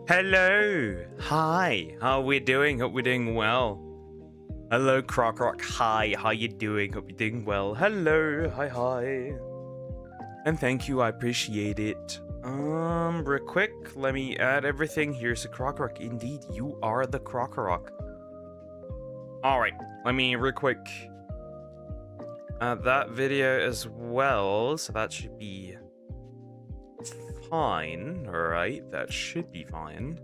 Hello. Hi. How are we doing? Hope we're doing well. Hello, Croc. Hi. How you doing? Hope you're doing well. Hello. Hi. And thank you. I appreciate it. Real quick, let me add everything. Here's the Croc. Indeed, you are the Croc. All right. Let me real quick add that video as well. So that should be fine. All right. That should be fine.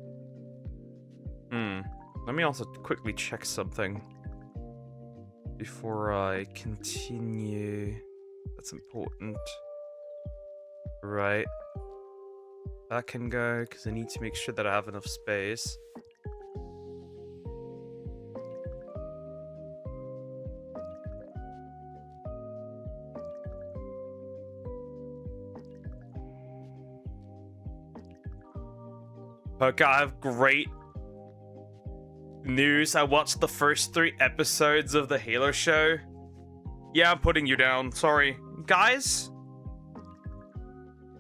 Let me also quickly check something before I continue. That's important. Right. That can go because I need to make sure that I have enough space. Okay, I have great news. I watched the first 3 episodes of the Halo show. Yeah, I'm putting you down. Sorry. Guys,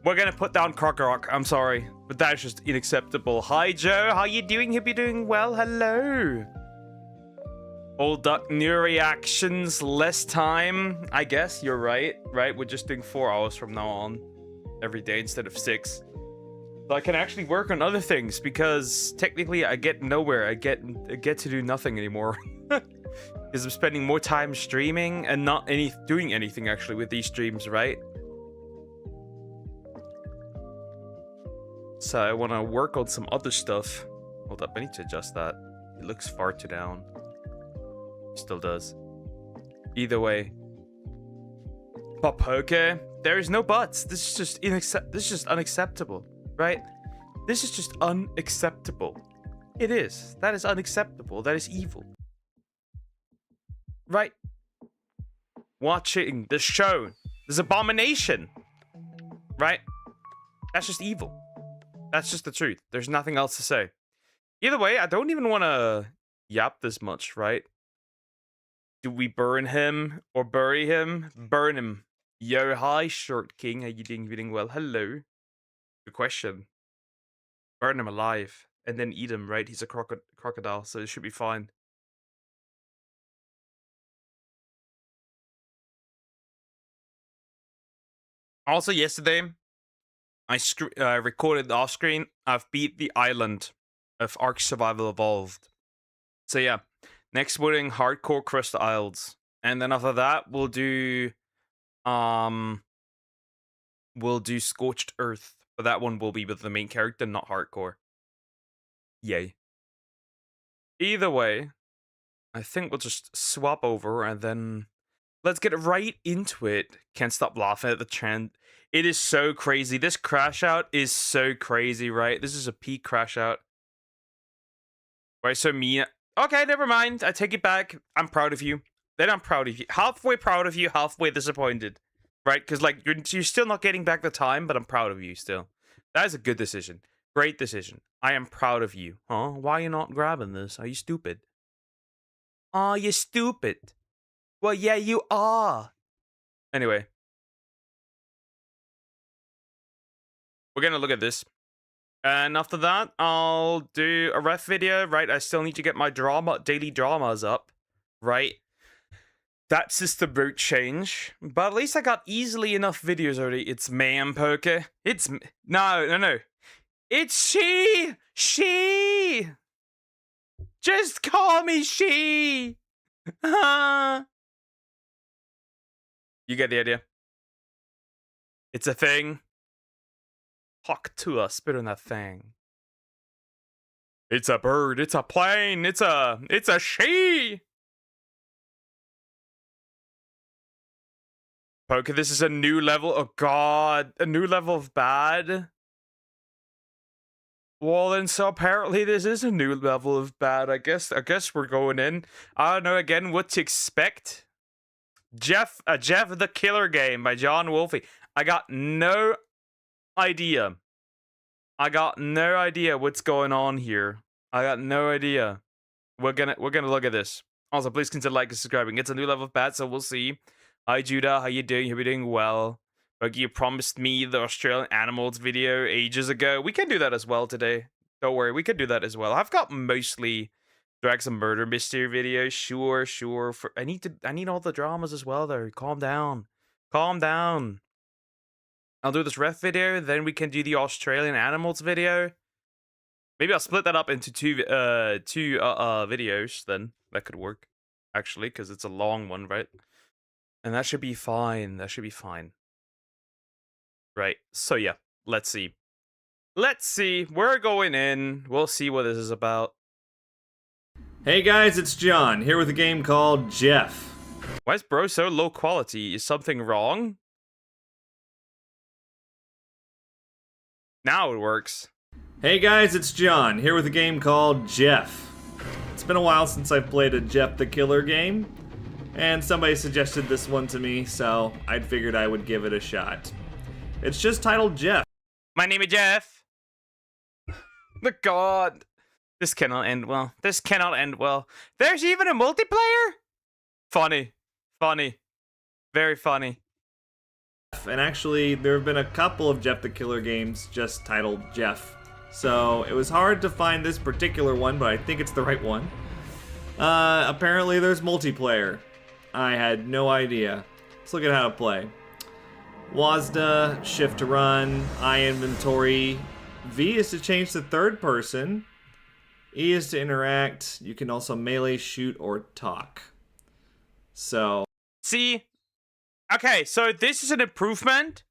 we're gonna put down Croc. I'm sorry, but that's just unacceptable. Hi, Joe. How you doing? Hope you're doing well. Hello. Old duck, new reactions, less time. I guess you're right. Right? We're just doing 4 hours from now on. Every day instead of 6. So I can actually work on other things because technically I get nowhere. I get to do nothing anymore. Because I'm spending more time streaming and not doing anything actually with these streams, right? So I want to work on some other stuff. Hold up, I need to adjust that. It looks far too down. Still does. Either way. Pop, okay. There is no buts. This is just this is just unacceptable. Right? This is just unacceptable. It is. That is unacceptable. That is evil. Right? Watching the show. This abomination. Right? That's just evil. That's just the truth. There's nothing else to say. Either way, I don't even want to yap this much, right? Do we burn him or bury him? Burn him. Yo, hi, Short King. How you doing? Well, hello. Good question. Burn him alive and then eat him, right? He's a crocodile, so it should be fine. Also, yesterday, I recorded off screen. I've beat the island of Ark Survival Evolved. So yeah, next we're doing Hardcore Crust Isles, and then after that we'll do Scorched Earth. But that one will be with the main character, not hardcore. Yay. Either way, I think we'll just swap over and then let's get right into it. Can't stop laughing at the trend. It is so crazy. This crash out is so crazy, right? This is a peak crash out. Right, so me... Okay, never mind. I take it back. I'm proud of you. Then I'm proud of you. Halfway proud of you, halfway disappointed. Right? Because, like, you're still not getting back the time, but I'm proud of you still. That is a good decision. Great decision. I am proud of you. Huh? Why are you not grabbing this? Are you stupid? Aw, you're stupid. Well, yeah, you are. Anyway. We're gonna look at this. And after that, I'll do a ref video, right? I still need to get my daily dramas up, right? That system won't change, but at least I got easily enough videos already. It's ma'am poker. It's no. It's she. Just call me she. You get the idea. It's a thing. Talk to us, spit on that thing. It's a bird. It's a plane. It's a she. Poker, this is a new level. Oh god, a new level of bad. Well, then, so apparently this is a new level of bad. I guess we're going in. I don't know again what to expect. Jeff the Killer Game by John Wolfie. I got no idea. What's going on here. I got no idea. We're gonna look at this. Also, please consider liking and subscribing. It's a new level of bad, so we'll see. Hi Judah, how you doing? Hope you're doing well. Like you promised me the Australian animals video ages ago. We can do that as well today. Don't worry, we could do that as well. I've got mostly Drags and Murder Mystery videos. Sure. I need all the dramas as well though. Calm down. Calm down. I'll do this ref video, then we can do the Australian animals video. Maybe I'll split that up into two videos then. That could work, actually, because it's a long one, right? And that should be fine. That should be fine. Right. So yeah, let's see. Let's see. We're going in. We'll see what this is about. Hey guys, it's John, here with a game called Jeff. Why is bro so low quality? Is something wrong? Now it works. Hey guys, it's John, here with a game called Jeff. It's been a while since I've played a Jeff the Killer game, and somebody suggested this one to me, so I figured I would give it a shot. It's just titled Jeff. My name is Jeff. The god. This cannot end well. This cannot end well. There's even a multiplayer? Funny. Funny. Very funny. And actually, there have been a couple of Jeff the Killer games just titled Jeff. So it was hard to find this particular one, but I think it's the right one. Apparently there's multiplayer. I had no idea. Let's look at how to play. WASD, shift to run, I inventory. V is to change to third person. E is to interact. You can also melee, shoot, or talk. So. See? Okay, so this is an improvement.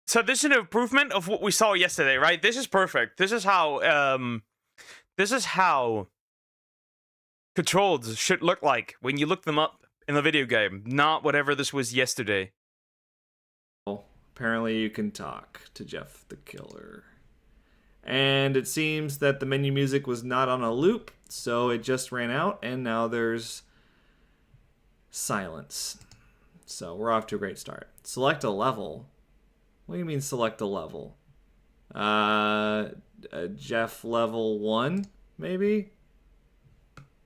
So this is an improvement of what we saw yesterday, right? This is perfect. This is how controls should look like when you look them up in the video game, not whatever this was yesterday. Apparently you can talk to Jeff the Killer. And it seems that the menu music was not on a loop, so it just ran out, and now there's silence. So we're off to a great start. Select a level. What do you mean select a level? Jeff level 1, maybe?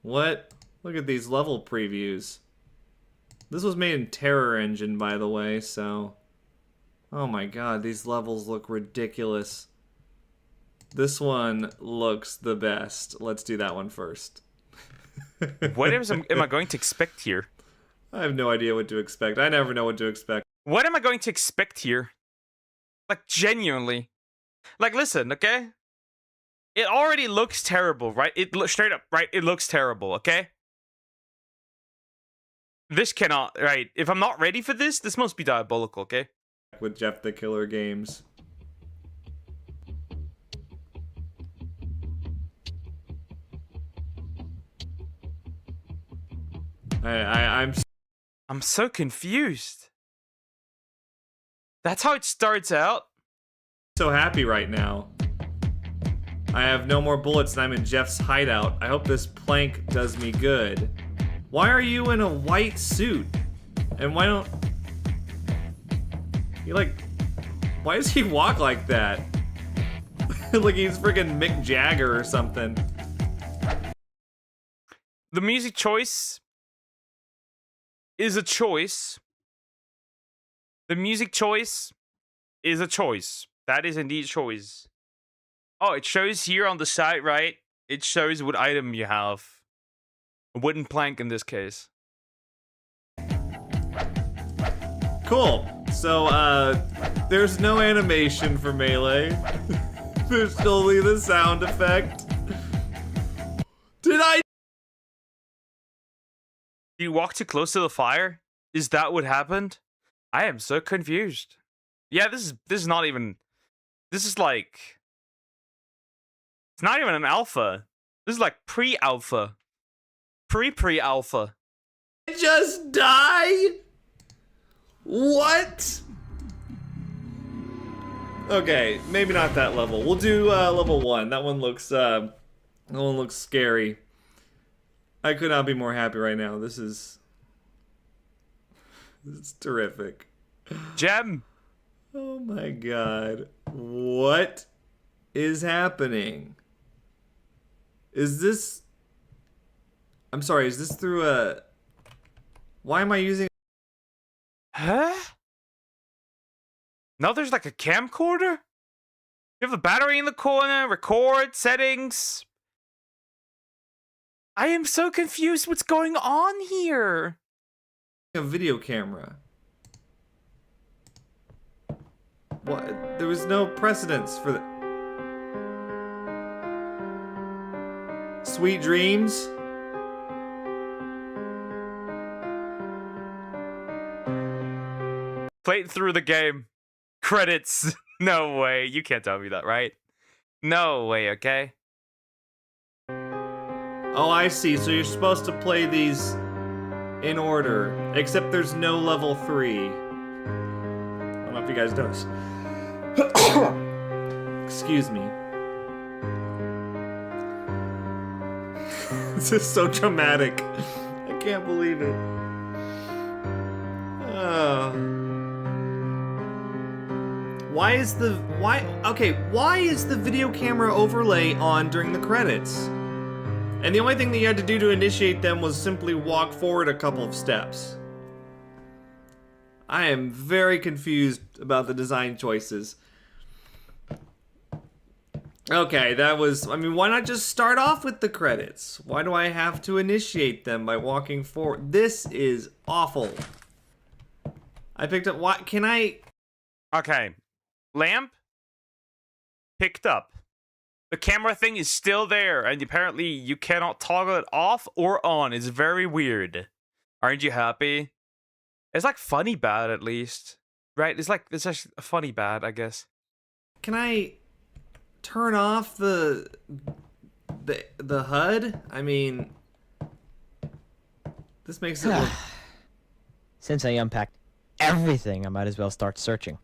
What? Look at these level previews. This was made in Terror Engine, by the way, so... Oh my god, these levels look ridiculous. This one looks the best. Let's do that one first. What am I going to expect here? I have no idea what to expect. I never know what to expect. What am I going to expect here? Like, genuinely. Like, listen, okay? It already looks terrible, right? It looks straight up, right? It looks terrible, okay? This cannot, right? If I'm not ready for this, this must be diabolical, okay? With Jeff the Killer games. I'm so confused. That's how it starts out? So happy right now. I have no more bullets and I'm in Jeff's hideout. I hope this plank does me good. Why are you in a white suit? And why don't... Why does he walk like that? Like he's freaking Mick Jagger or something. The music choice is a choice. The music choice is a choice. That is indeed a choice. Oh, it shows here on the side, right? It shows what item you have. A wooden plank in this case. Cool. So, there's no animation for Melee. There's only the sound effect. Did you walk too close to the fire? Is that what happened? I am so confused. Yeah, this is not even... This is like... It's not even an alpha. This is like pre-alpha. Pre-alpha. just die? What? Okay, maybe not that level. We'll do level 1. That one looks scary. I could not be more happy right now. This is terrific. Gem. Oh my god. What is happening? Is this... I'm sorry, is this through a... Why am I using... Huh? Now there's like a camcorder? You have the battery in the corner, record, settings. I am so confused what's going on here. A video camera. What? There was no precedence for the Sweet dreams. Played through the game. Credits. No way. You can't tell me that, right? No way, okay? Oh, I see. So you're supposed to play these in order. Except there's no level 3. I don't know if you guys noticed. Excuse me. This is so dramatic. I can't believe it. Why is the video camera overlay on during the credits? And the only thing that you had to do to initiate them was simply walk forward a couple of steps. I am very confused about the design choices. Okay, that was... I mean, why not just start off with the credits? Why do I have to initiate them by walking forward? This is awful. I picked up... What? Can I... Okay. Lamp. Picked up. The camera thing is still there, and apparently you cannot toggle it off or on. It's very weird. Aren't you happy? It's like funny bad, at least. Right? It's actually a funny bad, I guess. Can I turn off the HUD? I mean, this makes it look... Since I unpacked everything, I might as well start searching.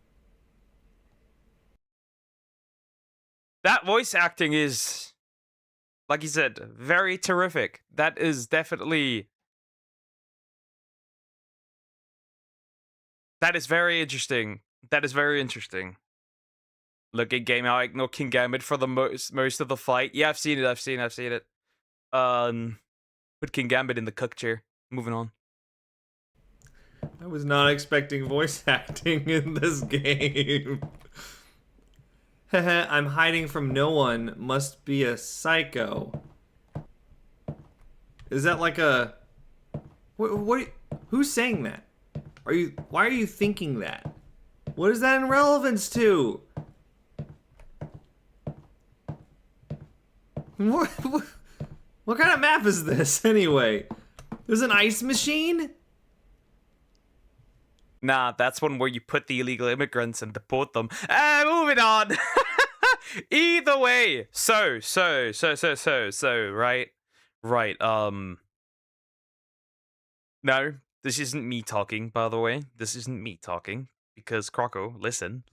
That voice acting is, like you said, very terrific. That is definitely... That is very interesting. That is very interesting. Look at game out, ignore King Gambit for the most of the fight. Yeah, I've seen it. I've seen it. Put King Gambit in the cook chair. Moving on. I was not expecting voice acting in this game. I'm hiding from no one. Must be a psycho. Is that like a... What who's saying that? Why are you thinking that? What is that in relevance to? What kind of map is this anyway? There's an ice machine? Nah, that's one where you put the illegal immigrants and deport them. Moving on. Either way. So, right? Right, no, this isn't me talking, by the way. This isn't me talking. Because, Croco, listen.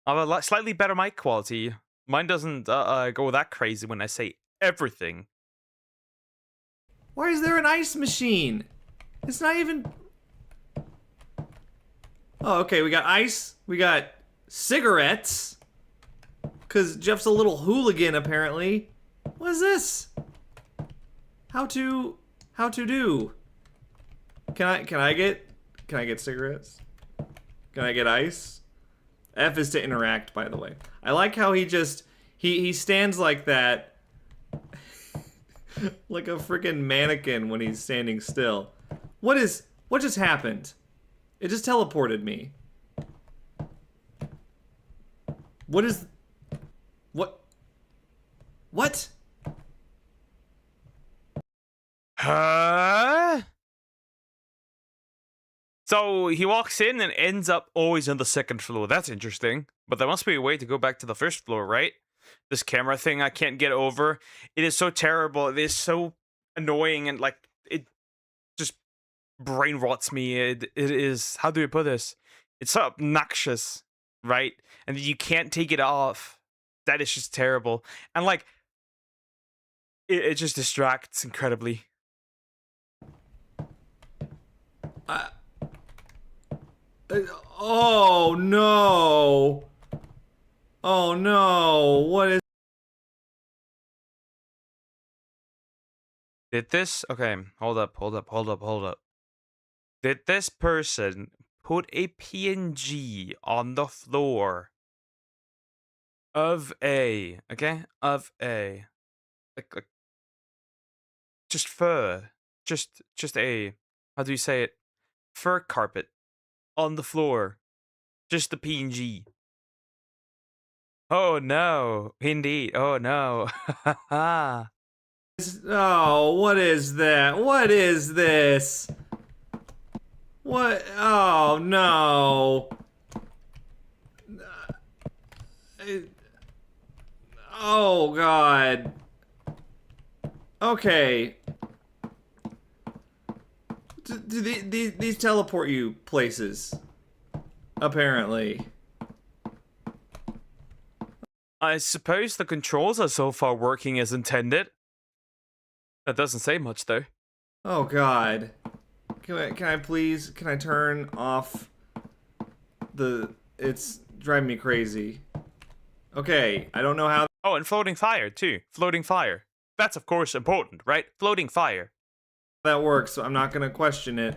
I have a slightly better mic quality. Mine doesn't go that crazy when I say everything. Why is there an ice machine? It's not even... Oh, okay, we got ice. We got cigarettes. Because Jeff's a little hooligan, apparently. What is this? How to do? Can I get cigarettes? Can I get ice? F is to interact, by the way. I like how he just... He stands like that. Like a freaking mannequin when he's standing still. What just happened? It just teleported me. What? Huh? So he walks in and ends up always on the second floor. That's interesting. But there must be a way to go back to the first floor, right? This camera thing I can't get over. It is so terrible. It is so annoying and like it just brain rots me. It is, how do I put this? It's so obnoxious, right? And you can't take it off. That is just terrible. And like it just distracts incredibly. Oh no! Oh no! What is... Did this? Okay, hold up. Did this person put a PNG on the floor Of a, okay? Of a. Like just fur. Just a, how do you say it? Fur carpet on the floor. Just the PNG. Oh no. Indeed. Oh no. Oh, what is that? What is this? What? Oh no. Oh god. Okay. Do these teleport you places? Apparently. I suppose the controls are so far working as intended. That doesn't say much though. Oh god. Can I please? Can I turn off the? It's driving me crazy. Okay, I don't know how Oh, and floating fire too. Floating fire. That's of course important, right? Floating fire. that works, so I'm not gonna question it,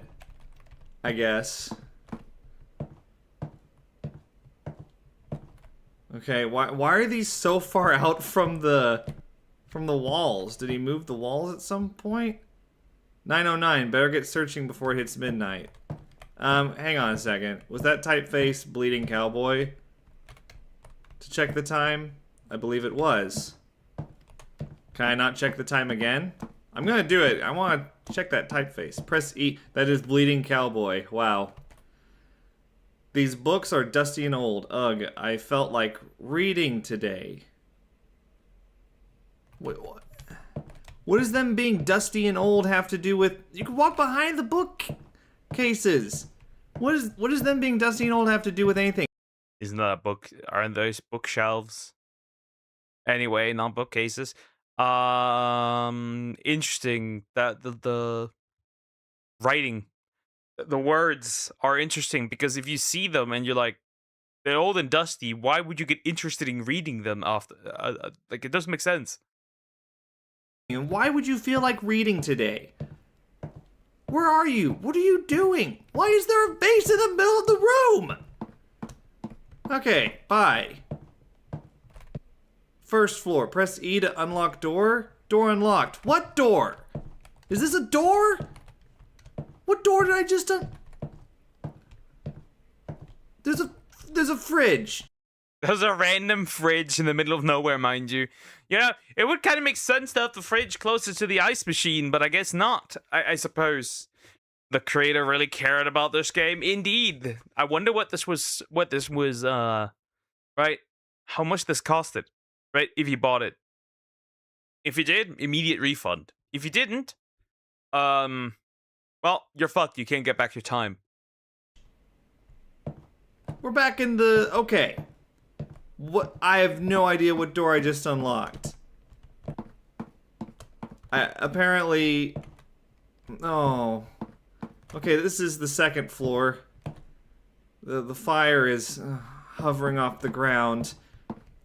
I guess. Okay, why are these so far out from the walls? Did he move the walls at some point? 9:09, better get searching before it hits midnight. Hang on a second. Was that typeface Bleeding Cowboy? To check the time? I believe it was. Can I not check the time again? I'm gonna do it. I wanna check that typeface. Press E. That is Bleeding Cowboy. Wow. These books are dusty and old. Ugh, I felt like reading today. Wait, what? What does them being dusty and old have to do with... You can walk behind the bookcases. What does them being dusty and old have to do with anything? Isn't that a book? Aren't those bookshelves? Anyway, not bookcases. Interesting that the writing, the words are interesting because if you see them and you're like, they're old and dusty, why would you get interested in reading them after? Like, it doesn't make sense. And why would you feel like reading today? Where are you? What are you doing? Why is there a vase in the middle of the room? Okay, bye. First floor. Press E to unlock door. Door unlocked. What door? Is this a door? What door did I just There's a fridge. There's a random fridge in the middle of nowhere, mind you. Yeah, it would kind of make sense to have the fridge closer to the ice machine, but I guess not. I suppose the creator really cared about this game. Indeed. I wonder what this was, right? How much this costed, right? If you bought it. If you did, immediate refund. If you didn't, well, you're fucked. You can't get back your time. We're back in the... Okay. What? I have no idea what door I just unlocked. Apparently... Oh. Okay, this is the second floor. The fire is hovering off the ground.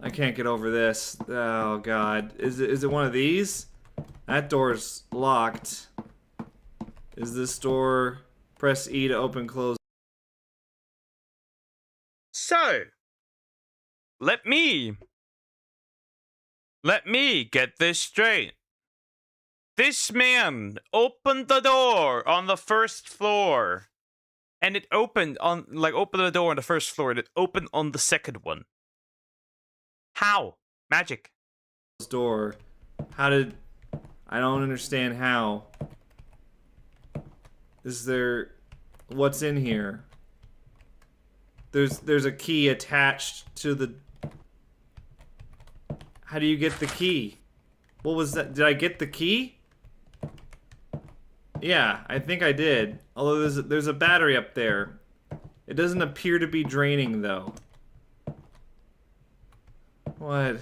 I can't get over this. Oh god. Is it one of these? That door's locked. Is this door... Press E to open, close. So, let me get this straight. This man opened the door on the first floor, and it opened on, opened the door on the first floor, and it opened on the second one. How? Magic. Door. How did... I don't understand how. Is there... What's in here? There's a key attached to the... How do you get the key? What was that? Did I get the key? Yeah, I think I did. Although there's a battery up there. It doesn't appear to be draining though. What?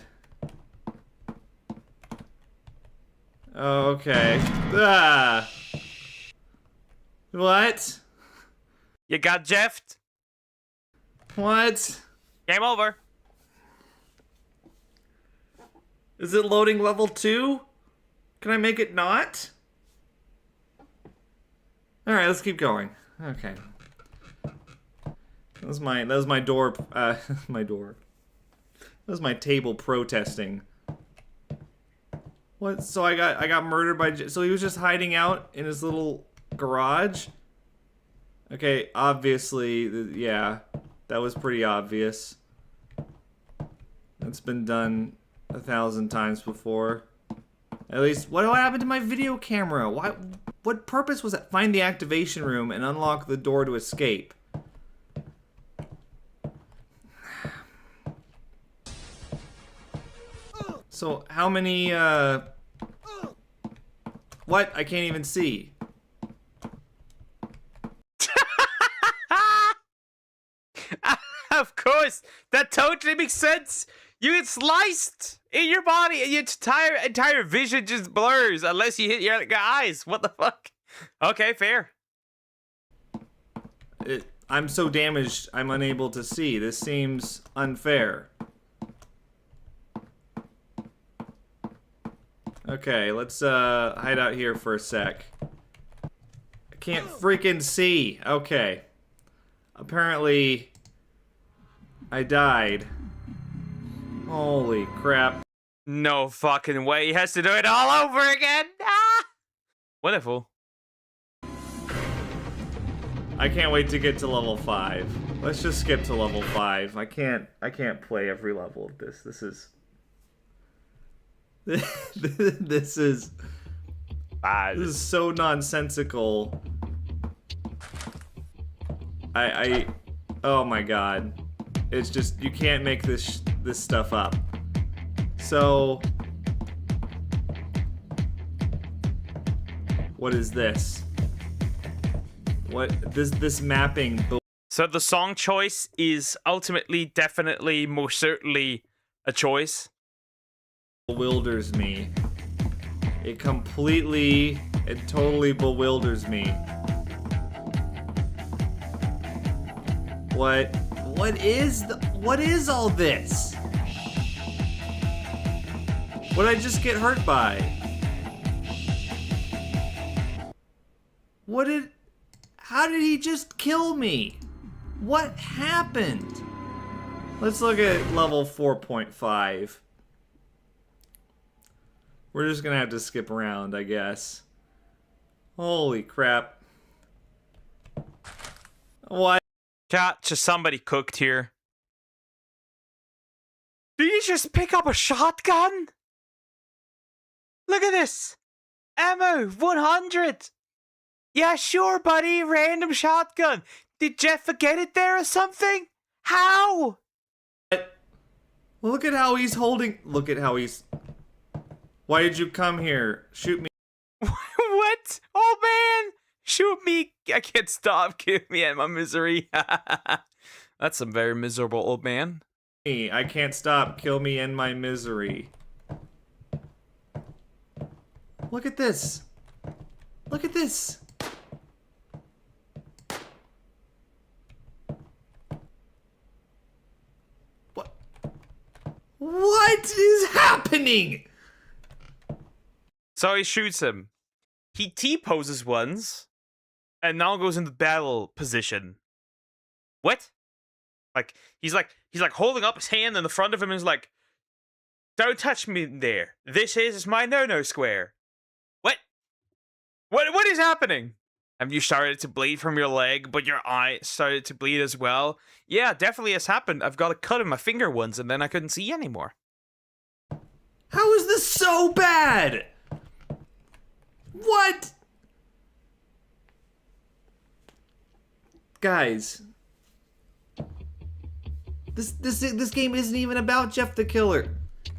Oh, okay. Ah! What? You got Jeffed? What? Game over. Is it loading level 2? Can I make it not? Alright, let's keep going. Okay. That was my door, my door. was my table protesting. What? So I got murdered by... So he was just hiding out in his little garage? Okay, obviously, yeah. That was pretty obvious. That's been done 1,000 times before. At least, what happened to my video camera? What purpose was it? Find the activation room and unlock the door to escape. So, how many, What? I can't even see. Of course, that totally makes sense. You get sliced in your body, and your entire vision just blurs unless you hit your eyes. What the fuck? Okay, fair. I'm so damaged, I'm unable to see. This seems unfair. Okay, let's hide out here for a sec. I can't freaking see. Okay. Apparently, I died. Holy crap. No fucking way. He has to do it all over again. Ah! Wonderful. I can't wait to get to level 5. Let's just skip to level 5. I can't play every level of this. This is this is Bad. This is so nonsensical. Oh my god. It's just, you can't make this stuff up. So, what is this? What this mapping? So the song choice is ultimately, definitely, most certainly a choice. Bewilders me. It totally bewilders me. What is all this? What did I just get hurt by? How did he just kill me? What happened? Let's look at level 4.5. We're just gonna have to skip around, I guess. Holy crap. What? Chat, just somebody cooked here. Did you just pick up a shotgun? Look at this. Ammo, 100. Yeah, sure, buddy. Random shotgun. Did Jeff forget it there or something? How? Look at how he's holding. Look at how he's. Why did you come here? Shoot me. What? Oh man! Shoot me! I can't stop. Kill me in my misery. That's a very miserable old man. I can't stop. Kill me in my misery. Look at this. Look at this. What is happening? So he shoots him. He T-poses once, and now goes into battle position. What? Like he's like holding up his hand in the front of him and is like, "Don't touch me there. This is my no-no square." What? What is happening? Have you started to bleed from your leg, but your eye started to bleed as well? Yeah, definitely has happened. I've got a cut in my finger once, and then I couldn't see anymore. How is this so bad? What? Guys. This game isn't even about Jeff the Killer.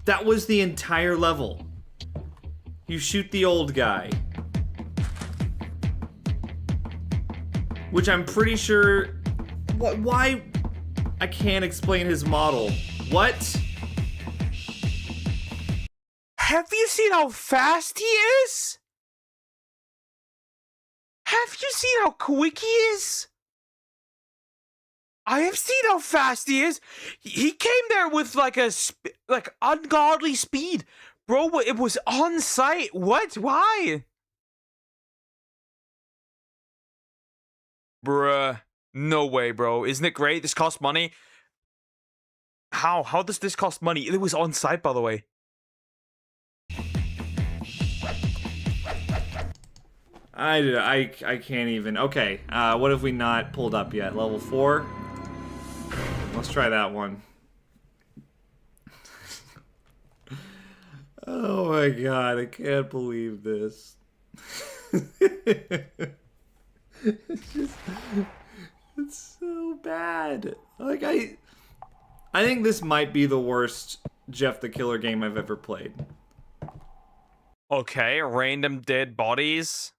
That was the entire level. You shoot the old guy. Which I'm pretty sure... Why? I can't explain his model. What? Have you seen how fast he is? Have you seen how quick he is? I have seen how fast he is. He came there with like ungodly speed. Bro, it was on sight. What? Why? Bruh. No way, bro. Isn't it great? This costs money. How? How does this cost money? It was on site, by the way. I can't even. Okay, what have we not pulled up yet? Level 4? Let's try that one. Oh my god, I can't believe this. It's just... It's so bad. Like, I think this might be the worst Jeff the Killer game I've ever played. Okay, random dead bodies.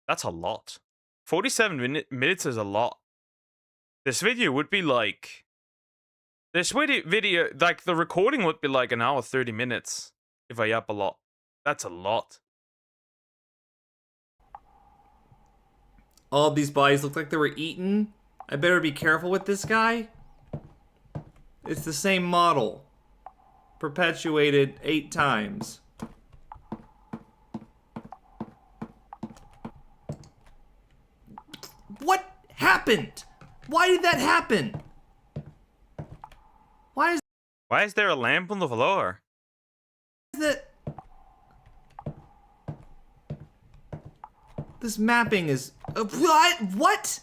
That's a lot. 47 minutes is a lot. This video would be like... This video, like, the recording would be like an hour 30 minutes if I up a lot. That's a lot. All of these bodies look like they were eaten. I better be careful with this guy. It's the same model. Perpetuated 8 times. What happened? Why did that happen? Why Why is there a lamp on the floor? is that... This mapping is... what? What?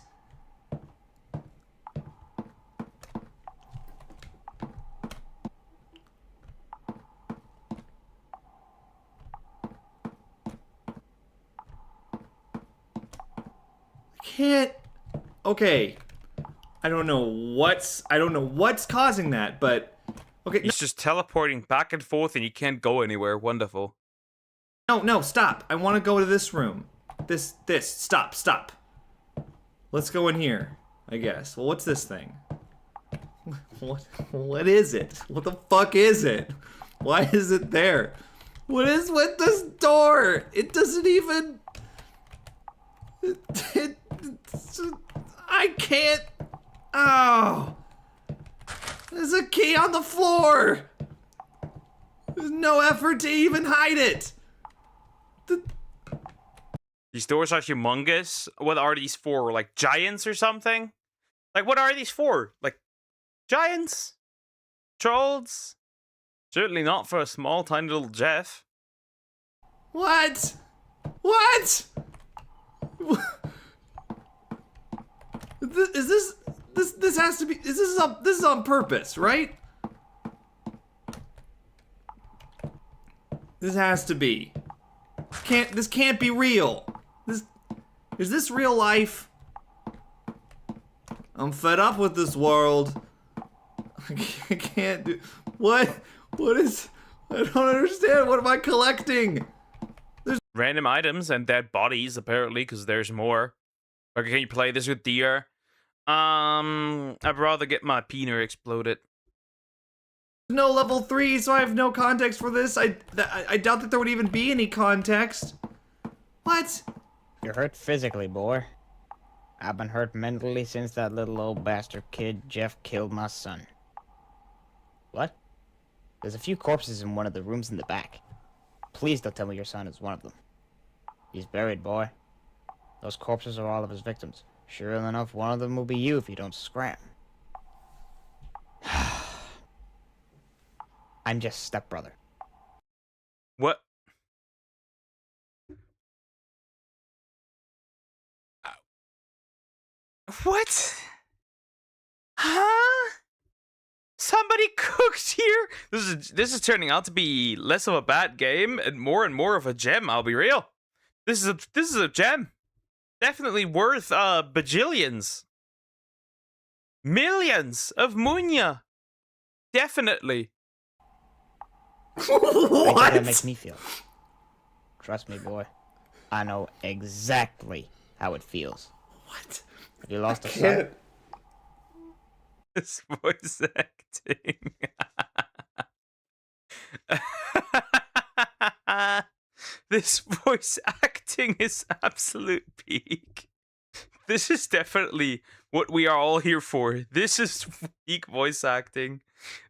Can't... Okay. I don't know what's causing that, but... Okay, He's just teleporting back and forth and you can't go anywhere. Wonderful. no, stop. I want to go to this room. Stop. Let's go in here, I guess. Well, what's this thing? What is it? What the fuck is it? Why is it there? What is with this door? It doesn't even... I can't... Oh. There's a key on the floor. There's no effort to even hide it. These doors are humongous. What are these for? Like giants or something? Like, what are these for? Like, giants? Trolls? Certainly not for a small, tiny little Jeff. What? What? This has to be... This is on purpose, right? This has to be. This can't be real. Is this real life? I'm fed up with this world. I can't do... What is... I don't understand. What am I collecting? Random items and dead bodies, apparently, because there's more. Okay, can you play this with deer? I'd rather get my peener exploded. No level 3, so I have no context for this. I doubt that there would even be any context. What? You're hurt physically, boy. I've been hurt mentally since that little old bastard kid Jeff killed my son. What? There's a few corpses in one of the rooms in the back. Please don't tell me your son is one of them. He's buried, boy. Those corpses are all of his victims. Sure enough, one of them will be you if you don't scram. I'm just stepbrother. What? What? Huh? Somebody cooked here? This is turning out to be less of a bad game and more of a gem, I'll be real. This is a gem. Definitely worth bajillions. Millions of munya. Definitely. What? How that makes me feel. Trust me, boy. I know exactly how it feels. What? Have you lost a son? This voice acting. This voice acting is absolute peak. This is definitely what we are all here for. This is peak voice acting.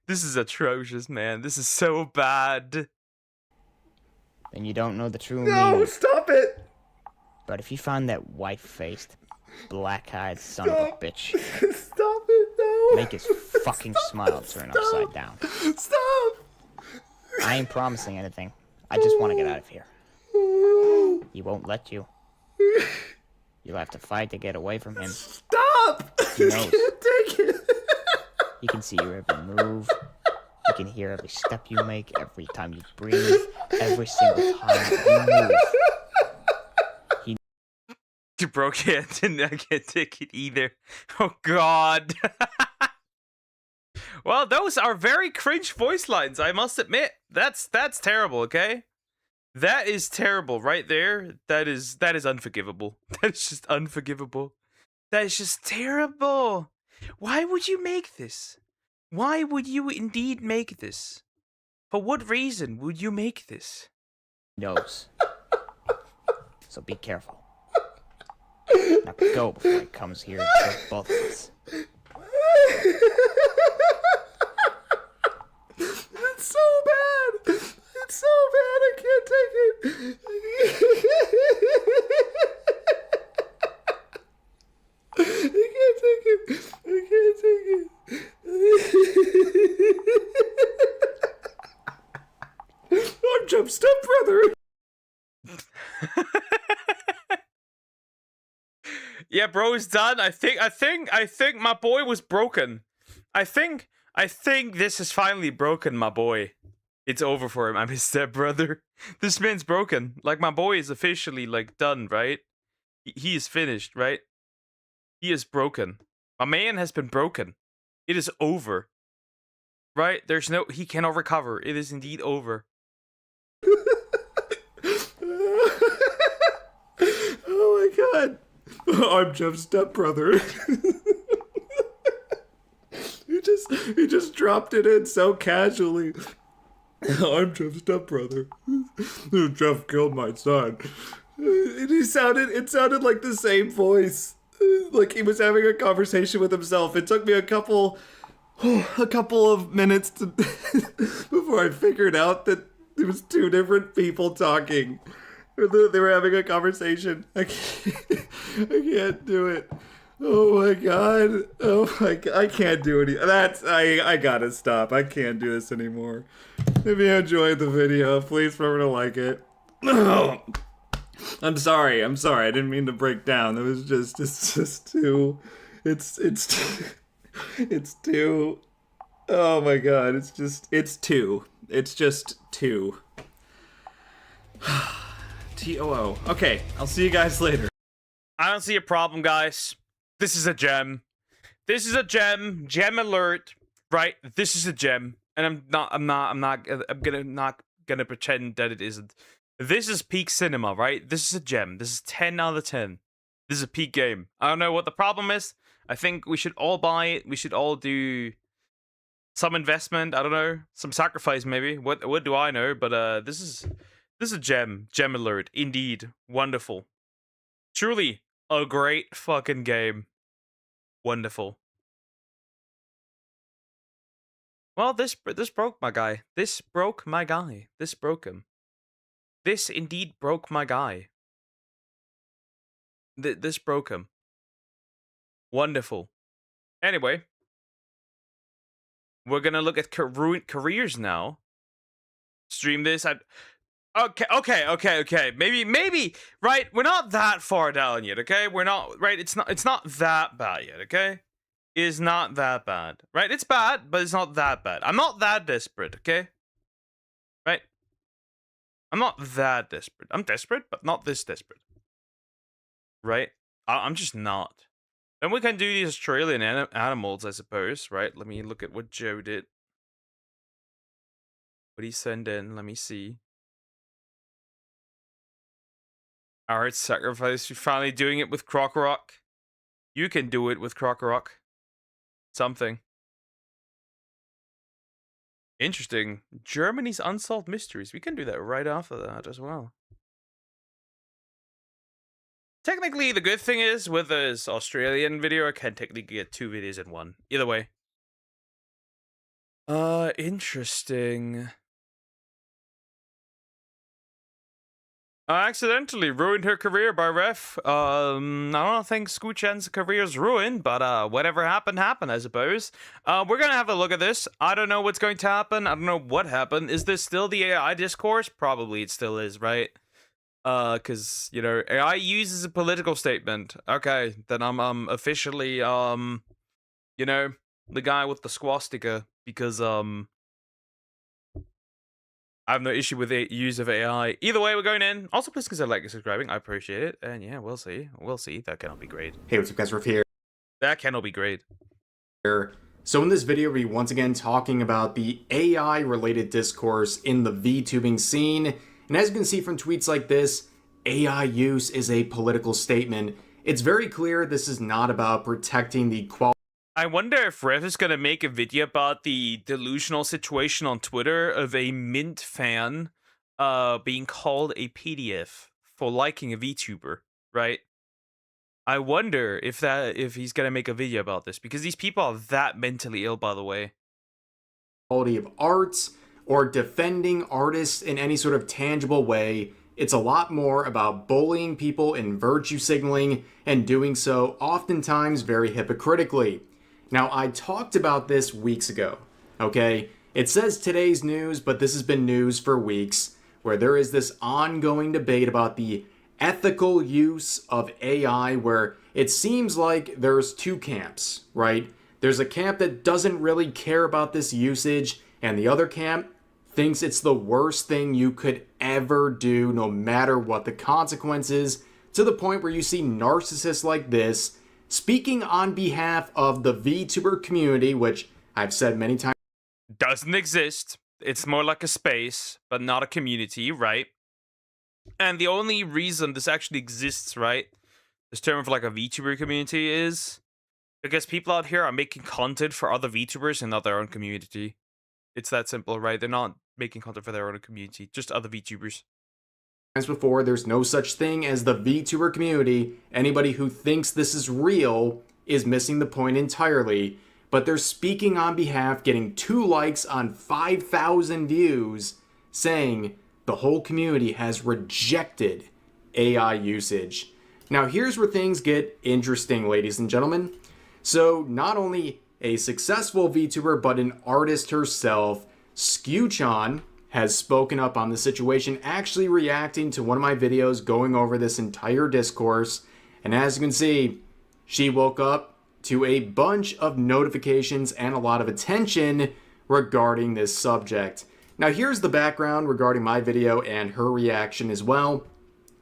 This is atrocious, man. This is so bad. Then you don't know the true No, meaning. stop it! But if you find that white-faced, black-eyed son of a bitch, Stop it, no! make his fucking smile turn upside down. Stop! I ain't promising anything. I just want to get out of here. He won't let you. You'll have to fight to get away from him. Stop! He knows. I can't take it. He can see your every move. He can hear every step you make, every time you breathe, every single time you move. Bro, I can't take it either. Oh god. Well, those are very cringe voice lines, I must admit. That's terrible, okay? That is terrible right there. That is unforgivable. That is just unforgivable. That is just terrible. Why would you make this? Why would you indeed make this? For what reason would you make this? He knows. So be careful. Now go before he comes here and kills both of us. It's so bad. It's so bad. I can't take it. I can't take it. I can't take it. I'm Jeff's stepbrother. Yeah, bro is done. I think my boy was broken. I think this is finally broken, my boy. It's over for him. I'm his stepbrother. This man's broken. Like, my boy is officially, like, done, right? He is finished, right? He is broken. My man has been broken. It is over. Right? He cannot recover. It is indeed over. Oh my god. I'm Jeff's stepbrother. He just dropped it in so casually. I'm Jeff's stepbrother. Jeff killed my son. It sounded like the same voice. Like he was having a conversation with himself. It took me a couple of minutes before I figured out that it was two different people talking. They were having a conversation. I can't do it. Oh my god. Oh my god. I can't do it. I gotta stop. I can't do this anymore. If you enjoyed the video, please remember to like it. I'm sorry. I didn't mean to break down. It's just too. It's too. Oh my god. It's too. It's just too. TOO. Okay, I'll see you guys later. I don't see a problem, guys. This is a gem. This is a gem. Gem alert. Right? This is a gem. And I'm not gonna pretend that it isn't. This is peak cinema, right? This is a gem. This is 10 out of 10. This is a peak game. I don't know what the problem is. I think we should all buy it. We should all do some investment. I don't know. Some sacrifice, maybe. What do I know? But this is a gem. Gem alert. Indeed. Wonderful. Truly a great fucking game. Wonderful. Well, this broke my guy. This broke my guy. This broke him. This indeed broke my guy. This broke him. Wonderful. Anyway, we're gonna look at careers now. Stream this. Okay. Maybe. Right, we're not that far down yet. Okay, we're not. Right, it's not that bad yet. Okay, it is not that bad. Right, it's bad, but it's not that bad. I'm not that desperate. Okay. Right. I'm not that desperate. I'm desperate, but not this desperate. Right? I'm just not. Then we can do these Australian animals, I suppose, right? Let me look at what Joe did. What he sent in, let me see. Alright, sacrifice. You're finally doing it with Croc-Rock. You can do it with Croc-Rock. Something. Interesting. Germany's Unsolved Mysteries. We can do that right after that as well. Technically, the good thing is, with this Australian video, I can technically get 2 videos in one. Either way. Interesting. I accidentally ruined her career by ref. I don't think Scooch-Chan's career is ruined, but whatever happened, happened, I suppose. We're gonna have a look at this. I don't know what's going to happen. I don't know what happened. Is this still the AI discourse? Probably it still is, right? Because, you know, AI uses a political statement. Okay, then I'm officially, you know, the guy with the swastika, because, I have no issue with the use of AI. Either way, we're going in. Also, please consider liking and subscribing. I appreciate it. And yeah, we'll see. We'll see. That cannot be great. Hey, what's up guys, Riff here. That cannot be great. So in this video, we'll be once again talking about the AI-related discourse in the VTubing scene. And as you can see from tweets like this, AI use is a political statement. It's very clear this is not about protecting the quality. I wonder if Rev is gonna make a video about the delusional situation on Twitter of a Mint fan being called a PDF for liking a VTuber, right? I wonder if he's gonna make a video about this, because these people are that mentally ill, by the way. Quality of arts or defending artists in any sort of tangible way. It's a lot more about bullying people and virtue signaling, and doing so oftentimes very hypocritically. Now, I talked about this weeks ago, okay? It says today's news, but this has been news for weeks, where there is this ongoing debate about the ethical use of AI, where it seems like there's two camps, right? There's a camp that doesn't really care about this usage, and the other camp thinks it's the worst thing you could ever do, no matter what the consequences, to the point where you see narcissists like this speaking on behalf of the VTuber community, which I've said many times. Doesn't exist. It's more like a space, but not a community, right? And the only reason this actually exists, right? This term of like a VTuber community is because people out here are making content for other VTubers and not their own community. It's that simple, right? They're not making content for their own community, just other VTubers. As before, there's no such thing as the VTuber community. Anybody who thinks this is real is missing the point entirely. But they're speaking on behalf, getting 2 likes on 5,000 views, saying the whole community has rejected AI usage. Now here's where things get interesting, ladies and gentlemen. So not only a successful VTuber, but an artist herself, Scooch-Chan, has spoken up on the situation, actually reacting to one of my videos going over this entire discourse. And as you can see, she woke up to a bunch of notifications and a lot of attention regarding this subject. Now here's the background regarding my video and her reaction as well.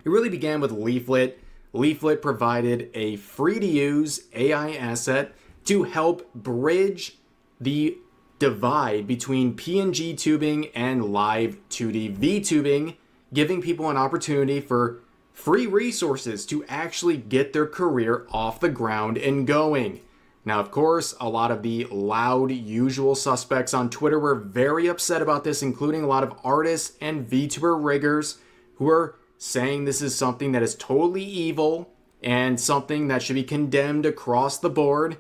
It really began with Leaflet. Leaflet provided a free-to-use AI asset to help bridge the divide between PNG tubing and live 2D VTubing, giving people an opportunity for free resources to actually get their career off the ground and going. Now, of course, a lot of the loud usual suspects on Twitter were very upset about this, including a lot of artists and VTuber riggers who are saying this is something that is totally evil and something that should be condemned across the board.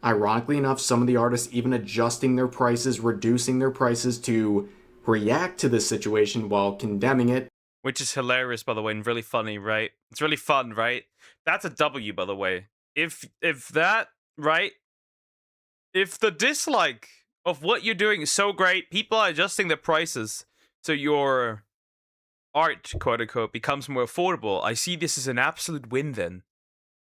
Ironically enough, some of the artists even adjusting their prices, reducing their prices to react to this situation while condemning it. Which is hilarious, by the way, and really funny, right? It's really fun, right? That's a W, by the way. If that, right? If the dislike of what you're doing is so great, people are adjusting their prices so your art, quote unquote, becomes more affordable. I see this as an absolute win then.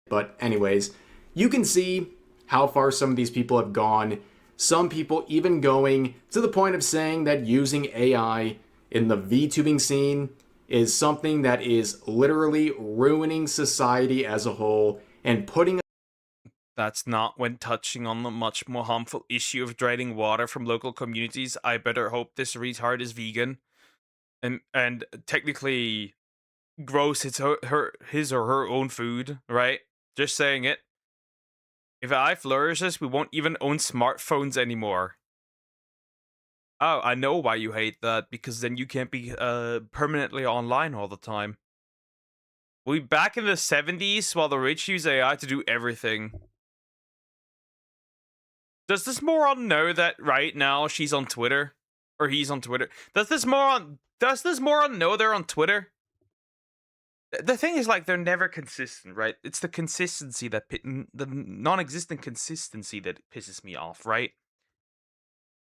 But anyways, you can see how far some of these people have gone. Some people even going to the point of saying that using AI in the VTubing scene is something that is literally ruining society as a whole and putting... That's not when touching on the much more harmful issue of draining water from local communities. I better hope this retard is vegan and technically grows his or her own food, right? Just saying it. If AI flourishes, we won't even own smartphones anymore. Oh, I know why you hate that, because then you can't be permanently online all the time. We back in the 70s while the rich use AI to do everything. Does this moron know that right now she's on Twitter? Or he's on Twitter? Does this moron know they're on Twitter? The thing is, like, they're never consistent, right? It's the consistency that the non-existent consistency that pisses me off, right?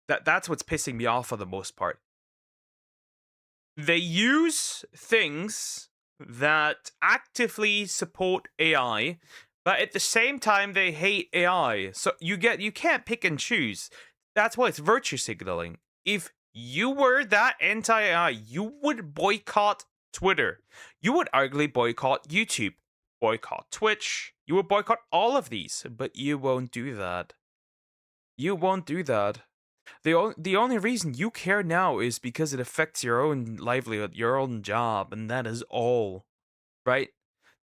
That's what's pissing me off for the most part. They use things that actively support AI, but at the same time they hate AI. So you can't pick and choose. That's why it's virtue signaling. If you were that anti-AI, you would boycott Twitter. You would arguably boycott YouTube, boycott Twitch. You would boycott all of these, but you won't do that. You won't do that. The only reason you care now is because it affects your own livelihood, your own job, and that is all. Right?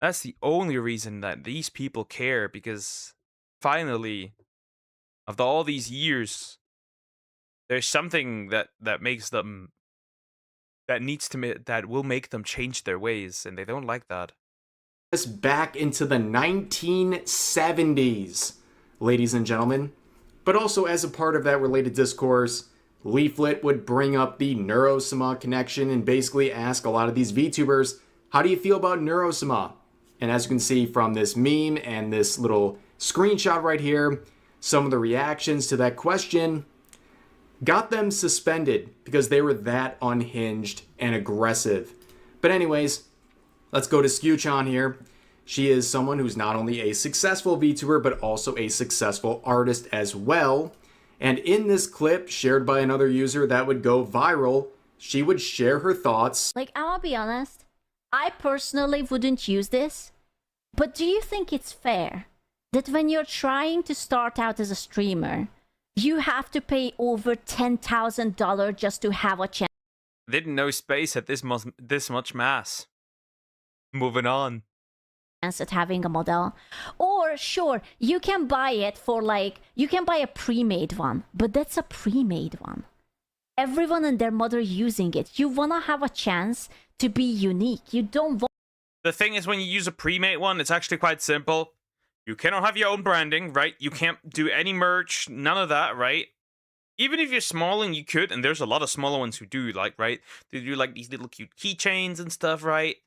That's the only reason that these people care, because finally, after all these years, there's something that makes them that will make them change their ways, and they don't like that. Us back into the 1970s, ladies and gentlemen. But also, as a part of that related discourse, Leaflet would bring up the Neurosama connection and basically ask a lot of these VTubers, how do you feel about Neurosama? And as you can see from this meme and this little screenshot right here, some of the reactions to that question got them suspended because they were that unhinged and aggressive. But anyways, let's go to Skewchan here. She is someone who's not only a successful VTuber, but also a successful artist as well. And in this clip, shared by another user that would go viral, she would share her thoughts. Like, I'll be honest, I personally wouldn't use this, but do you think it's fair that when you're trying to start out as a streamer, you have to pay over $10,000 just to have a chance Didn't know space had this much mass. Moving on. at having a model? Or sure, you can buy it for like, you can buy a pre-made one, but that's a pre-made one. Everyone and their mother using it. You wanna have a chance to be unique. You don't want The thing is, when you use a pre-made one, it's actually quite simple. You cannot have your own branding, right? You can't do any merch, none of that, right? Even if you're small and you could, and there's a lot of smaller ones who do, like, right? They do like these little cute keychains and stuff, right?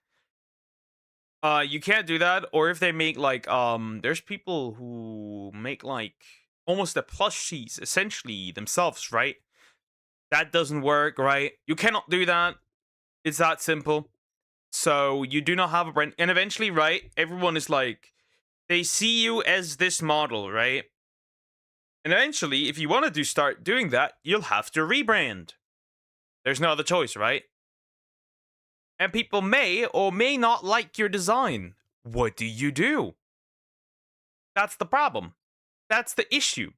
You can't do that. Or if they make like, there's people who make like almost the plushies essentially themselves, right? That doesn't work, right? You cannot do that. It's that simple. So you do not have a brand, and eventually, right? Everyone is like, they see you as this model, right? And eventually, if you want to start doing that, you'll have to rebrand. There's no other choice, right? And people may or may not like your design. What do you do? That's the problem. That's the issue.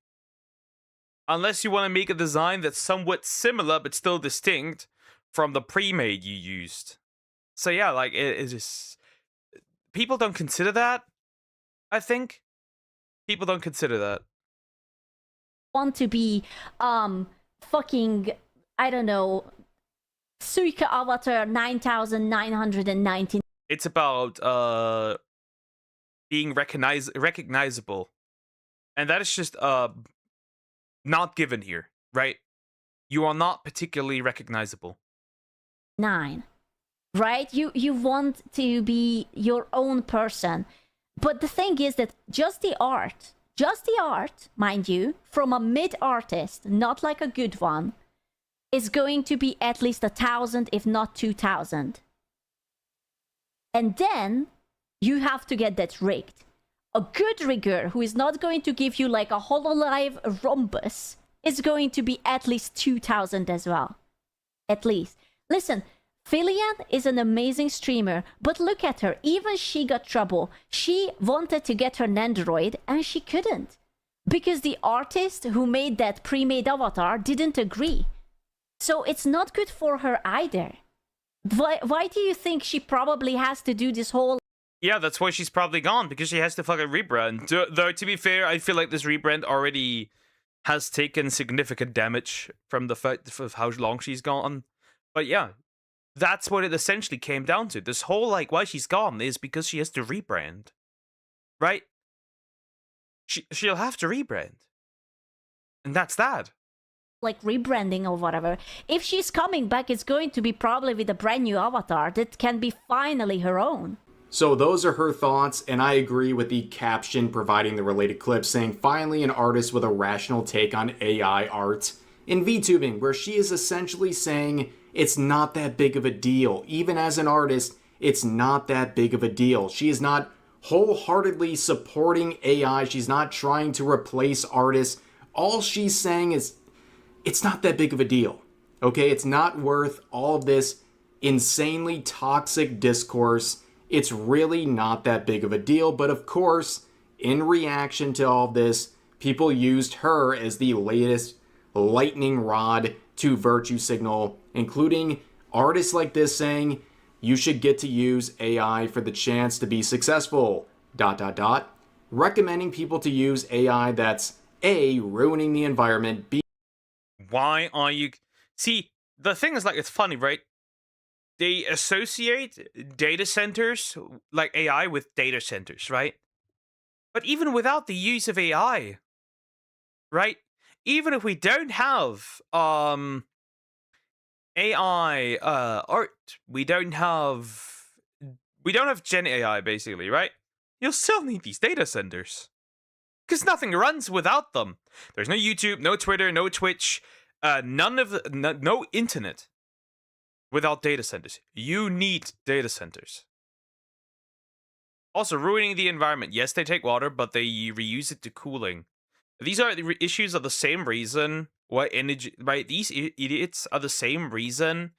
Unless you want to make a design that's somewhat similar but still distinct from the pre-made you used. So yeah, like, it just... People don't consider that, I think. People don't consider that. to be, fucking, I don't know, Suika Avatar 9919. It's about being recognizable. And that is just not given here, right? You are not particularly recognizable. 9, right? You want to be your own person. But the thing is that just the art, mind you, from a mid artist, not like a good one, is going to be at least 1,000, if not 2,000. And then you have to get that rigged. A good rigger who is not going to give you like a HoloLive rhombus is going to be at least 2,000 as well. At least. Listen, Filian is an amazing streamer, but look at her. Even she got trouble. She wanted to get her Nandroid and she couldn't. Because the artist who made that pre-made avatar didn't agree. So it's not good for her either. Why do you think she probably has to do this whole... Yeah, that's why she's probably gone, because she has to fucking rebrand. Though, to be fair, I feel like this rebrand already has taken significant damage from the fact of how long she's gone. But yeah, that's what it essentially came down to. This whole, like, why she's gone is because she has to rebrand. Right? She'll have to rebrand. And that's that. like rebranding or whatever. If she's coming back, it's going to be probably with a brand new avatar that can be finally her own. So those are her thoughts, and I agree with the caption providing the related clip saying, finally an artist with a rational take on AI art in VTubing, where she is essentially saying it's not that big of a deal. Even as an artist, it's not that big of a deal. She is not wholeheartedly supporting AI. She's not trying to replace artists. All she's saying is it's not that big of a deal. Okay, it's not worth all of this insanely toxic discourse. It's really not that big of a deal, but of course, in reaction to all of this, people used her as the latest lightning rod to virtue signal, including artists like this saying, you should get to use AI for the chance to be successful, ... recommending people to use AI that's A, ruining the environment, B... Why are you... See, the thing is, like, it's funny, right? They associate data centers, like AI, with data centers, right? But even without the use of AI, right? Even if we don't have AI art, we don't have Gen AI, basically, right? You'll still need these data centers. Because nothing runs without them. There's no YouTube, no Twitter, no Twitch, no internet without data centers. You need data centers. Also, ruining the environment. Yes, they take water, but they reuse it to cooling. These are the issues of the same reason why energy... Right, these idiots are the same reason.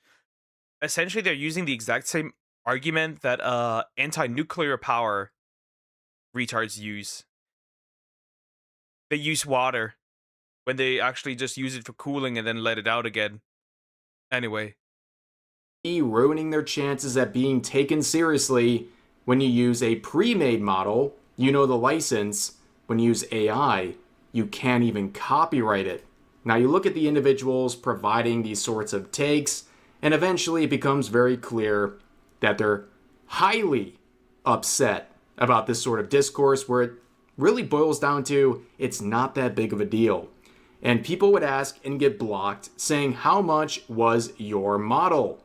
Essentially, they're using the exact same argument that anti-nuclear power retards use. They use water when they actually just use it for cooling and then let it out again. Anyway. Ruining their chances at being taken seriously when you use a pre-made model, you know the license. When you use AI, you can't even copyright it. Now you look at the individuals providing these sorts of takes, and eventually it becomes very clear that they're highly upset about this sort of discourse where it really boils down to it's not that big of a deal. And people would ask and get blocked saying, how much was your model?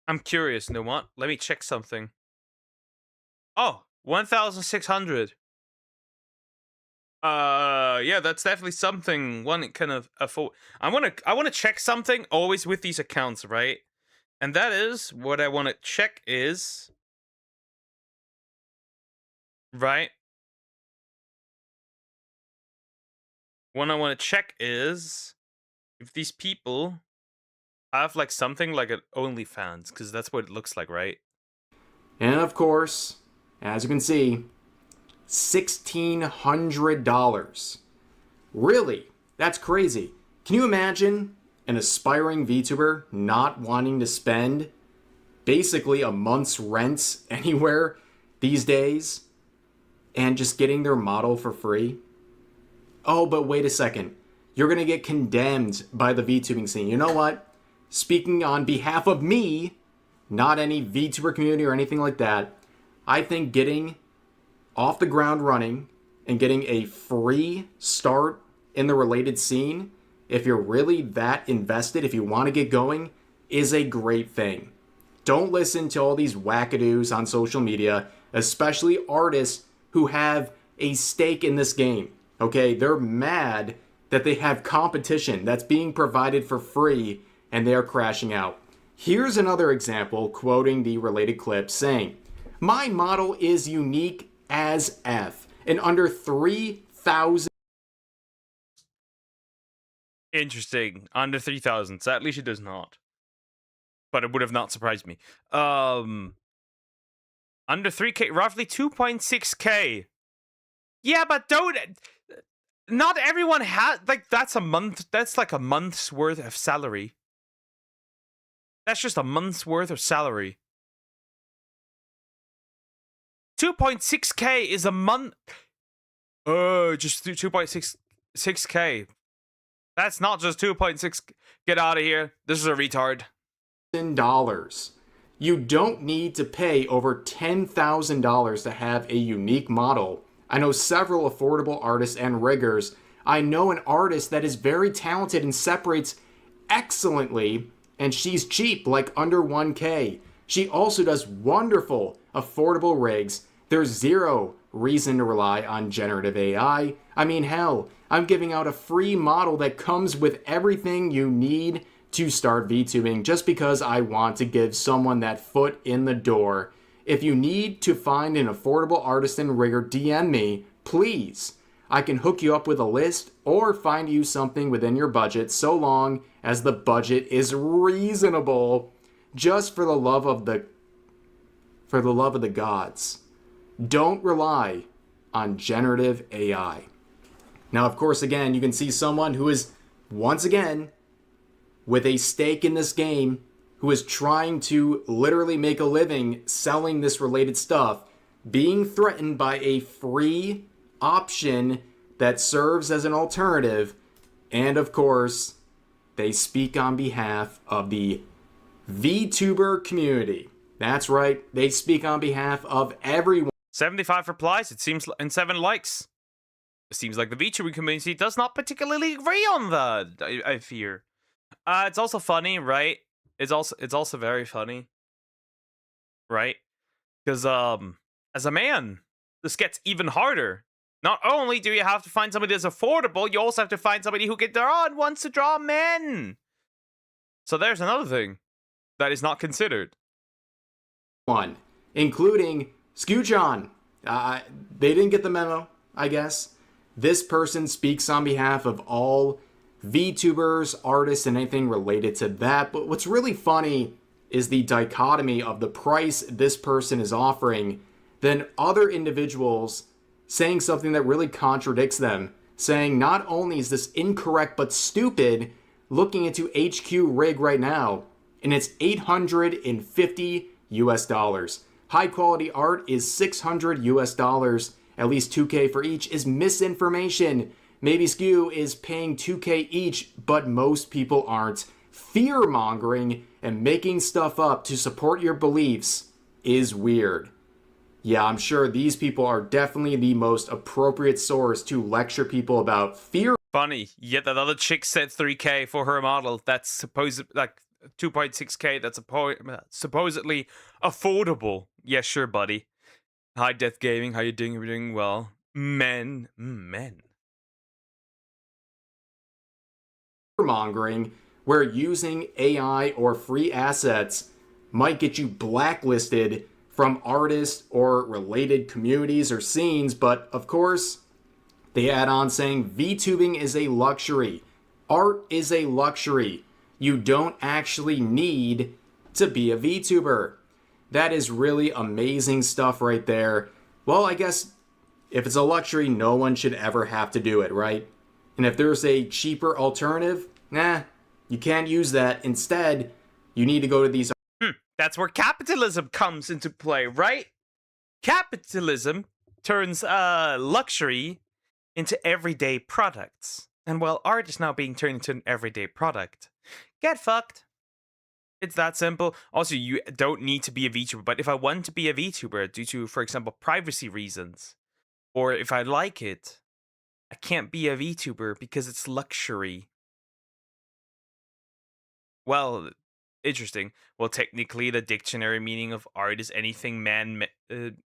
I'm curious, you know what? Let me check something. Oh, 1,600. Yeah, that's definitely something one can afford. I want to check something always with these accounts, right? And that is what I want to check is, right? What I want to check is if these people have like something like an OnlyFans, because that's what it looks like, right? And of course, as you can see, $1,600. Really? That's crazy. Can you imagine an aspiring VTuber not wanting to spend basically a month's rent anywhere these days and just getting their model for free? Oh, but wait a second. You're going to get condemned by the VTubing scene. You know what? Speaking on behalf of me, not any VTuber community or anything like that, I think getting off the ground running and getting a free start in the related scene, if you're really that invested, if you want to get going, is a great thing. Don't listen to all these wackadoos on social media, especially artists who have a stake in this game. Okay, they're mad that they have competition that's being provided for free and they're crashing out. Here's another example quoting the related clip saying, my model is unique as F and under 3,000. Interesting. Under 3,000. Sadly, she does not. But it would have not surprised me. Under 3K, roughly 2.6K. Yeah, but don't... Not everyone has... Like, that's a month... That's like a month's worth of salary. That's just a month's worth of salary. 2.6K is a month... just 2.6K. That's not just 2.6. Get out of here. This is a retard. $10. You don't need to pay over $10,000 to have a unique model. I know several affordable artists and riggers I know an artist that is very talented and separates excellently, and she's cheap, like under 1K. She also does wonderful, affordable rigs. There's zero reason to rely on generative AI. I mean, hell, I'm giving out a free model that comes with everything you need to start VTubing just because I want to give someone that foot in the door. If you need to find an affordable artist and rigger, DM me, please. I can hook you up with a list or find you something within your budget so long as the budget is reasonable. Just for the love of the gods. Don't rely on generative AI. Now, of course, again, you can see someone who is, once again, with a stake in this game, who is trying to literally make a living selling this related stuff, being threatened by a free option that serves as an alternative. And of course, they speak on behalf of the VTuber community. That's right, they speak on behalf of everyone. 75 replies, it seems, and 7 likes. It seems like the VTuber community does not particularly agree on that, I fear. It's also funny, right? It's also very funny, right? Because as a man, this gets even harder. Not only do you have to find somebody that's affordable, you also have to find somebody who can draw and wants to draw men. So there's another thing that is not considered. One, including Scoochon. They didn't get the memo, I guess. This person speaks on behalf of all VTubers, artists, and anything related to that. But what's really funny is the dichotomy of the price this person is offering, then other individuals saying something that really contradicts them, saying not only is this incorrect but stupid, looking into HQ rig right now, and it's $850 US. High quality art is $600 US, at least 2K for each, is misinformation. Maybe Skew is paying 2K each, but most people aren't. Fear mongering and making stuff up to support your beliefs is weird. Yeah, I'm sure these people are definitely the most appropriate source to lecture people about fear. Funny, yet that other chick said 3K for her model. That's supposed like 2.6K. That's supposedly affordable. Yeah, sure, buddy. Hi, Death Gaming. How you doing? You're doing well. Men. Mongering, where using AI or free assets might get you blacklisted from artists or related communities or scenes, but of course, they add on saying VTubing is a luxury. Art is a luxury. You don't actually need to be a VTuber. That is really amazing stuff right there. Well, I guess if it's a luxury, no one should ever have to do it, right? And if there's a cheaper alternative, you can't use that. Instead, you need to go to these. That's where capitalism comes into play, right? Capitalism turns luxury into everyday products. And while art is now being turned into an everyday product, get fucked. It's that simple. Also, you don't need to be a VTuber, but if I want to be a VTuber due to, for example, privacy reasons, or if I like it, I can't be a VTuber because it's luxury. Well, interesting. Well, technically, the dictionary meaning of art is anything man-made.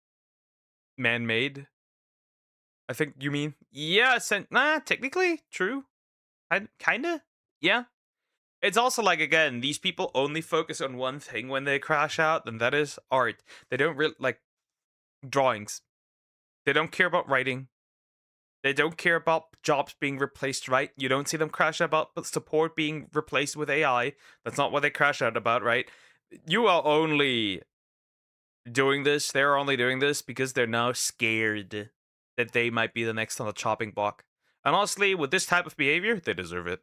I think you mean? Yeah, technically, true. Kinda, yeah. It's also like, again, these people only focus on one thing when they crash out, and that is art. They don't really, like, drawings. They don't care about writing. They don't care about jobs being replaced, right? You don't see them crash out about support being replaced with AI. That's not what they crash out about, right? You are only doing this. They're only doing this because they're now scared that they might be the next on the chopping block. And honestly, with this type of behavior, they deserve it.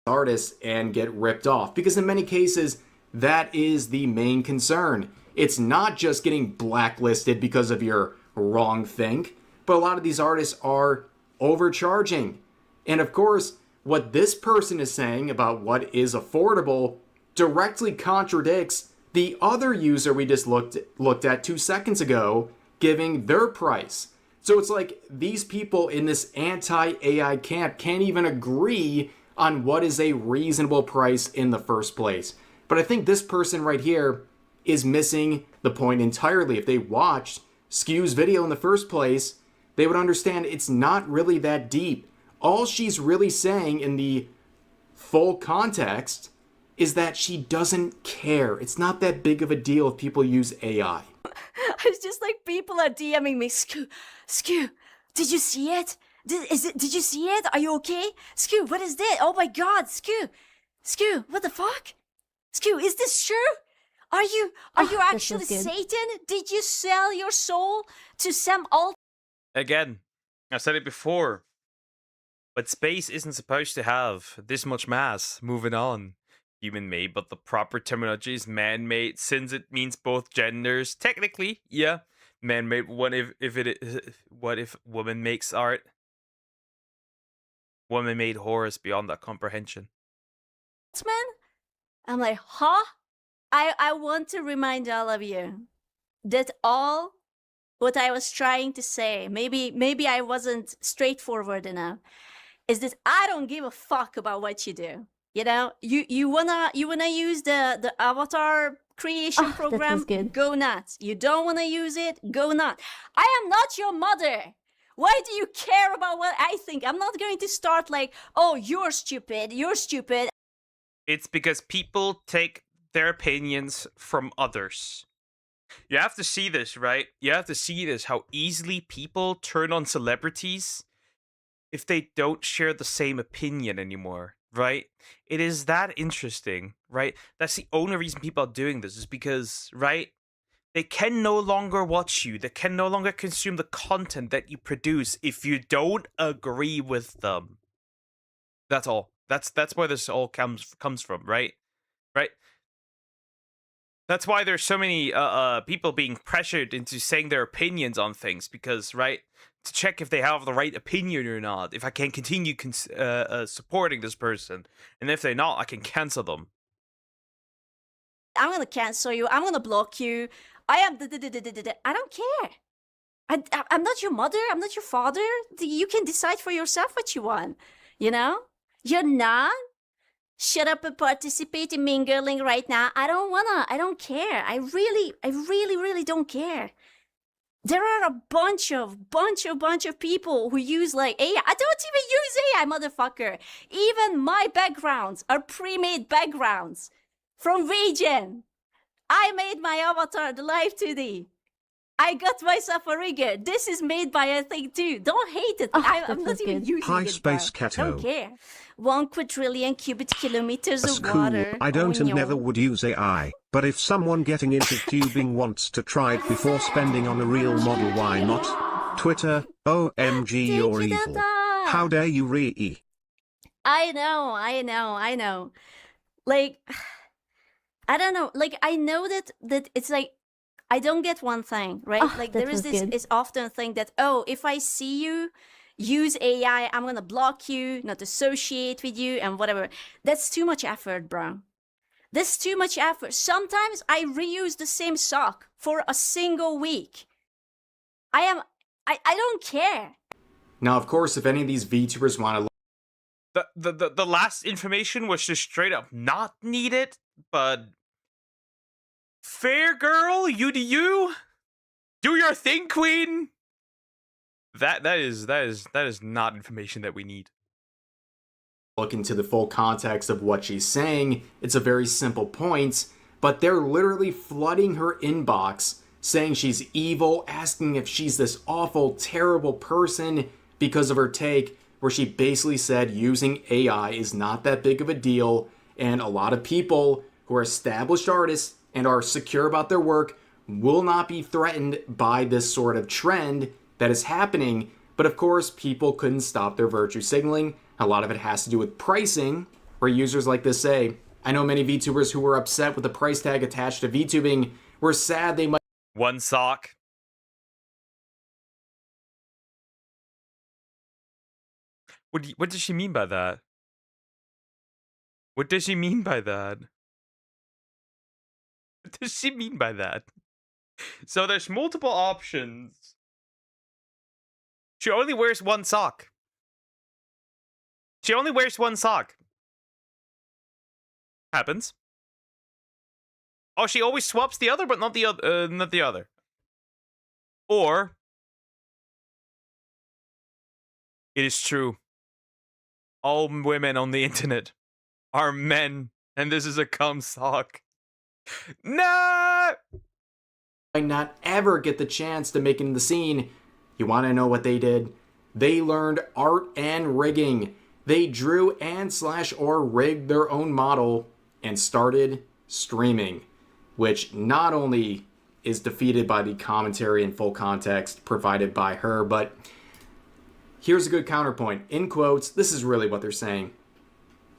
Artists and get ripped off, because in many cases, that is the main concern. It's not just getting blacklisted because of your wrong think, but a lot of these artists are overcharging. And of course, what this person is saying about what is affordable directly contradicts the other user we just looked at 2 seconds ago, giving their price. So it's like these people in this anti-AI camp can't even agree on what is a reasonable price in the first place. But I think this person right here is missing the point entirely. If they watched Skew's video in the first place, they would understand it's not really that deep. All she's really saying in the full context is that she doesn't care. It's not that big of a deal if people use AI. It's just like people are DMing me, Skew, did you see it? Did you see it? Are you okay? Skew, what is this? Oh my god, Skew, what the fuck? Skew, is this true? Are you actually Satan? Did you sell your soul to some alt? Again, I said it before, but space isn't supposed to have this much mass. Moving on. Human-made, but the proper terminology is man-made, since it means both genders. Technically, yeah, man-made. What if woman makes art? Woman-made horror is beyond that comprehension. Man? I'm like, huh? I want to remind all of you that all what I was trying to say, maybe I wasn't straightforward enough, is that I don't give a fuck about what you do. You know, you wanna use the avatar creation program, go nuts. You don't wanna use it, go nuts. I am not your mother. Why do you care about what I think? I'm not going to start like, oh, you're stupid. It's because people take their opinions from others. You have to see this, right? You have to see this, how easily people turn on celebrities if they don't share the same opinion anymore, right? It is that interesting, right? That's the only reason people are doing this, is because, right? They can no longer watch you. They can no longer consume the content that you produce if you don't agree with them. That's all. That's where this all comes from, right? Right? That's why there's so many people being pressured into saying their opinions on things, because, right, to check if they have the right opinion or not, if I can continue supporting this person, and if they're not, I can cancel them. I'm gonna cancel you. I'm gonna block you. I don't care. I'm not your mother. I'm not your father. You can decide for yourself what you want. You know? You're not. Shut up and participate in mingling right now. I don't care. I really don't care. There are a bunch of people who use like AI. I don't even use AI, motherfucker. Even my backgrounds are pre-made backgrounds from Regen. I made my avatar the live 2D. I got myself a rigger. This is made by a thing too. Don't hate it. I'm not even using Hi, it. Space Bro. Cato. Don't care. 1 quadrillion cubic kilometers That's of cool. water. I don't and Oh, never no. would use AI, but if someone getting into tubing wants to try it before spending on a real model, why not? Twitter, OMG, you're Thank you, evil. Dada. How dare you re-e? I know. Like, I don't know. Like, I know that it's like, I don't get one thing, right? Like, there is this is often a thing that, oh, if I see you use AI, I'm gonna block you, not associate with you, and whatever. That's too much effort, bro. That's too much effort. Sometimes I reuse the same sock for a single week. I don't care. Now, of course, if any of these VTubers want to The last information was just straight up not needed, but fair girl, you do you. Do your thing, queen. That is not information that we need. look into the full context of what she's saying, it's a very simple point, but they're literally flooding her inbox, saying she's evil, asking if she's this awful, terrible person because of her take, where she basically said using AI is not that big of a deal, and a lot of people who are established artists and are secure about their work will not be threatened by this sort of trend that is happening. But of course, people couldn't stop their virtue signaling. A lot of it has to do with pricing, where users like this say, I know many VTubers who were upset with the price tag attached to VTubing were sad they might One sock. What does she mean by that? What does she mean by that? What does she mean by that? So there's multiple options She only wears one sock. She only wears one sock. Happens. Oh, she always swaps the other, but not the other. Not the other. Or it is true. All women on the internet are men, and this is a cum sock. No. Might not ever get the chance to make it in the scene. You want to know what they did? They learned art and rigging. They drew and or rigged their own model and started streaming, which not only is defeated by the commentary and full context provided by her, but here's a good counterpoint. In quotes, this is really what they're saying.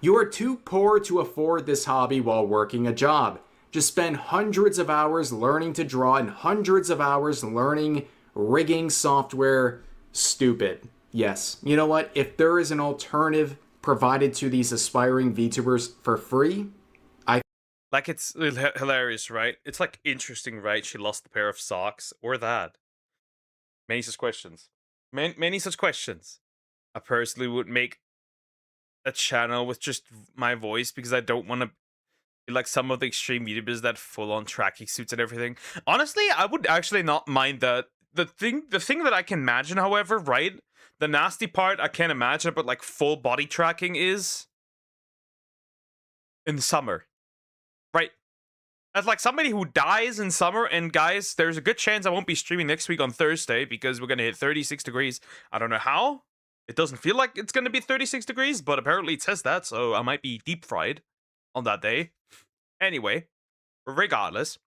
You are too poor to afford this hobby while working a job. Just spend hundreds of hours learning to draw and hundreds of hours learning rigging software. Stupid. Yes. You know what? If there is an alternative provided to these aspiring VTubers for free, like, it's hilarious, right? It's like interesting, right? She lost a pair of socks or that. Many such questions. Many such questions. I personally would make a channel with just my voice because I don't want to be like some of the extreme YouTubers that full on tracking suits and everything. Honestly, I would actually not mind that. The thing that I can imagine, however, right? The nasty part I can't imagine, but like full body tracking is in the summer. Right. As like somebody who dies in summer, and guys, there's a good chance I won't be streaming next week on Thursday because we're gonna hit 36 degrees. I don't know how. It doesn't feel like it's gonna be 36 degrees, but apparently it says that, so I might be deep fried on that day. Anyway, regardless,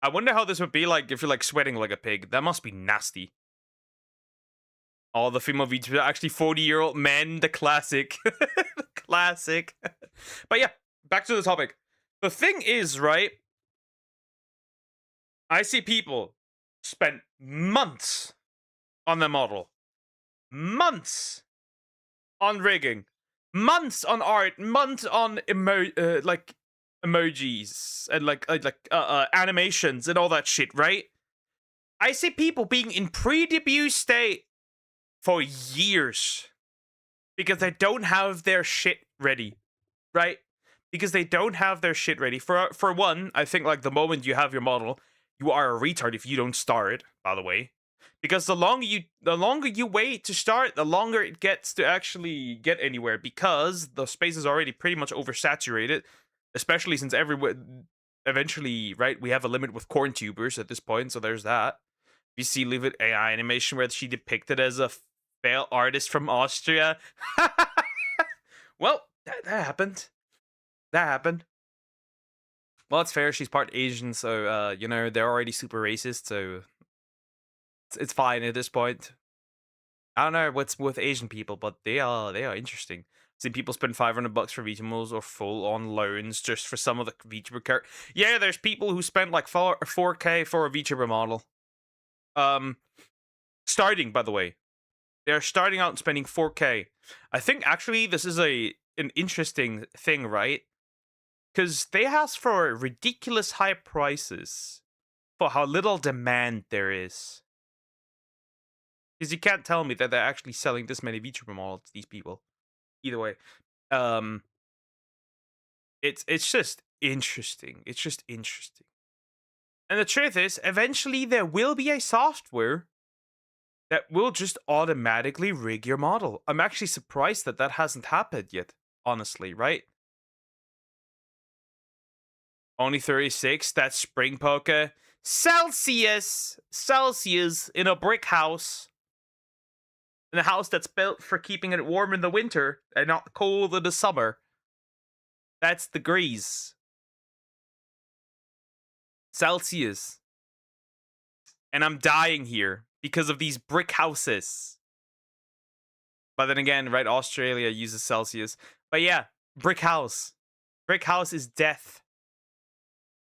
I wonder how this would be like if you're like sweating like a pig. That must be nasty. All the female VTubers are actually 40-year-old men, the classic. The classic. But yeah, back to the topic. The thing is, right, I see people spend months on the model, months on rigging, months on art, months on like emojis and like animations and all that shit, right? I see people being in pre-debut state for years because they don't have their shit ready, right? Because they don't have their shit ready. For one, I think like the moment you have your model, you are a retard if you don't start, by the way. Because the longer you wait to start, the longer it gets to actually get anywhere, because the space is already pretty much oversaturated, especially since everyone eventually, right, we have a limit with corn tubers at this point, so there's that. You see Live It AI animation where she depicted as a fail artist from Austria. Well, that happened. That happened. Well, it's fair. She's part Asian, so, you know, they're already super racist, so it's fine at this point. I don't know what's with Asian people, but they are interesting. I've seen people spend $500 for VTubers or full-on loans just for some of the VTuber characters. Yeah, there's people who spend like 4K for a VTuber model. Starting, by the way. They're starting out and spending 4K. I think, actually, this is an interesting thing, right? Because they ask for ridiculous high prices for how little demand there is. Because you can't tell me that they're actually selling this many VTuber models to these people. Either way. It's just interesting. It's just interesting. And the truth is, eventually there will be a software that will just automatically rig your model. I'm actually surprised that that hasn't happened yet, honestly, right? Only 36, that's spring poker. Celsius in a brick house. In a house that's built for keeping it warm in the winter and not cold in the summer. That's degrees. Celsius. And I'm dying here because of these brick houses. But then again, right, Australia uses Celsius. But yeah, brick house. Brick house is death.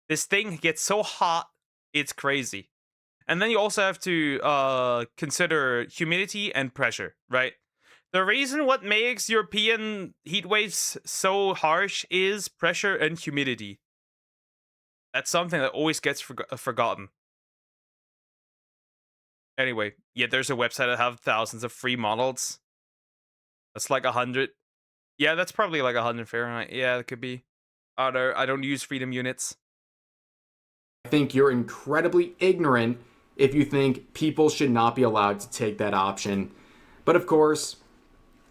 This thing gets so hot, it's crazy. And then you also have to consider humidity and pressure, right? The reason what makes European heat waves so harsh is pressure and humidity. That's something that always gets forgotten. Anyway, yeah, there's a website that have thousands of free models. That's like 100. Yeah, that's probably like 100 Fahrenheit. Yeah, it could be. I don't use freedom units. I think you're incredibly ignorant if you think people should not be allowed to take that option. But of course,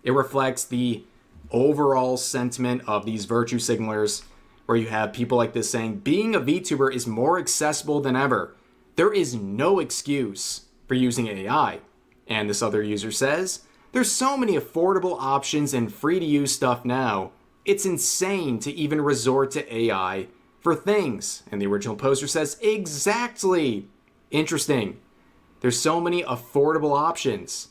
it reflects the overall sentiment of these virtue signalers, where you have people like this saying, being a VTuber is more accessible than ever. There is no excuse for using AI. And this other user says, there's so many affordable options and free to use stuff now. It's insane to even resort to AI for things. And the original poster says, exactly. Interesting. There's so many affordable options.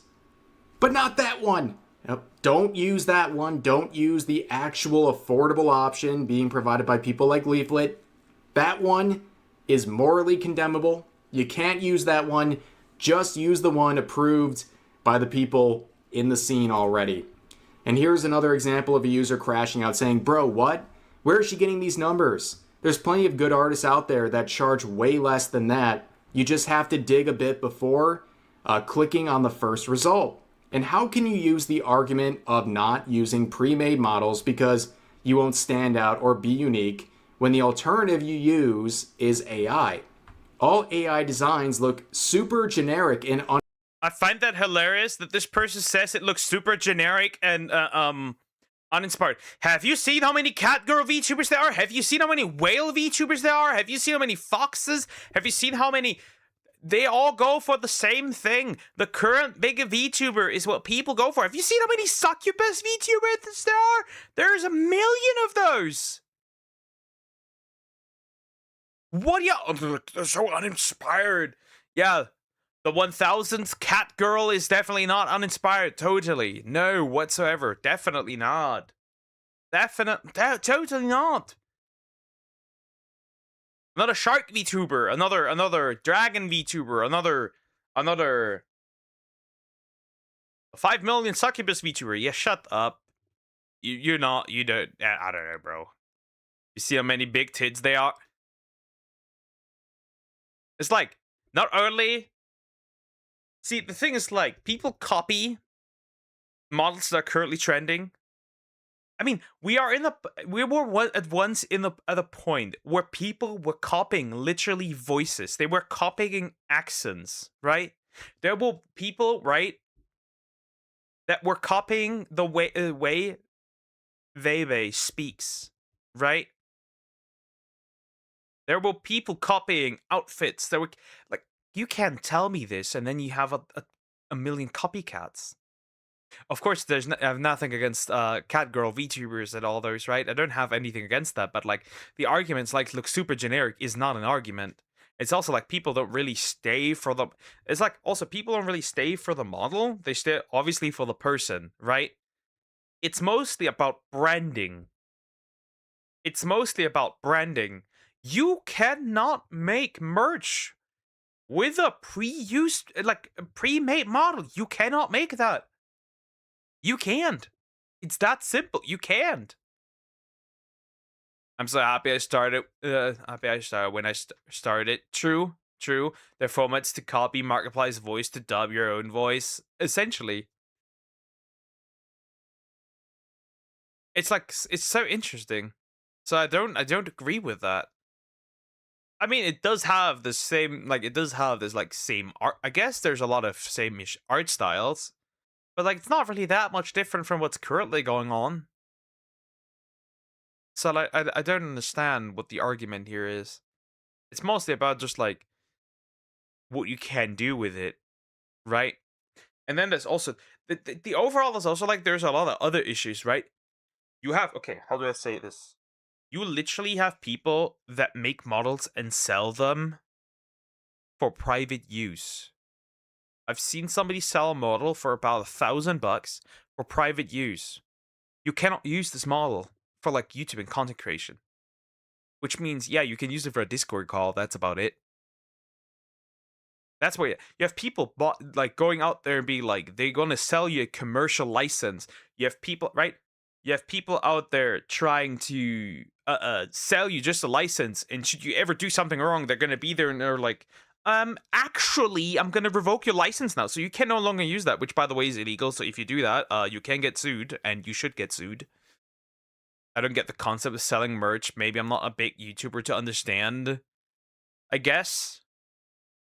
But not that one. Nope. Don't use that one. Don't use the actual affordable option being provided by people like Leaflet. That one is morally condemnable. You can't use that one. Just use the one approved by the people in the scene already. And here's another example of a user crashing out saying, bro, what? Where is she getting these numbers? There's plenty of good artists out there that charge way less than that. You just have to dig a bit before clicking on the first result. And how can you use the argument of not using pre-made models because you won't stand out or be unique when the alternative you use is AI? All AI designs look super generic and I find that hilarious that this person says it looks super generic and uninspired. Have you seen how many catgirl VTubers there are? Have you seen how many whale VTubers there are? Have you seen how many foxes? Have you seen how many... They all go for the same thing. The current big VTuber is what people go for. Have you seen how many succubus VTubers there are? There's a million of those. What do you... They're so uninspired. Yeah, the 1000th cat girl is definitely not uninspired. Totally. No, whatsoever. Definitely not. Totally not. Another shark VTuber, another dragon VTuber, another 5 million succubus VTuber. Yeah, shut up. You don't, I don't know, bro. You see how many big tits they are? It's like, not only... See, the thing is, like, people copy models that are currently trending. I mean, we were at once at a point where people were copying literally voices. They were copying accents, right? There were people, right, that were copying the way Veve speaks, right? There were people copying outfits. There were, like, you can't tell me this, and then you have a million copycats. Of course, I have nothing against catgirl VTubers and all those, right? I don't have anything against that, but like the arguments like look super generic is not an argument. It's also like people don't really stay for the... It's like also people don't really stay for the model. They stay obviously for the person, right? It's mostly about branding. It's mostly about branding. You cannot make merch with a pre-used, like a pre-made model. You cannot make that. You can't. It's that simple. You can't. I'm so happy I started. When I started. True. Their formats to copy Markiplier's voice to dub your own voice. Essentially, it's like it's so interesting. So I don't agree with that. I mean, it does have the same, like, it does have this, like, same art. I guess there's a lot of same-ish art styles. But, like, it's not really that much different from what's currently going on. So, like, I don't understand what the argument here is. It's mostly about just, like, what you can do with it, right? And then there's also... The overall is also, like, there's a lot of other issues, right? You have... Okay, how do I say this? You literally have people that make models and sell them for private use. I've seen somebody sell a model for about $1,000 for private use. You cannot use this model for like YouTube and content creation. Which means, yeah, you can use it for a Discord call. That's about it. That's where you have people like going out there and be like, they're going to sell you a commercial license. You have people, right? You have people out there trying to sell you just a license. And should you ever do something wrong, they're going to be there and they're like, Actually, I'm gonna revoke your license now, so you can no longer use that, which by the way is illegal. So if you do that, you can get sued, and you should get sued. I don't get the concept of selling merch. Maybe I'm not a big YouTuber to understand. I guess.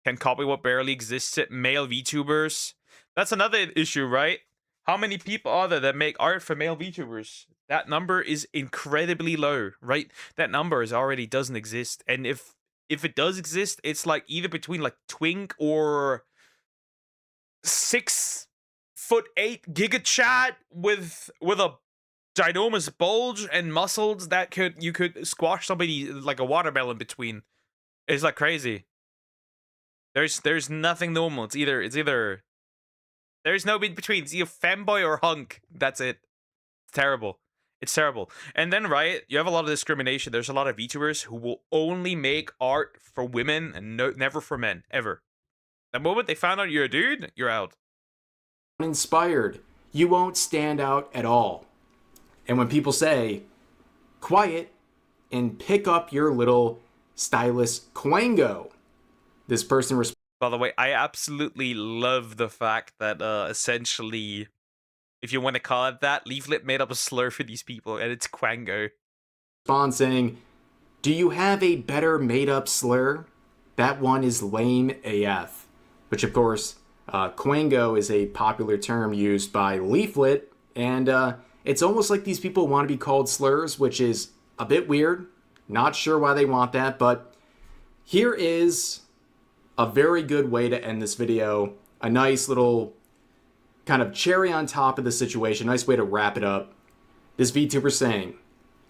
Can copy what barely exists at male VTubers. That's another issue, right? How many people are there that make art for male VTubers? That number is incredibly low, right? That number already doesn't exist. And if it does exist, it's like either between like Twink or 6'8" Giga Chat with a ginormous bulge and muscles that you could squash somebody like a watermelon between. It's like crazy. There's nothing normal. It's either there's no in between. It's either femboy or hunk. That's it. It's terrible. It's terrible. And then, right, you have a lot of discrimination. There's a lot of VTubers who will only make art for women and never for men, ever. The moment they found out you're a dude, you're out. Uninspired, you won't stand out at all. And when people say, quiet and pick up your little stylus Quango, this person responds. By the way, I absolutely love the fact that essentially, if you want to call it that, Leaflet made up a slur for these people, and it's Quango. Saying, do you have a better made-up slur? That one is lame AF. Which, of course, Quango is a popular term used by Leaflet, and it's almost like these people want to be called slurs, which is a bit weird. Not sure why they want that, but here is a very good way to end this video. A nice little kind of cherry on top of the situation. Nice way to wrap it up. This VTuber saying,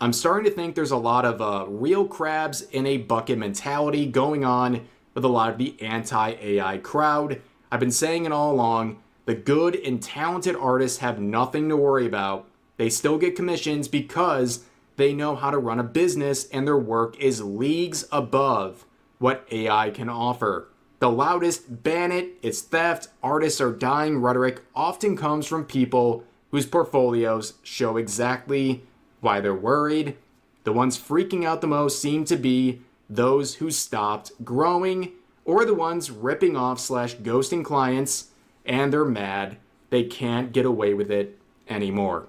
I'm starting to think there's a lot of real crabs in a bucket mentality going on with a lot of the anti-AI crowd. I've been saying it all along. The good and talented artists have nothing to worry about. They still get commissions because they know how to run a business and their work is leagues above what AI can offer. The loudest ban it, it's theft, artists are dying rhetoric often comes from people whose portfolios show exactly why they're worried. The ones freaking out the most seem to be those who stopped growing or the ones ripping off / ghosting clients, and they're mad they can't get away with it anymore.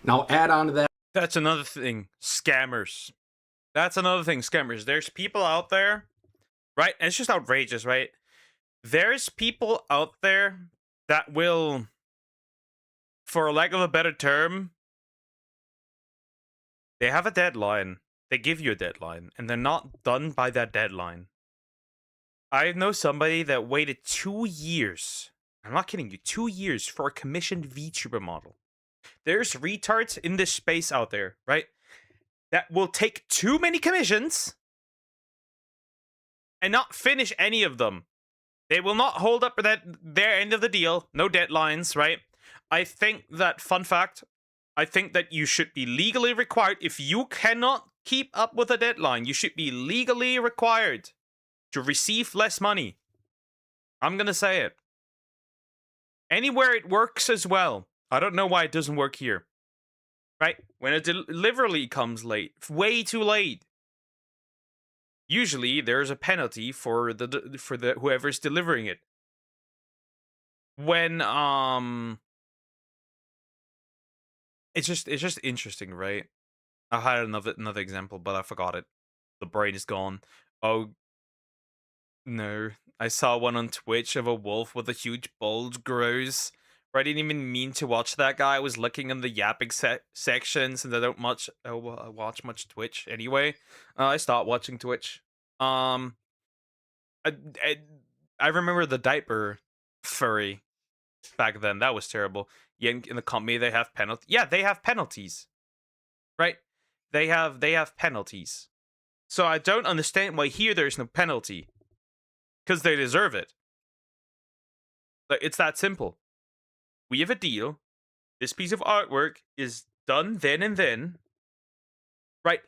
Now add on to that. That's another thing. Scammers. That's another thing. Scammers. There's people out there, right? And it's just outrageous, right? There's people out there that will, for lack of a better term, they have a deadline. They give you a deadline, and they're not done by that deadline. I know somebody that waited 2 years. I'm not kidding you. 2 years for a commissioned VTuber model. There's retards in this space out there, right? That will take too many commissions and not finish any of them. They will not hold up their end of the deal. No deadlines, right? I think that, fun fact, I think that you should be legally required. If you cannot keep up with a deadline, you should be legally required to receive less money. I'm gonna say it. Anywhere it works as well. I don't know why it doesn't work here. Right? When a delivery comes late, way too late, usually there's a penalty for the whoever's delivering it. When it's just interesting, right? I had another example, but I forgot it. The brain is gone. Oh no. I saw one on Twitch of a wolf with a huge bulge grows. I didn't even mean to watch that guy. I was looking in the yapping sections, and I don't watch much Twitch anyway. I stopped watching Twitch. I remember the diaper furry back then. That was terrible. Yeah, in the company they have penalties. Yeah, they have penalties, right? They have penalties. So I don't understand why here there's no penalty, because they deserve it. Like, it's that simple. We have a deal. This piece of artwork is done then and then. Right?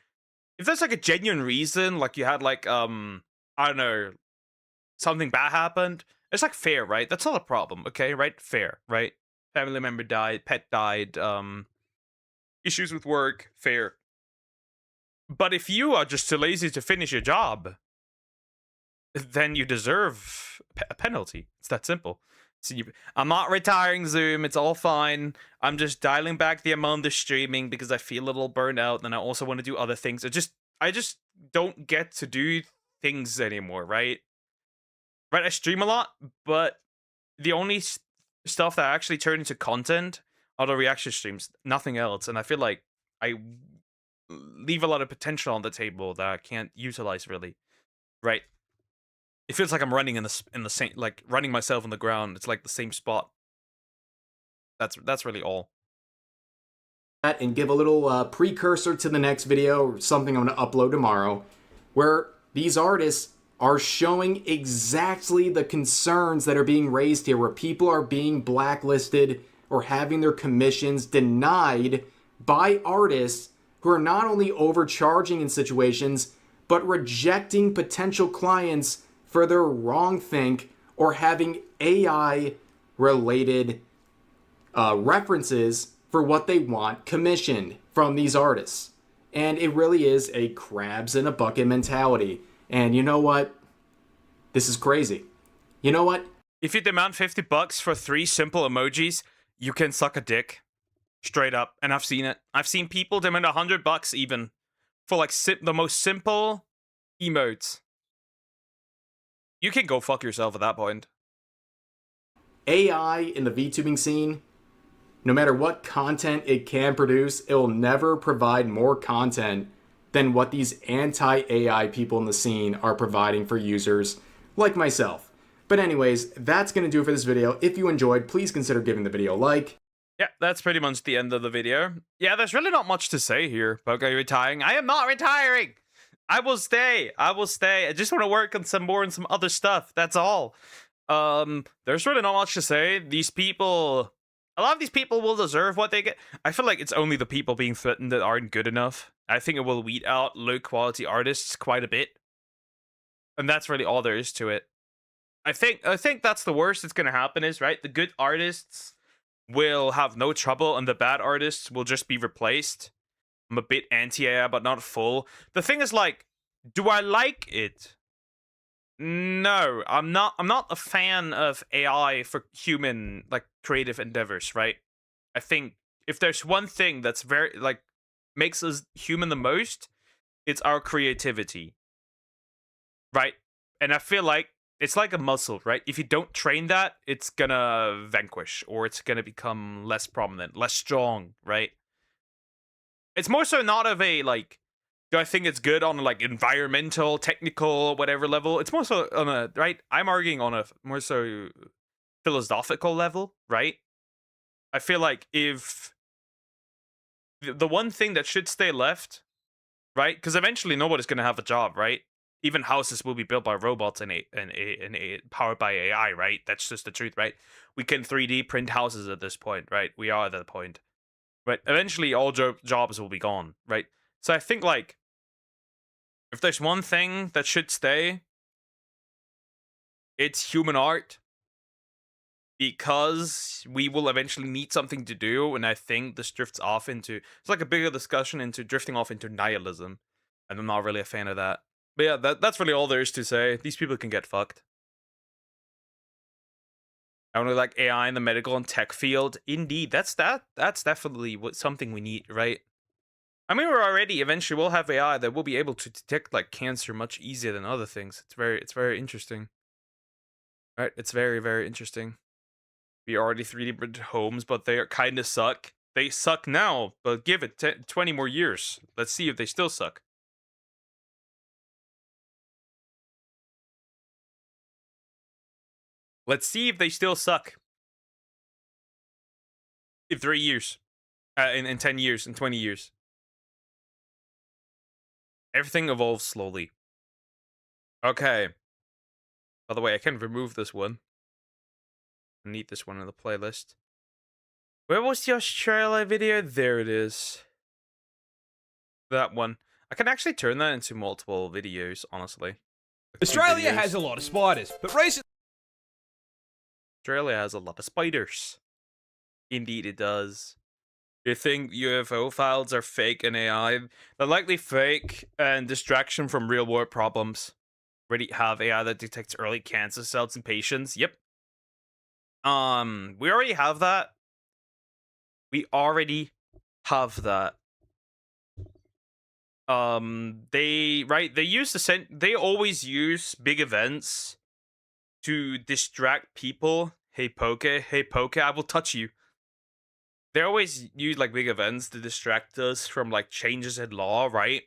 If there's like a genuine reason, like you had like, I don't know, something bad happened, it's like fair, right? That's not a problem, okay? Right? Fair, right? Family member died, pet died, issues with work, fair. But if you are just too lazy to finish your job, then you deserve a penalty. It's that simple. So I'm not retiring Zoom. It's all fine. I'm just dialing back the amount of streaming because I feel a little burned out, and I also want to do other things. I just don't get to do things anymore, right? Right, I stream a lot, but the only stuff that I actually turn into content are the reaction streams, nothing else. And I feel like I leave a lot of potential on the table that I can't utilize really, right? It feels like I'm running in the same, like running myself on the ground. It's like the same spot. That's really all. And give a little precursor to the next video, something I'm going to upload tomorrow, where these artists are showing exactly the concerns that are being raised here, where people are being blacklisted or having their commissions denied by artists who are not only overcharging in situations, but rejecting potential clients for their wrongthink or having AI related references for what they want commissioned from these artists. And it really is a crabs in a bucket mentality. And you know what? This is crazy. You know what? If you demand $50 for 3 simple emojis, you can suck a dick. Straight up. And I've seen it. I've seen people demand $100 even for like the most simple emotes. You can go fuck yourself at that point. AI in the VTubing scene, no matter what content it can produce, it will never provide more content than what these anti-AI people in the scene are providing for users like myself. But anyways, that's going to do it for this video. If you enjoyed, please consider giving the video a like. Yeah, that's pretty much the end of the video. Yeah, there's really not much to say here about retiring. I am not retiring! I will stay. I will stay. I just want to work on some other stuff. That's all. There's really not much to say. These people, a lot of these people will deserve what they get. I feel like it's only the people being threatened that aren't good enough. I think it will weed out low quality artists quite a bit. And that's really all there is to it. I think that's the worst that's going to happen is, right? The good artists will have no trouble and the bad artists will just be replaced. I'm a bit anti-AI, but not full. The thing is, like, do I like it? No, I'm not a fan of AI for human, like, creative endeavors, right? I think if there's one thing that's very, like, makes us human the most, it's our creativity. Right? And I feel like it's like a muscle, right? If you don't train that, it's gonna vanquish, or it's gonna become less prominent, less strong, right? It's more so not of a, like, do I think it's good on, like, environmental, technical, whatever level? It's more so on a, right? I'm arguing on a more so philosophical level, right? I feel like if the one thing that should stay left, right? Because eventually nobody's gonna have a job, right? Even houses will be built by robots and powered by AI, right? That's just the truth, right? We can 3D print houses at this point, right? We are at that point. Right? Eventually, all jobs will be gone, right? So I think, like, if there's one thing that should stay, it's human art. Because we will eventually need something to do, and I think this drifts off into... It's like a bigger discussion into drifting off into nihilism. And I'm not really a fan of that. But yeah, that's really all there is to say. These people can get fucked. I only like AI in the medical and tech field. Indeed, that's definitely something we need, right? I mean, eventually we'll have AI that will be able to detect, like, cancer much easier than other things. It's very interesting. Right? It's very, very interesting. We already 3D printed homes, but they kind of suck. They suck now, but give it 20 more years. Let's see if they still suck. Let's see if they still suck. In 3 years. In 10 years, in 20 years. Everything evolves slowly. Okay. By the way, I can remove this one. I need this one in the playlist. Where was the Australia video? There it is. That one. I can actually turn that into multiple videos, honestly. Australia has a lot of spiders, but recently... Australia has a lot of spiders. Indeed it does. You think UFO files are fake and AI? They're likely fake and distraction from real world problems. already have AI that detects early cancer cells in patients. Yep. We already have that. We already have that. They always use big events to distract people. Hey Poke, I will touch you. They always use like big events to distract us from like changes in law, right?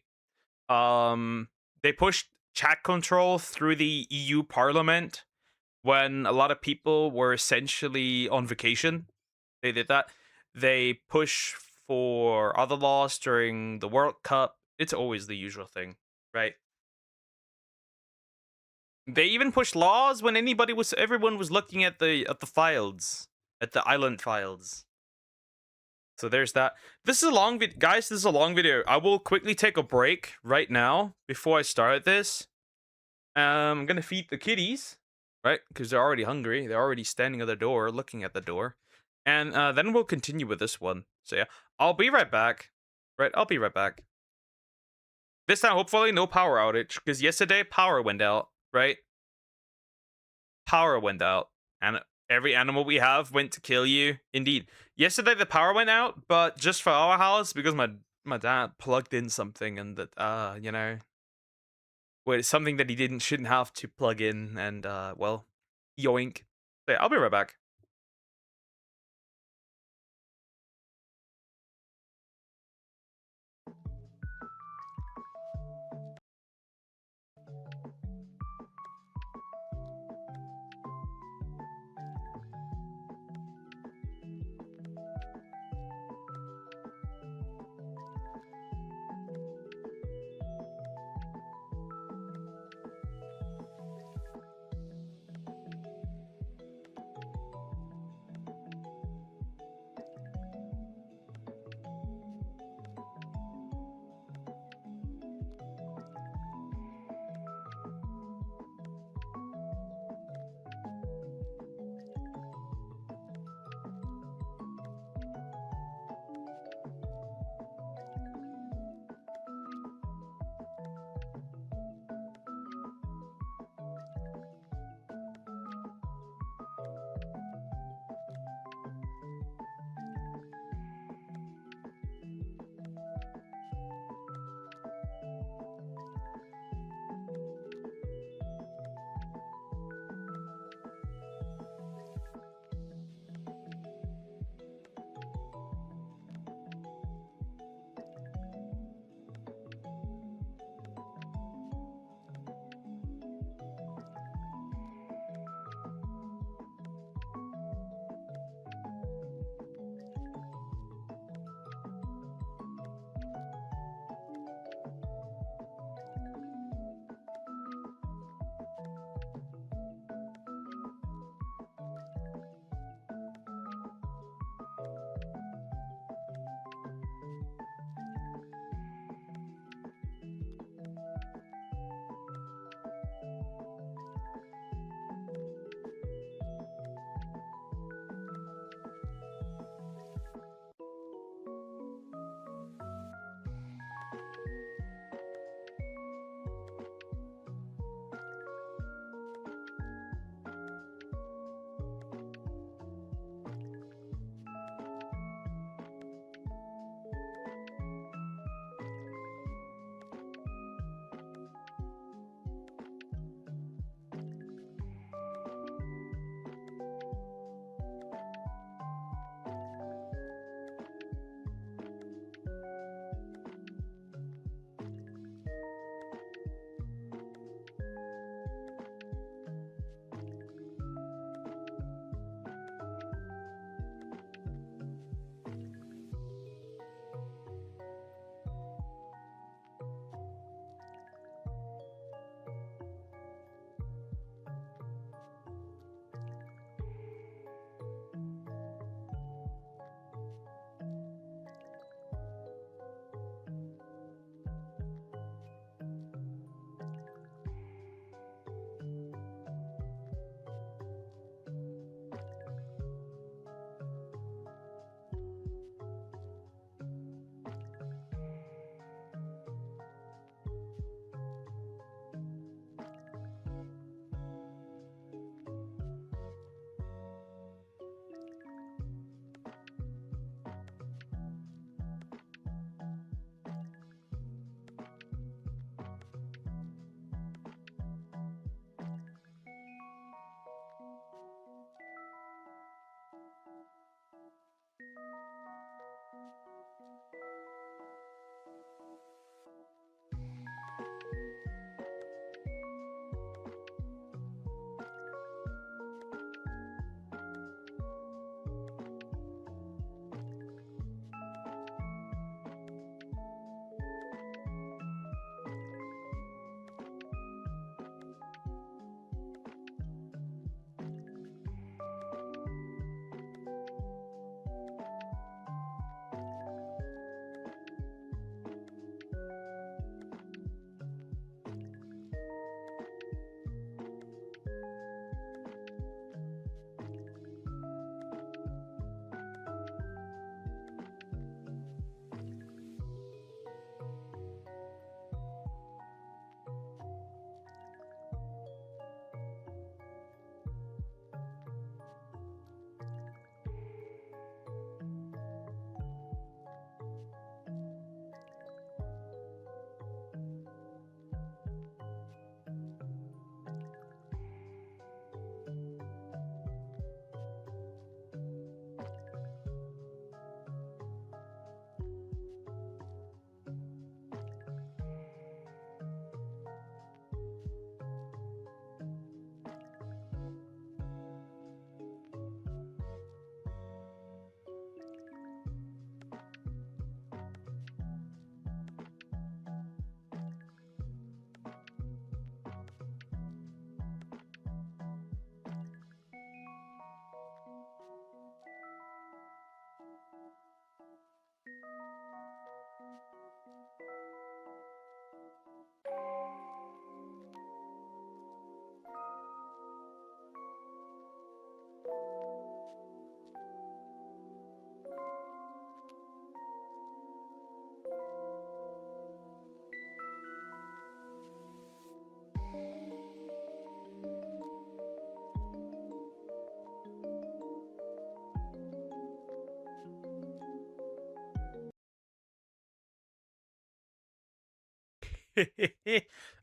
They pushed chat control through the EU Parliament when a lot of people were essentially on vacation. They did that. They push for other laws during the World Cup. It's always the usual thing, right? They even pushed laws when everyone was looking at the files, at the island files. So there's that. This is a long video, guys. This is a long video. I will quickly take a break right now before I start this. I'm gonna feed the kitties, right? Because they're already hungry. They're already standing at the door, looking at the door, and then we'll continue with this one. So yeah, I'll be right back. Right, I'll be right back. This time, hopefully, no power outage. Because yesterday, power went out. Right, power went out, and every animal we have went to kill you. Indeed, yesterday the power went out, but just for our house because my dad plugged in something and that you know. Well, it's something that he shouldn't have to plug in, and well, yoink. So yeah, I'll be right back.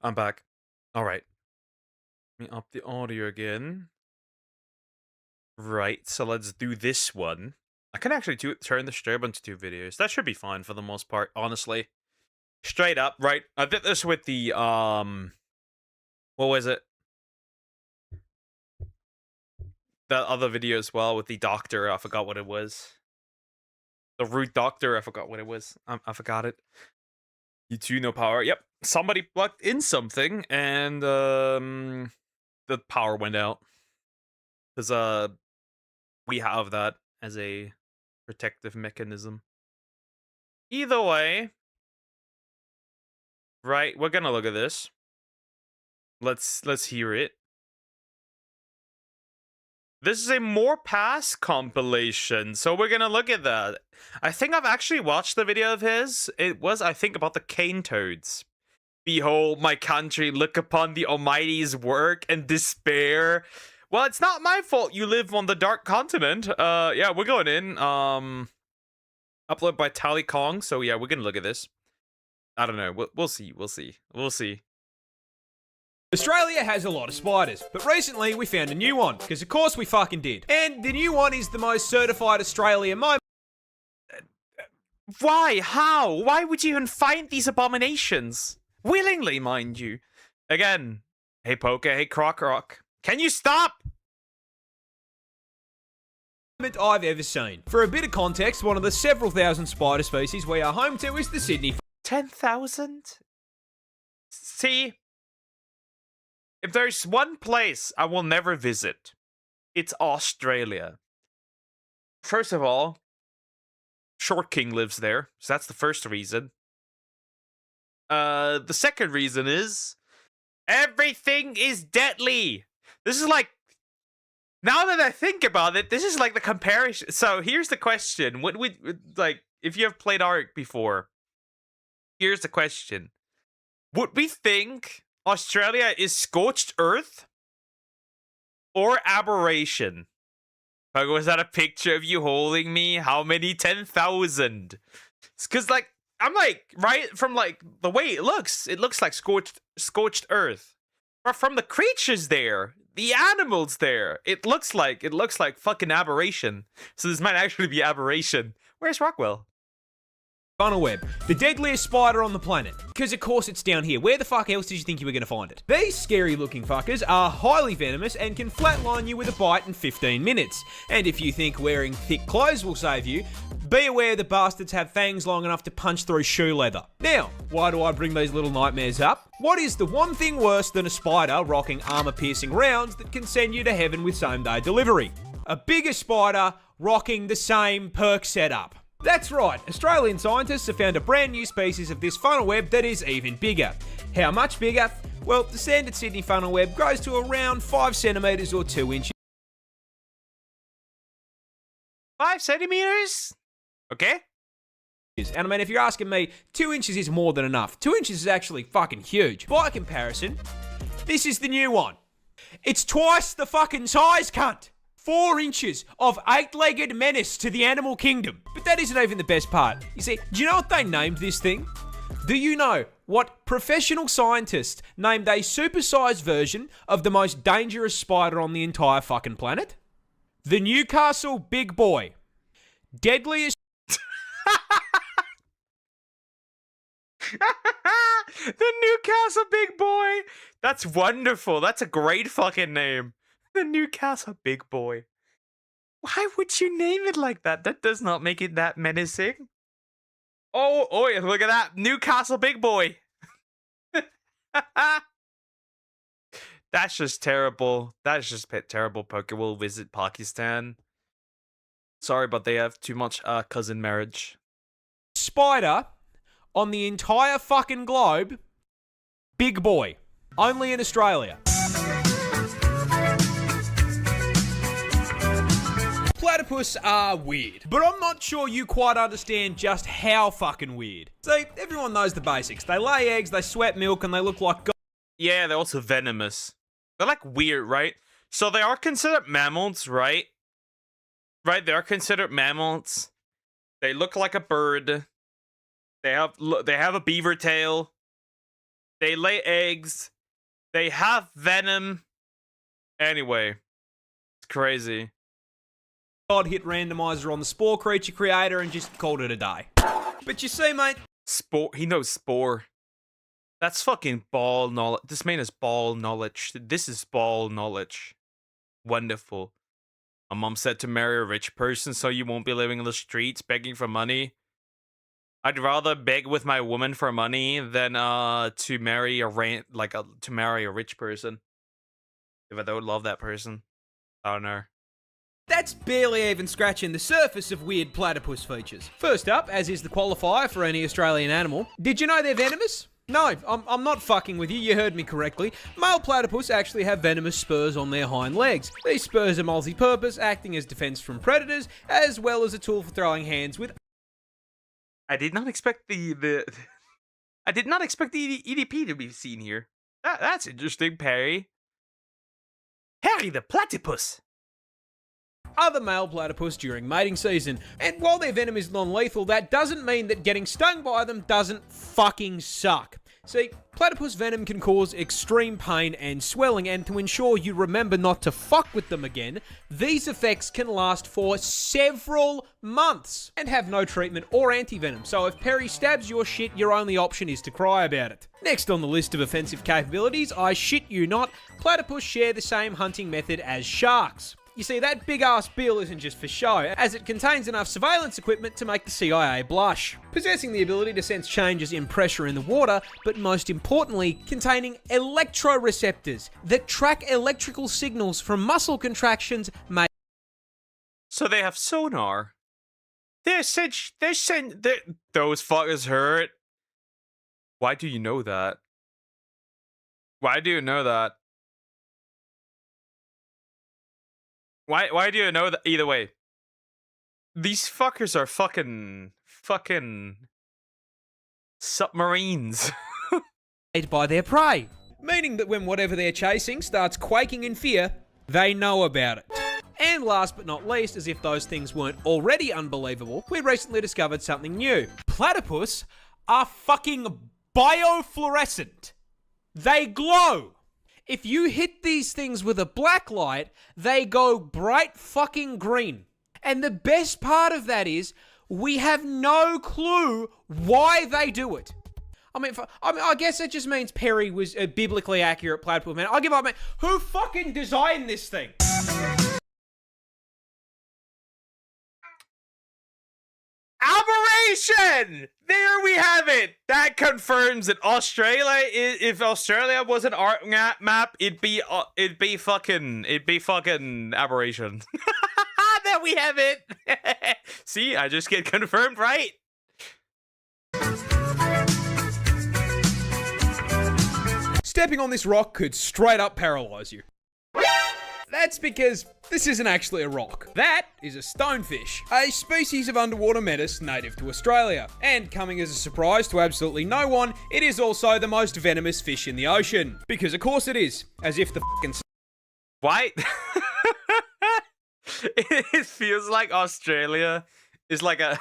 I'm back. All right. Let me up the audio again. Right, so let's do this one. I can actually turn the stream into 2 videos. That should be fine for the most part, honestly. Straight up, right? I did this with the, what was it? That other video as well with the doctor. I forgot what it was. The root doctor. I forgot what it was. I forgot it. You too, no power. Yep. Somebody plugged in something and the power went out. Because we have that as a protective mechanism. Either way, right, we're gonna look at this. Let's hear it. This is a More Pass compilation, so we're gonna look at that. I think I've actually watched the video of his. It was, I think, about the cane toads. Behold my country, look upon the Almighty's work and despair. Well, it's not my fault you live on the dark continent. Yeah, we're going in. Upload by Tally Kong, so yeah, we're gonna look at this. I don't know, we'll see. Australia has a lot of spiders, but recently we found a new one, because of course we fucking did. And the new one is the most certified Australian mime. Why? How? Why would you even find these abominations? Willingly, mind you. Again, hey Poker, hey Croc Rock. Can you stop? I've ever seen. For a bit of context, one of the several thousand spider species we are home to is the Sydney 10,000? See? If there's one place I will never visit, it's Australia. First of all, Short King lives there, so that's the first reason. The second reason is everything is deadly. This is like, now that I think about it, this is like the comparison. So here's the question: what would, like, if you have played Ark before? Here's the question: would we think Australia is scorched earth or aberration? Like, was that a picture of you holding me? How many? 10,000. Because, like, I'm like, right from like the way it looks like scorched earth. But from the creatures there, the animals there. It looks like fucking aberration. So this might actually be aberration. Where's Rockwell? Funnel web, the deadliest spider on the planet. Because of course it's down here. Where the fuck else did you think you were going to find it? These scary looking fuckers are highly venomous and can flatline you with a bite in 15 minutes. And if you think wearing thick clothes will save you, be aware the bastards have fangs long enough to punch through shoe leather. Now, why do I bring these little nightmares up? What is the one thing worse than a spider rocking armor-piercing rounds that can send you to heaven with same-day delivery? A bigger spider rocking the same perk setup. That's right, Australian scientists have found a brand new species of this funnel web that is even bigger. How much bigger? Well, the standard Sydney funnel web grows to around 5 centimetres or 2 inches. 5 centimeters? Okay. And I mean, if you're asking me, 2 inches is more than enough. 2 inches is actually fucking huge. By comparison, this is the new one. It's twice the fucking size, cunt! 4 inches of 8-legged menace to the animal kingdom. But that isn't even the best part. You see, do you know what they named this thing? Do you know what professional scientists named a supersized version of the most dangerous spider on the entire fucking planet? The Newcastle Big Boy. Deadliest... The Newcastle Big Boy. That's wonderful. That's a great fucking name. The Newcastle Big Boy. Why would you name it like that? That does not make it that menacing. Oh, look at that. Newcastle Big Boy. That's just terrible. That's just terrible. Poker will visit Pakistan. Sorry, but they have too much cousin marriage. Spider on the entire fucking globe. Big Boy. Only in Australia. Platypus are weird, but I'm not sure you quite understand just how fucking weird. See, everyone knows the basics. They lay eggs, they sweat milk, and they look like Yeah, they're also venomous. They're like weird, right? So they are considered mammals, right? Right, they are considered mammals. They look like a bird. They have a beaver tail. They lay eggs. They have venom. Anyway, it's crazy. God hit randomizer on the spore creature creator and just called it a day. But you see, mate, Spore. He knows spore. That's fucking ball knowledge. This man is ball knowledge. This is ball knowledge. Wonderful. My mom said to marry a rich person so you won't be living in the streets begging for money. I'd rather beg with my woman for money than to marry a rich person. If I don't love that person, I don't know. that's barely even scratching the surface of weird platypus features. First up, as is the qualifier for any Australian animal, did you know they're venomous? No, I'm not fucking with you, you heard me correctly. Male platypus actually have venomous spurs on their hind legs. These spurs are multi-purpose, acting as defense from predators, as well as a tool for throwing hands with... I did not expect the I did not expect the EDP to be seen here. That's interesting, Perry. Harry the platypus! other male platypus during mating season. And while their venom is non-lethal, that doesn't mean that getting stung by them doesn't fucking suck. See, platypus venom can cause extreme pain and swelling, and to ensure you remember not to fuck with them again, these effects can last for several months and have no treatment or anti-venom. So if Perry stabs your shit, your only option is to cry about it. Next on the list of offensive capabilities, I shit you not, platypus share the same hunting method as sharks. You see, that big-ass bill isn't just for show, as it contains enough surveillance equipment to make the CIA blush. Possessing the ability to sense changes in pressure in the water, but most importantly, containing electroreceptors that track electrical signals from muscle contractions made... So they have sonar. Those fuckers hurt. Why do you know that? Why do you know that? Why do you know that? Either way, these fuckers are fucking submarines. by their prey. Meaning that when whatever they're chasing starts quaking in fear, they know about it. And last but not least, as if those things weren't already unbelievable, we recently discovered something new. Platypus are fucking biofluorescent. They glow. if you hit these things with a black light, they go bright fucking green. And the best part of that is, we have no clue why they do it. I guess it just means Perry was a biblically accurate platypus man. I'll give up, man. Who fucking designed this thing? Aberration! There we have it. That confirms that Australia if Australia was an art map, it'd be fucking aberration. There we have it. See, I just get confirmed right. Stepping on this rock could straight up paralyze you. That's because this isn't actually a rock. That is a stonefish, a species of underwater menace native to Australia. And coming as a surprise to absolutely no one, it is also the most venomous fish in the ocean. Because of course it is, as if the fucking... Why? It feels like Australia is like a...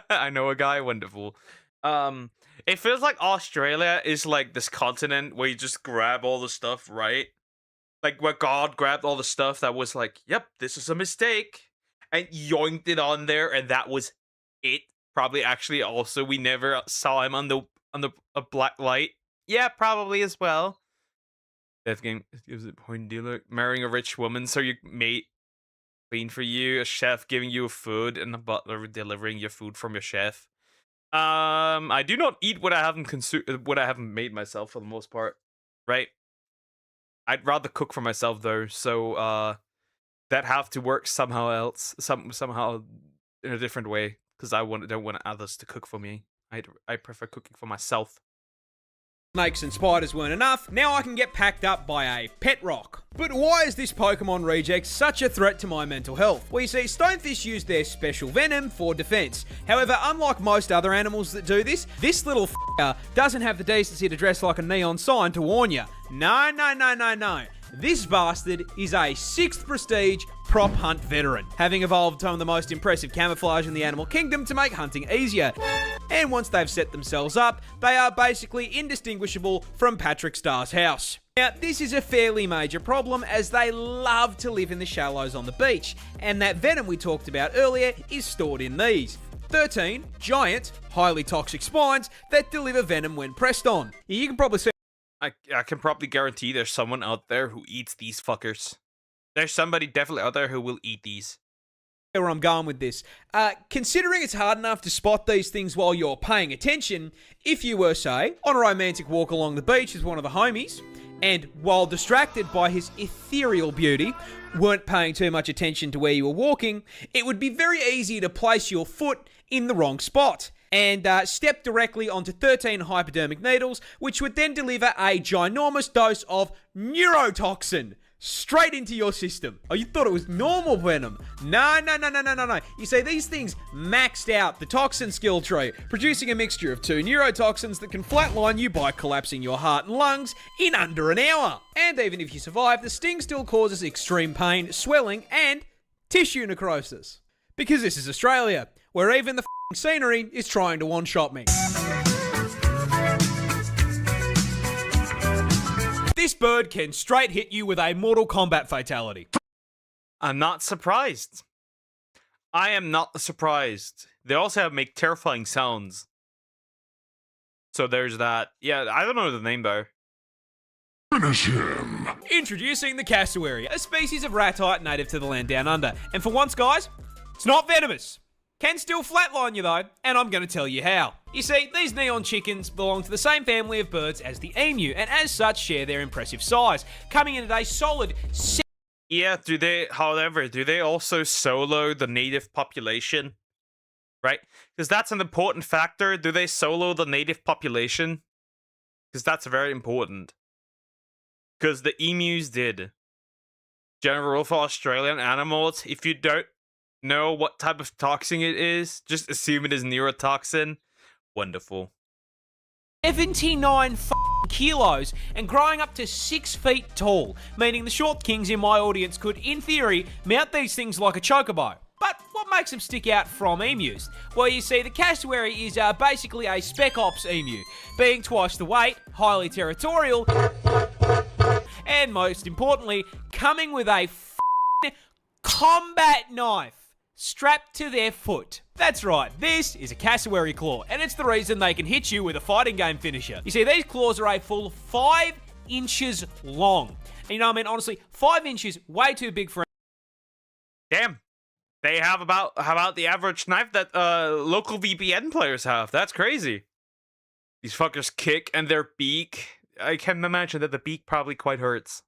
I know a guy, wonderful. It feels like Australia is like this continent where you just grab all the stuff, right? Like where God grabbed all the stuff that was like, yep, this is a mistake, and yoinked it on there, and that was it. Probably actually also we never saw him on the a black light. Yeah, probably as well. Death game gives it point dealer. Marrying a rich woman, so your mate clean for you, a chef giving you food, and a butler delivering your food from your chef. I do not eat what I haven't made myself for the most part, right? I'd rather cook for myself though, so that have to work somehow else, somehow in a different way, because don't want others to cook for me. I prefer cooking for myself. Snakes and spiders weren't enough, now I can get packed up by a pet rock. But why is this Pokemon reject such a threat to my mental health? Well, you see, stonefish use their special venom for defense. However, unlike most other animals that do this little f***er doesn't have the decency to dress like a neon sign to warn you. No. This bastard is a 6th prestige prop hunt veteran, having evolved some of the most impressive camouflage in the animal kingdom to make hunting easier. And once they've set themselves up, they are basically indistinguishable from Patrick Starr's house. Now, this is a fairly major problem as they love to live in the shallows on the beach, and that venom we talked about earlier is stored in these 13 giant, highly toxic spines that deliver venom when pressed on. You can probably see I can probably guarantee there's someone out there who eats these fuckers. There's somebody definitely out there who will eat these. Where I'm going with this. Considering it's hard enough to spot these things while you're paying attention, if you were, say, on a romantic walk along the beach with one of the homies, and while distracted by his ethereal beauty, weren't paying too much attention to where you were walking, it would be very easy to place your foot in the wrong spot and step directly onto 13 hypodermic needles, which would then deliver a ginormous dose of neurotoxin straight into your system. Oh, you thought it was normal venom? No. You see, these things maxed out the toxin skill tree, producing a mixture of 2 neurotoxins that can flatline you by collapsing your heart and lungs in under an hour. And even if you survive, the sting still causes extreme pain, swelling, and tissue necrosis. Because this is Australia, where even the scenery is trying to one-shot me. This bird can straight hit you with a Mortal Kombat fatality. I'm not surprised. I am not surprised. They also make terrifying sounds. So there's that. Yeah, I don't know the name though. Finish him. Introducing the cassowary, a species of ratite native to the land down under. And for once, guys, it's not venomous. Can still flatline you though, and I'm going to tell you how. You see, these neon chickens belong to the same family of birds as the emu, and as such share their impressive size, coming in at a solid... Yeah, do they also solo the native population? Right? Because that's an important factor. Do they solo the native population? Because that's very important. Because the emus did. General rule for Australian animals, if you don't know what type of toxin it is, just assume it is neurotoxin. Wonderful. 79 kilos and growing up to 6 feet tall, meaning the short kings in my audience could, in theory, mount these things like a chocobo. But what makes them stick out from emus? Well, you see, the cassowary is basically a spec ops emu, being twice the weight, highly territorial, and most importantly, coming with a combat knife strapped to their foot. That's right, this is a cassowary claw, and it's the reason they can hit you with a fighting game finisher. You see, these claws are a full 5 inches long. And you know what I mean? Honestly, 5 inches, way too big for... Damn. They have about the average knife that local VPN players have. That's crazy. These fuckers kick, and their beak... I can imagine that the beak probably quite hurts.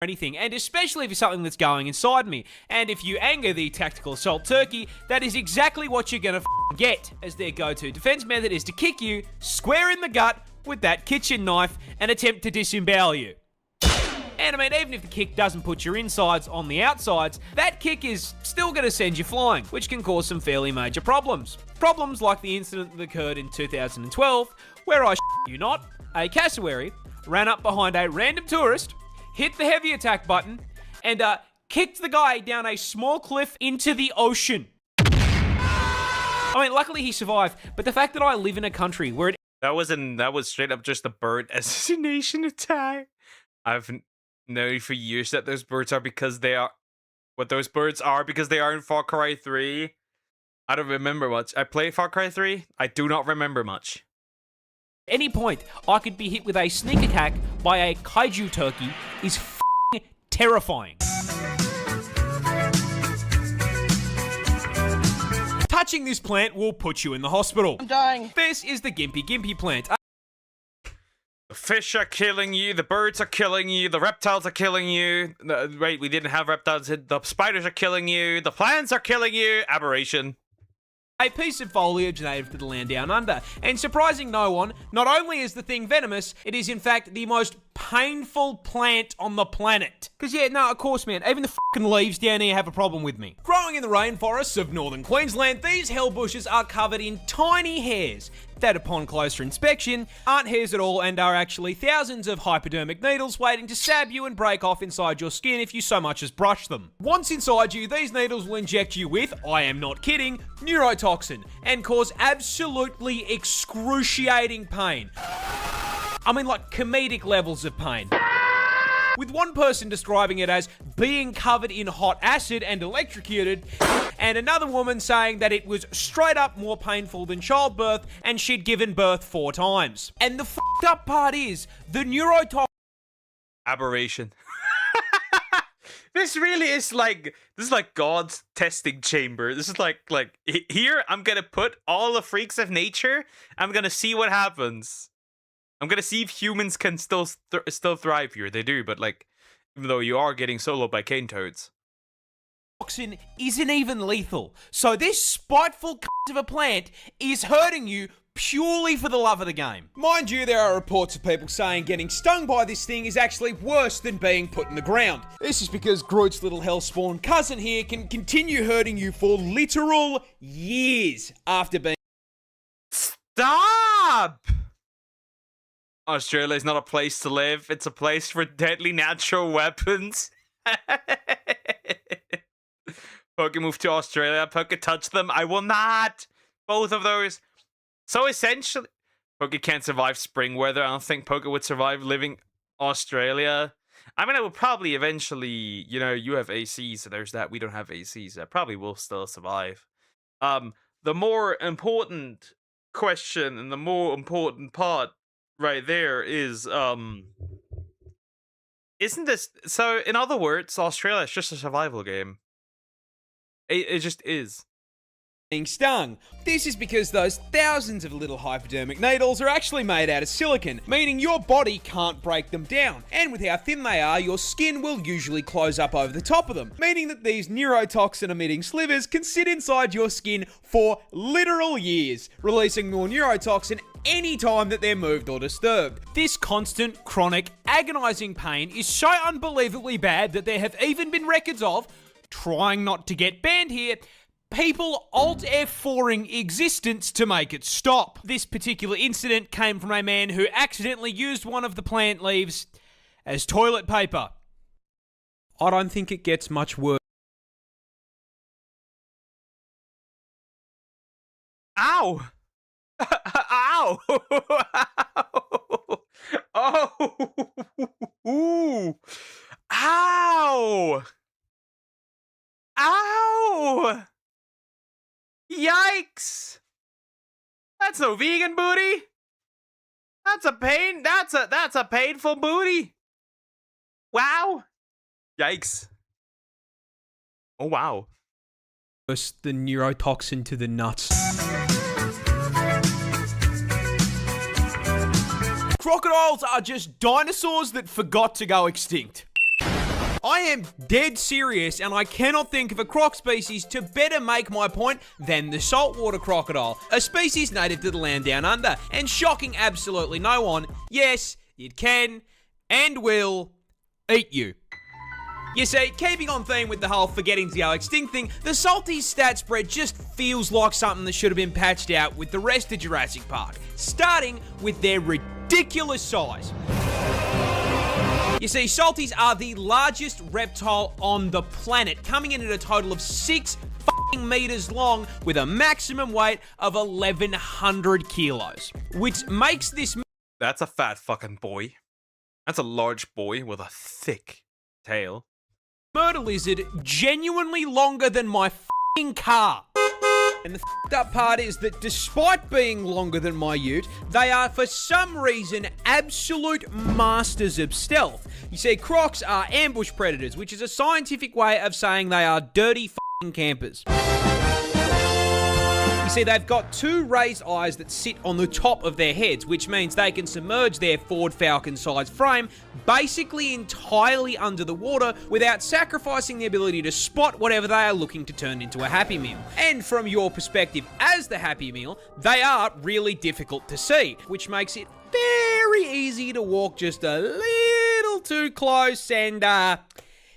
Anything, and especially if it's something that's going inside me. And if you anger the tactical assault turkey, that is exactly what you're gonna get, as their go-to defense method is to kick you square in the gut with that kitchen knife and attempt to disembowel you. And I mean, even if the kick doesn't put your insides on the outsides, that kick is still going to send you flying, which can cause some fairly major problems. Problems like the incident that occurred in 2012, where I you not, a cassowary ran up behind a random tourist, hit the heavy attack button, and kicked the guy down a small cliff into the ocean. I mean, luckily he survived, but the fact that I live in a country where that was straight up just a bird assassination attack. I've known for years that those birds are because they are what those birds are because they are in Far Cry 3. I don't remember much. I played Far Cry 3. I do not remember much. Any point I could be hit with a sneak attack by a kaiju turkey is terrifying. Touching this plant will put you in the hospital. I'm dying. This is the Gimpy Gimpy plant. The fish are killing you, the birds are killing you, the reptiles are killing you. Wait, we didn't have reptiles. The spiders are killing you, the plants are killing you. Aberration. A piece of foliage native to the land down under. And surprising no one, not only is the thing venomous, it is in fact the most painful plant on the planet. Because yeah, no, of course, man, even the fucking leaves down here have a problem with me. Growing in the rainforests of northern Queensland, these hell bushes are covered in tiny hairs that upon closer inspection aren't hairs at all and are actually thousands of hypodermic needles waiting to stab you and break off inside your skin if you so much as brush them. Once inside you, these needles will inject you with, I am not kidding, neurotoxin and cause absolutely excruciating pain. I mean, like comedic levels of pain. With one person describing it as being covered in hot acid and electrocuted, and another woman saying that it was straight up more painful than childbirth and she'd given birth 4 times. And the fucked up part is, the neurotoxin... Aberration. This really is like, this is like God's testing chamber. This is like here, I'm gonna put all the freaks of nature, I'm gonna see what happens. I'm gonna see if humans can still thrive here. They do, but like, even though you are getting soloed by cane toads. Toxin isn't even lethal. So this spiteful of a plant is hurting you purely for the love of the game. Mind you, there are reports of people saying getting stung by this thing is actually worse than being put in the ground. This is because Groot's little hellspawn cousin here can continue hurting you for literal years after being... Stop! Australia is not a place to live. It's a place for deadly natural weapons. Poke move to Australia. Poke touch them. I will not. Both of those. So essentially, Poke can't survive spring weather. I don't think Poke would survive living Australia. I mean, I would probably eventually, you know, you have AC, so there's that. We don't have AC, so I probably will still survive. The more important question and the more important part right there is, isn't this... So, in other words, Australia is just a survival game. It just is. Being stung. This is because those thousands of little hypodermic needles are actually made out of silicon, meaning your body can't break them down. And with how thin they are, your skin will usually close up over the top of them, meaning that these neurotoxin-emitting slivers can sit inside your skin for literal years, releasing more neurotoxin any time that they're moved or disturbed. This constant, chronic, agonizing pain is so unbelievably bad that there have even been records of, trying not to get banned here, people Alt F4ing existence to make it stop. This particular incident came from a man who accidentally used one of the plant leaves as toilet paper. I don't think it gets much worse. Ow! Ow! Oh! Ooh! Ow! Ow! Yikes! That's no vegan booty. That's a pain. That's a painful booty. Wow! Yikes! Oh wow! The neurotoxin to the nuts. Crocodiles are just dinosaurs that forgot to go extinct. I am dead serious, and I cannot think of a croc species to better make my point than the saltwater crocodile, a species native to the land down under, and shocking absolutely no one, yes, it can and will eat you. You see, keeping on theme with the whole forgetting to go extinct thing, the Salties stat spread just feels like something that should have been patched out with the rest of Jurassic Park, starting with their ridiculous size. You see, Salties are the largest reptile on the planet, coming in at a total of 6 meters long with a maximum weight of 1,100 kilos, which makes this... That's a fat fucking boy. That's a large boy with a thick tail. Murder lizard genuinely longer than my f***ing car. And the f***ed up part is that despite being longer than my ute, they are for some reason absolute masters of stealth. You see, crocs are ambush predators, which is a scientific way of saying they are dirty f***ing campers. You see, they've got 2 raised eyes that sit on the top of their heads, which means they can submerge their Ford Falcon-sized frame basically entirely under the water without sacrificing the ability to spot whatever they are looking to turn into a Happy Meal. And from your perspective as the Happy Meal, they are really difficult to see, which makes it very easy to walk just a little too close and,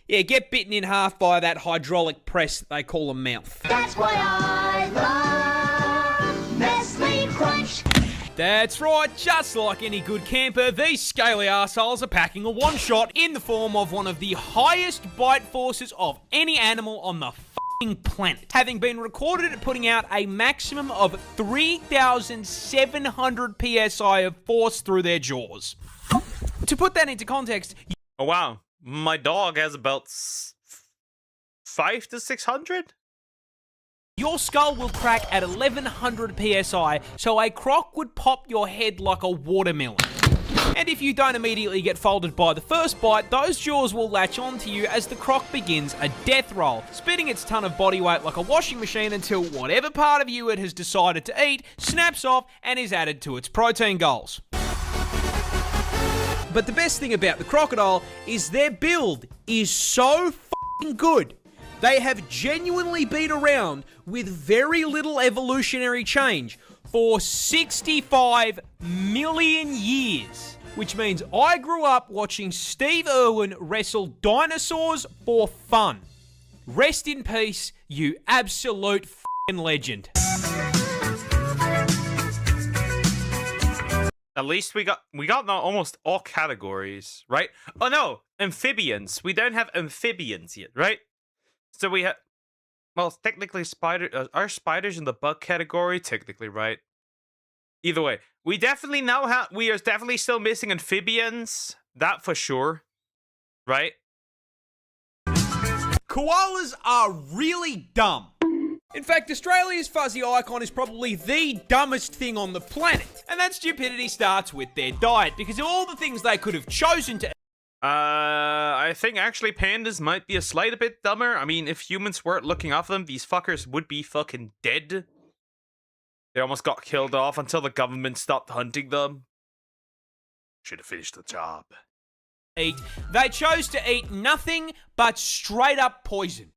get bitten in half by that hydraulic press that they call a mouth. That's why I love Nestle Crunch. That's right, just like any good camper, these scaly arseholes are packing a one-shot in the form of one of the highest bite forces of any animal on the f***ing planet, having been recorded at putting out a maximum of 3,700 psi of force through their jaws. To put that into context... Oh wow, my dog has about 5 to 600? Your skull will crack at 1,100 psi, so a croc would pop your head like a watermelon. And if you don't immediately get folded by the first bite, those jaws will latch onto you as the croc begins a death roll, spitting its ton of body weight like a washing machine until whatever part of you it has decided to eat snaps off and is added to its protein goals. But the best thing about the crocodile is their build is so f***ing good. They have genuinely been around with very little evolutionary change for 65 million years. Which means I grew up watching Steve Irwin wrestle dinosaurs for fun. Rest in peace, you absolute f***ing legend. At least we got now almost all categories, right? Oh no, amphibians. We don't have amphibians yet, right? So we have, well, technically are spiders in the bug category? Technically, right? Either way, we definitely we are definitely still missing amphibians. That for sure, right? Koalas are really dumb. In fact, Australia's fuzzy icon is probably the dumbest thing on the planet. And that stupidity starts with their diet, because of all the things they could have chosen to... I think actually pandas might be a slight bit dumber. I mean, if humans weren't looking after them, these fuckers would be fucking dead. They almost got killed off until the government stopped hunting them. Should have finished the job. They chose to eat nothing but straight up poison.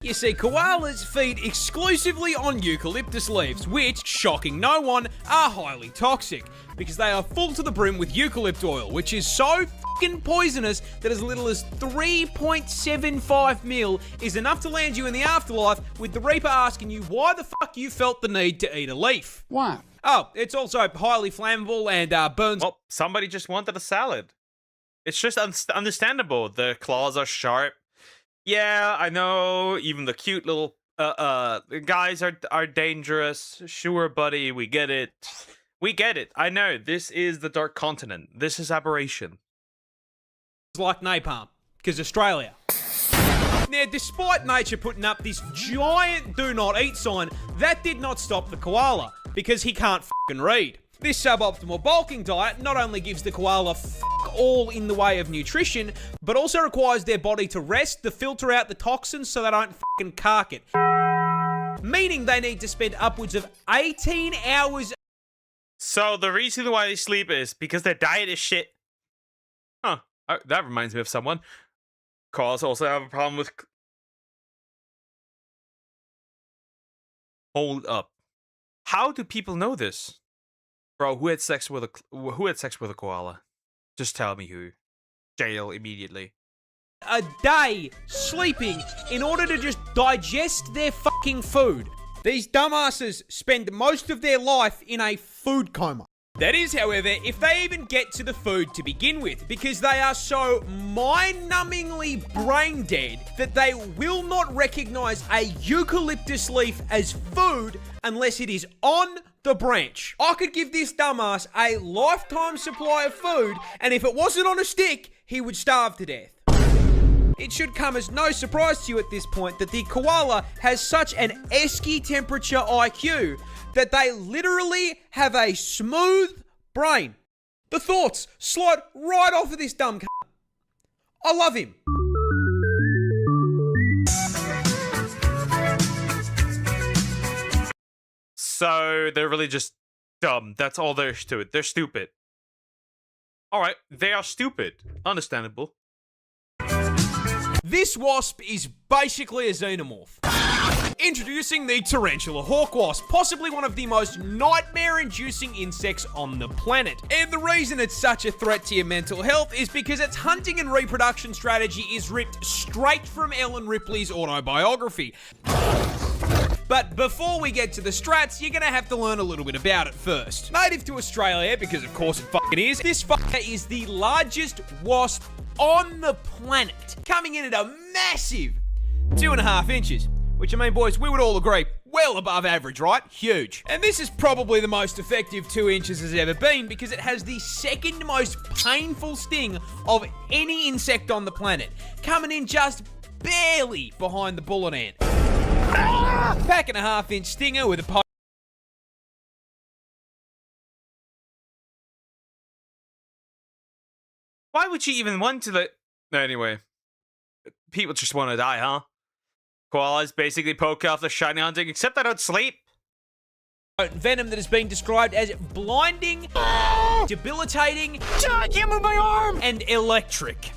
You see, koalas feed exclusively on eucalyptus leaves, which, shocking no one, are highly toxic, because they are full to the brim with eucalypt oil, which is so fucking poisonous that as little as 3.75 mil is enough to land you in the afterlife, with the Reaper asking you why the fuck you felt the need to eat a leaf. Why? Oh, it's also highly flammable and burns... Well, somebody just wanted a salad. It's just understandable. The claws are sharp. Yeah, I know. Even the cute little guys are dangerous. Sure, buddy, we get it. We get it. I know. This is the Dark Continent. This is aberration. It's like napalm, because Australia. Now, despite nature putting up this giant do not eat sign, that did not stop the koala, because he can't fucking read. This suboptimal bulking diet not only gives the koala fuck all in the way of nutrition, but also requires their body to rest to filter out the toxins so they don't fucking cark it. Meaning they need to spend upwards of 18 hours. So the reason why they sleep is because their diet is shit. Huh. That reminds me of someone. Koalas also have a problem with... Hold up. How do people know this? Bro, who had sex with a koala? Just tell me who. Jail immediately. A day sleeping in order to just digest their fucking food. These dumbasses spend most of their life in a food coma. That is, however, if they even get to the food to begin with, because they are so mind-numbingly brain dead that they will not recognize a eucalyptus leaf as food unless it is on the branch. I could give this dumbass a lifetime supply of food, and if it wasn't on a stick, he would starve to death. It should come as no surprise to you at this point that the koala has such an esky temperature IQ that they literally have a smooth brain. The thoughts slide right off of this dumb c***. I love him. So they're really just dumb. That's all there is to it. They're stupid. Alright, they are stupid. Understandable. This wasp is basically a xenomorph. Introducing the tarantula hawk wasp, possibly one of the most nightmare-inducing insects on the planet. And the reason it's such a threat to your mental health is because its hunting and reproduction strategy is ripped straight from Ellen Ripley's autobiography. But before we get to the strats, you're gonna have to learn a little bit about it first. Native to Australia, because of course it fucking is, this fucker is the largest wasp on the planet, coming in at a massive 2.5 inches. Which, I mean, boys, we would all agree, well above average, right? Huge. And this is probably the most effective 2 inches has ever been because it has the second most painful sting of any insect on the planet, coming in just barely behind the bullet ant. Pack and a 1/2 inch stinger with a Why would you even want to Anyway. People just want to die, huh? Koalas basically poke off the shiny hunting, except I don't sleep. venom that has been described as blinding, debilitating, and electric.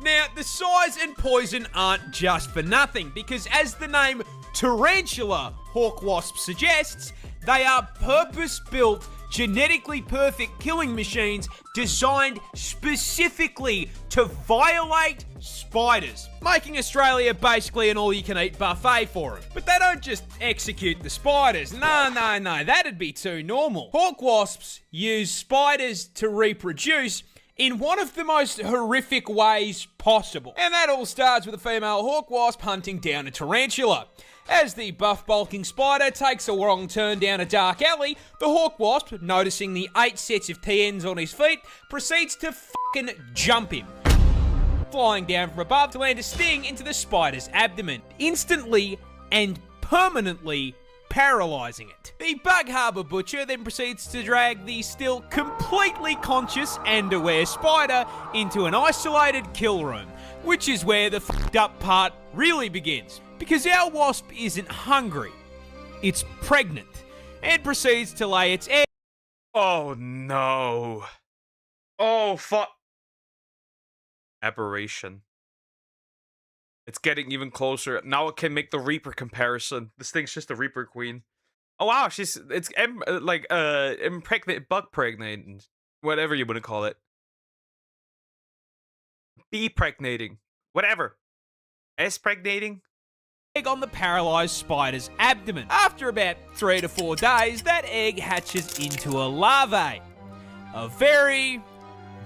Now, the size and poison aren't just for nothing, because as the name tarantula hawk wasp suggests, they are purpose-built, genetically perfect killing machines designed specifically to violate spiders, making Australia basically an all-you-can-eat buffet for them. But they don't just execute the spiders. No, that'd be too normal. Hawk wasps use spiders to reproduce in one of the most horrific ways possible. And that all starts with a female hawk wasp hunting down a tarantula. As the buff bulking spider takes a wrong turn down a dark alley, the hawk wasp, noticing the 8 sets of TNs on his feet, proceeds to fucking jump him, flying down from above to land a sting into the spider's abdomen, instantly and permanently paralyzing it. The Bug Harbor Butcher then proceeds to drag the still completely conscious and aware spider into an isolated kill room, which is where the fucked up part really begins. Because our wasp isn't hungry, it's pregnant, and proceeds to lay its egg. Oh no. Oh fuck. Aberration. It's getting even closer. Now it can make the Reaper comparison. This thing's just a Reaper queen. Oh wow, it's impregnate, bug pregnant, whatever you want to call it. Bepregnating, whatever. S-pregnating. Egg on the paralyzed spider's abdomen. After about 3 to 4 days, that egg hatches into a larvae. A very,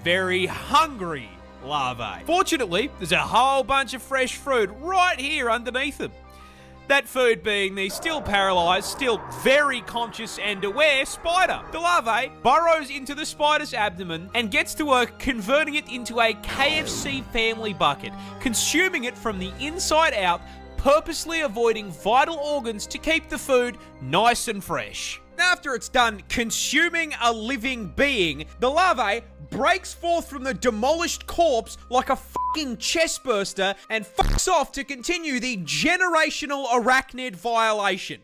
very hungry larvae. Fortunately, there's a whole bunch of fresh fruit right here underneath them. That food being the still paralysed, still very conscious and aware spider. The larvae burrows into the spider's abdomen and gets to work converting it into a KFC family bucket, consuming it from the inside out, purposely avoiding vital organs to keep the food nice and fresh. After it's done consuming a living being, the larvae breaks forth from the demolished corpse like a fucking chestburster and fucks off to continue the generational arachnid violation.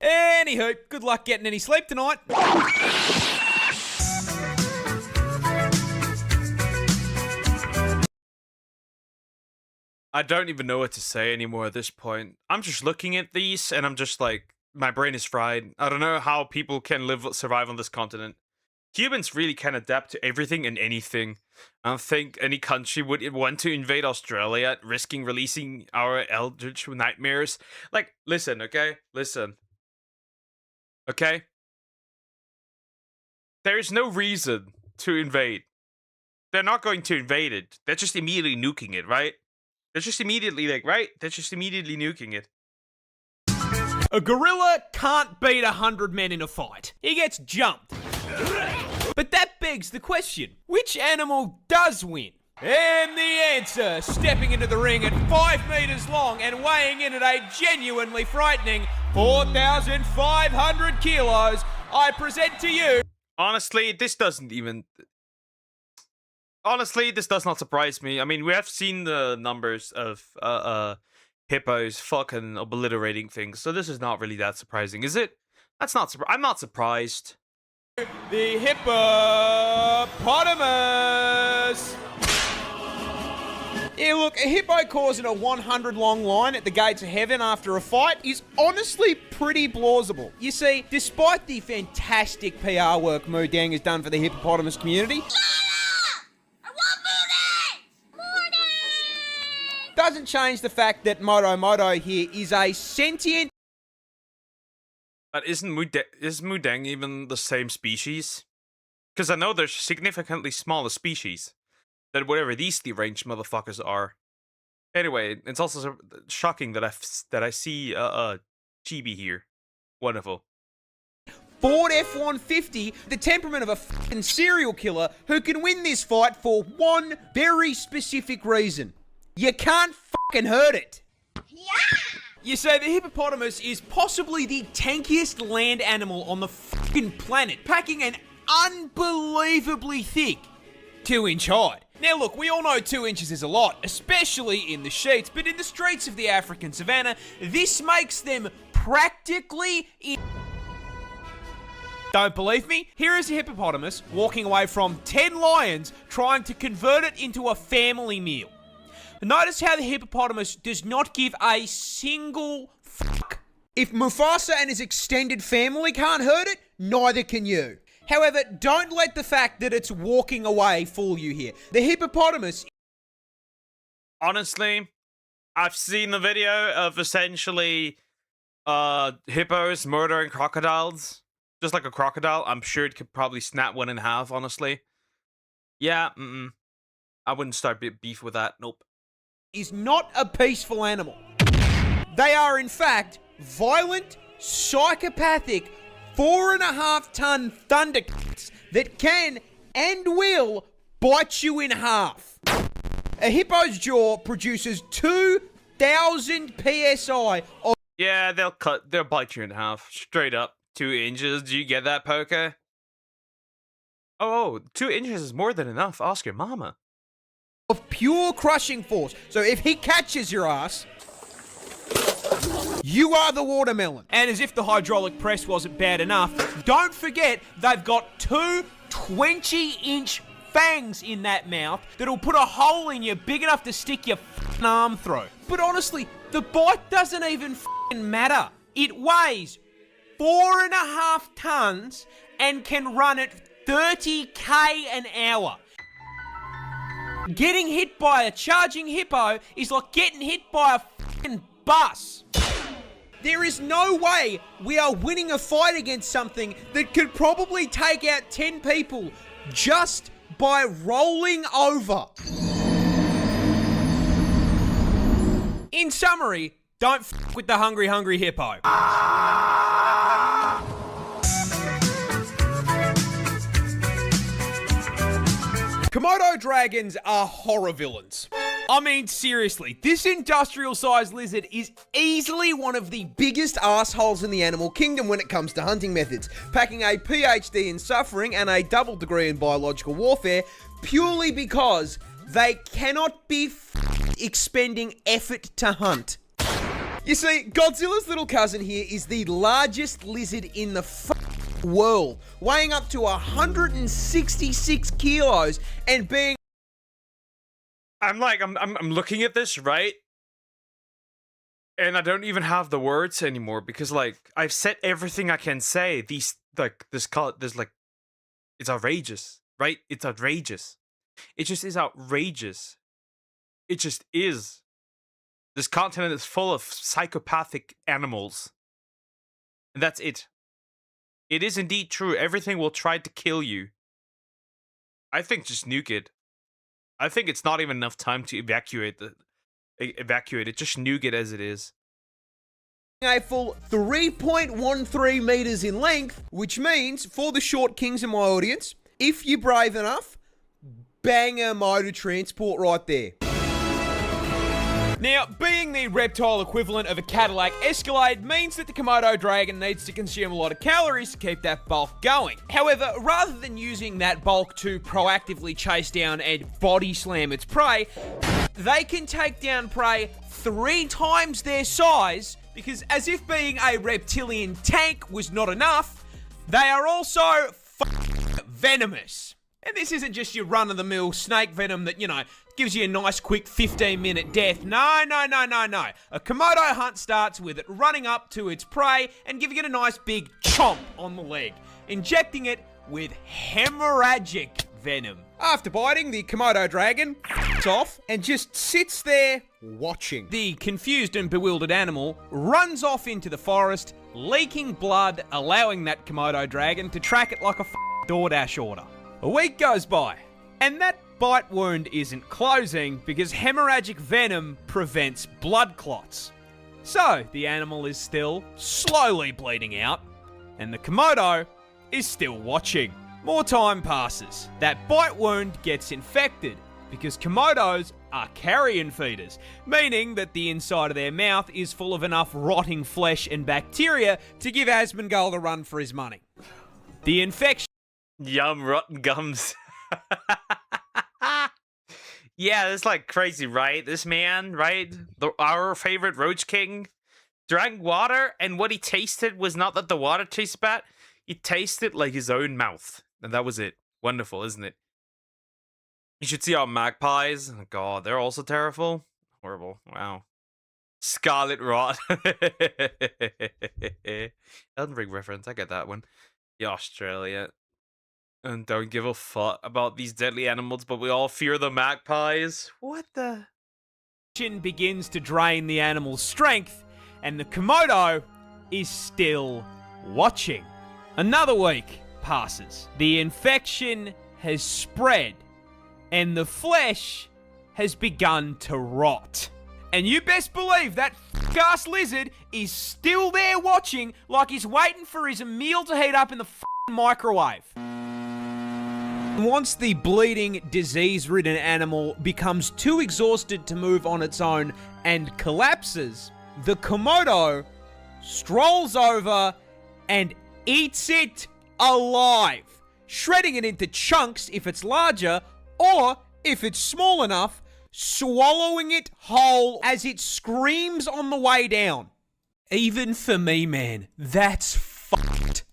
Anywho, good luck getting any sleep tonight. I don't even know what to say anymore at this point. I'm just looking at these and I'm just like, my brain is fried. I don't know how people can survive on this continent. Humans really can adapt to everything and anything. I don't think any country would want to invade Australia, risking releasing our eldritch nightmares. Like, listen, okay? Listen. Okay? There is no reason to invade. They're not going to invade it. They're just immediately nuking it, right? They're just immediately like, right? They're just immediately nuking it. A gorilla can't beat 100 men in a fight. He gets jumped. But that begs the question, which animal does win? And the answer, stepping into the ring at 5 meters long and weighing in at a genuinely frightening 4,500 kilos, I present to you... Honestly, this does not surprise me. I mean, we have seen the numbers of hippos fucking obliterating things, so this is not really that surprising, is it? I'm not surprised. The hippopotamus! Yeah, look, a hippo causing a 100-long line at the gates of heaven after a fight is honestly pretty plausible. You see, despite the fantastic PR work Moodang has done for the hippopotamus community... doesn't change the fact that Moto here is a sentient... But is Moodang even the same species? Because I know there's significantly smaller species than whatever these deranged motherfuckers are. Anyway, it's also shocking that I see Chibi here. Wonderful. Ford F-150, the temperament of a fucking serial killer who can win this fight for one very specific reason. You can't fucking hurt it. Yeah! You say the hippopotamus is possibly the tankiest land animal on the fucking planet, packing an unbelievably thick 2-inch hide. Now look, we all know 2 inches is a lot, especially in the sheets, but in the streets of the African savannah, this makes them practically Don't believe me? Here is a hippopotamus walking away from 10 lions trying to convert it into a family meal. Notice how the hippopotamus does not give a single fuck. If Mufasa and his extended family can't hurt it, neither can you. However, don't let the fact that it's walking away fool you here. The hippopotamus... Honestly, I've seen the video of essentially hippos murdering crocodiles. Just like a crocodile. I'm sure it could probably snap one in half, honestly. Yeah, I wouldn't start beef with that, nope. Is not a peaceful animal. They are, in fact, violent, psychopathic, 4.5-ton thundercats that can and will bite you in half. A hippo's jaw produces 2,000 psi of... Yeah, they'll bite you in half, straight up. 2 inches, do you get that, Poker? Oh, 2 inches is more than enough, ask your mama. Of pure crushing force. So if he catches your ass, you are the watermelon. And as if the hydraulic press wasn't bad enough, don't forget they've got 2 20-inch fangs in that mouth that'll put a hole in you big enough to stick your f***ing arm through. But honestly, the bite doesn't even f***ing matter. It weighs 4.5 tons and can run at 30k an hour. Getting hit by a charging hippo is like getting hit by a fucking bus. There is no way we are winning a fight against something that could probably take out 10 people just by rolling over. In summary, Don't f with the hungry, hungry hippo. Komodo dragons are horror villains. I mean, seriously, this industrial-sized lizard is easily one of the biggest assholes in the animal kingdom when it comes to hunting methods, packing a PhD in suffering and a double degree in biological warfare purely because they cannot be expending effort to hunt. You see, Godzilla's little cousin here is the largest lizard in the world, weighing up to 166 kilos and being... I'm looking at this, right? And I don't even have the words anymore because, like, I've said everything I can say. It's outrageous, right? It's outrageous. It just is outrageous. It just is. This continent is full of psychopathic animals. And that's it. It is indeed true. Everything will try to kill you. I think just nuke it. I think it's not even enough time to evacuate it. Just nuke it as it is. A full 3.13 meters in length, which means, for the short kings in my audience, if you're brave enough, bang a motor transport right there. Now, being the reptile equivalent of a Cadillac Escalade means that the Komodo dragon needs to consume a lot of calories to keep that bulk going. However, rather than using that bulk to proactively chase down and body slam its prey, they can take down prey 3 times their size because, as if being a reptilian tank was not enough, they are also venomous. And this isn't just your run-of-the-mill snake venom that, gives you a nice quick 15-minute death. No. A Komodo hunt starts with it running up to its prey and giving it a nice big chomp on the leg, injecting it with hemorrhagic venom. After biting, the Komodo dragon off and just sits there watching. The confused and bewildered animal runs off into the forest, leaking blood, allowing that Komodo dragon to track it like a DoorDash order. A week goes by, and that bite wound isn't closing because hemorrhagic venom prevents blood clots. So, the animal is still slowly bleeding out, and the Komodo is still watching. More time passes. That bite wound gets infected because Komodos are carrion feeders, meaning that the inside of their mouth is full of enough rotting flesh and bacteria to give Asmongold a run for his money. The infection... Yum, rotten gums. Yeah, it's like crazy, right? This man, right? Our favorite Roach King drank water, and what he tasted was not that the water tasted bad. He tasted like his own mouth. And that was it. Wonderful, isn't it? You should see our magpies. Oh, God, they're also terrible. Horrible. Wow. Scarlet Rot. Elden Ring reference. I get that one. Yeah, Australia. And don't give a fuck about these deadly animals, but we all fear the magpies. What the? Begins to drain the animal's strength, and the Komodo is still watching. Another week passes. The infection has spread, and the flesh has begun to rot. And you best believe that ass lizard is still there watching like he's waiting for his meal to heat up in the microwave. Once the bleeding, disease-ridden animal becomes too exhausted to move on its own and collapses, the Komodo strolls over and eats it alive, shredding it into chunks if it's larger, or if it's small enough, swallowing it whole as it screams on the way down. Even for me, man, that's fucked.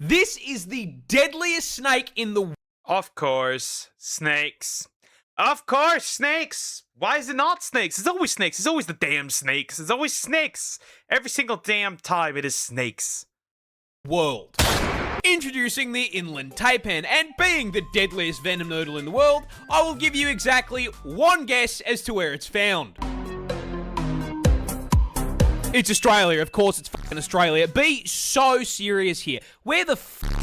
This is the deadliest snake in the world. Of course, snakes. Of course, snakes. Why is it not snakes? It's always snakes. It's always the damn snakes. It's always snakes. Every single damn time it is snakes. World. Introducing the inland taipan, and being the deadliest venom noodle in the world, I will give you exactly one guess as to where it's found. It's Australia, of course it's fucking Australia. Be so serious here. Where the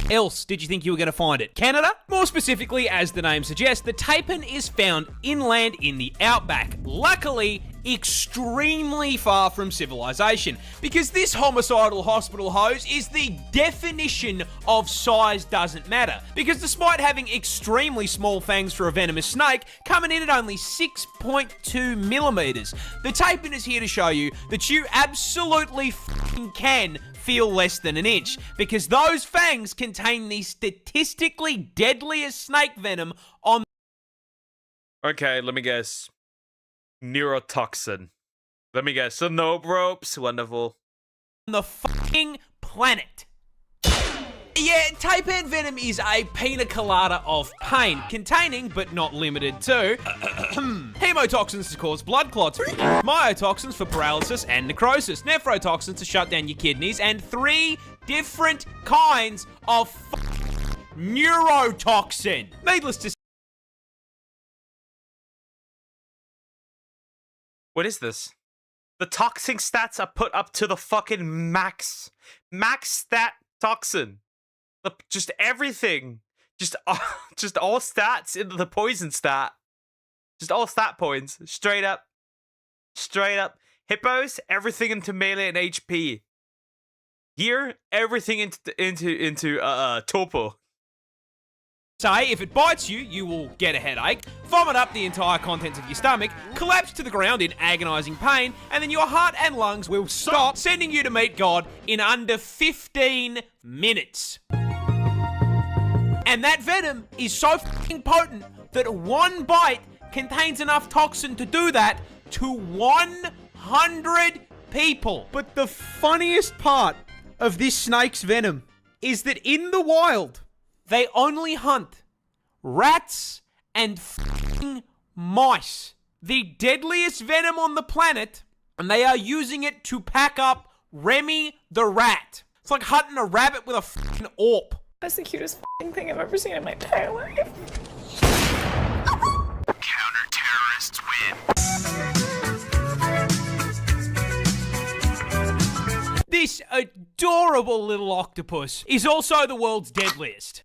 else did you think you were going to find it? Canada? More specifically, as the name suggests, the taipan is found inland in the outback. Luckily, extremely far from civilization, because this homicidal hospital hose is the definition of size doesn't matter, because despite having extremely small fangs for a venomous snake, coming in at only 6.2 millimeters, the taipan is here to show you that you absolutely fucking can feel less than an inch, because those fangs contain the statistically deadliest snake venom on. Okay, let me guess. Neurotoxin. Let me guess. So no ropes. Wonderful. The fucking planet. Yeah, taipan venom is a pina colada of pain, containing, but not limited to, hemotoxins to cause blood clots, myotoxins for paralysis and necrosis, nephrotoxins to shut down your kidneys, and 3 different kinds of neurotoxin. Needless to say, What is this? The toxin stats are put up to the fucking max. Max stat toxin. Just everything. Just all stats into the poison stat. Just all stat points. Straight up. Straight up. Hippos, everything into melee and HP. Here, everything into topo. say if it bites you, you will get a headache, vomit up the entire contents of your stomach, collapse to the ground in agonizing pain, and then your heart and lungs will stop, sending you to meet God in under 15 minutes. And that venom is so fucking potent that one bite contains enough toxin to do that to 100 people. But the funniest part of this snake's venom is that in the wild, they only hunt rats and fucking mice. The deadliest venom on the planet, and they are using it to pack up Remy the rat. It's like hunting a rabbit with a fucking AWP. That's the cutest f***ing thing I've ever seen in my entire life. Counter-terrorists win. This adorable little octopus is also the world's deadliest.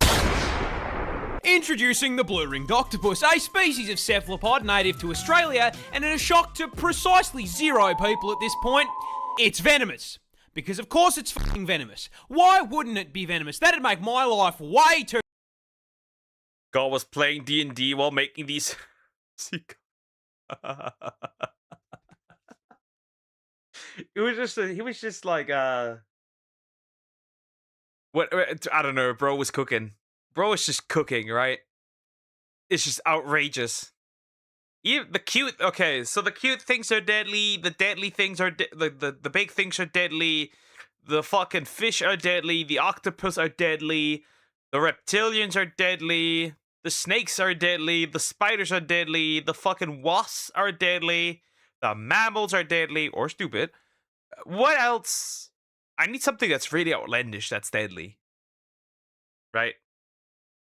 Introducing the blue-ringed octopus, a species of cephalopod native to Australia, and in a shock to precisely 0 people at this point, it's venomous. Because of course it's fucking venomous. Why wouldn't it be venomous? That'd make my life way too... God was playing D&D while making these... He was just like, what, I don't know, bro was cooking. Bro was just cooking, right? It's just outrageous. Even the cute, okay, so the cute things are deadly, the deadly things are, the big things are deadly, the fucking fish are deadly, the octopus are deadly, the reptilians are deadly, the snakes are deadly, the spiders are deadly, the fucking wasps are deadly, the mammals are deadly, or stupid. What else? I need something that's really outlandish that's deadly. Right?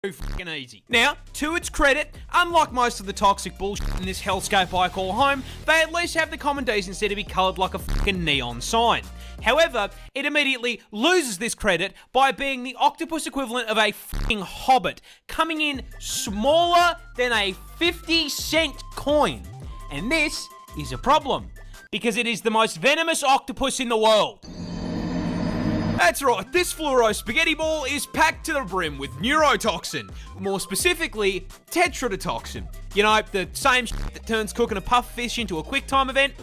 Fucking easy. Now, to its credit, unlike most of the toxic bullshit in this hellscape I call home, they at least have the common decency to be coloured like a fucking neon sign. However, it immediately loses this credit by being the octopus equivalent of a fucking hobbit, coming in smaller than a 50-cent coin. And this is a problem, because it is the most venomous octopus in the world. That's right, this fluoro spaghetti ball is packed to the brim with neurotoxin. More specifically, tetrodotoxin. You know, the same shit that turns cooking a puff fish into a quick time event?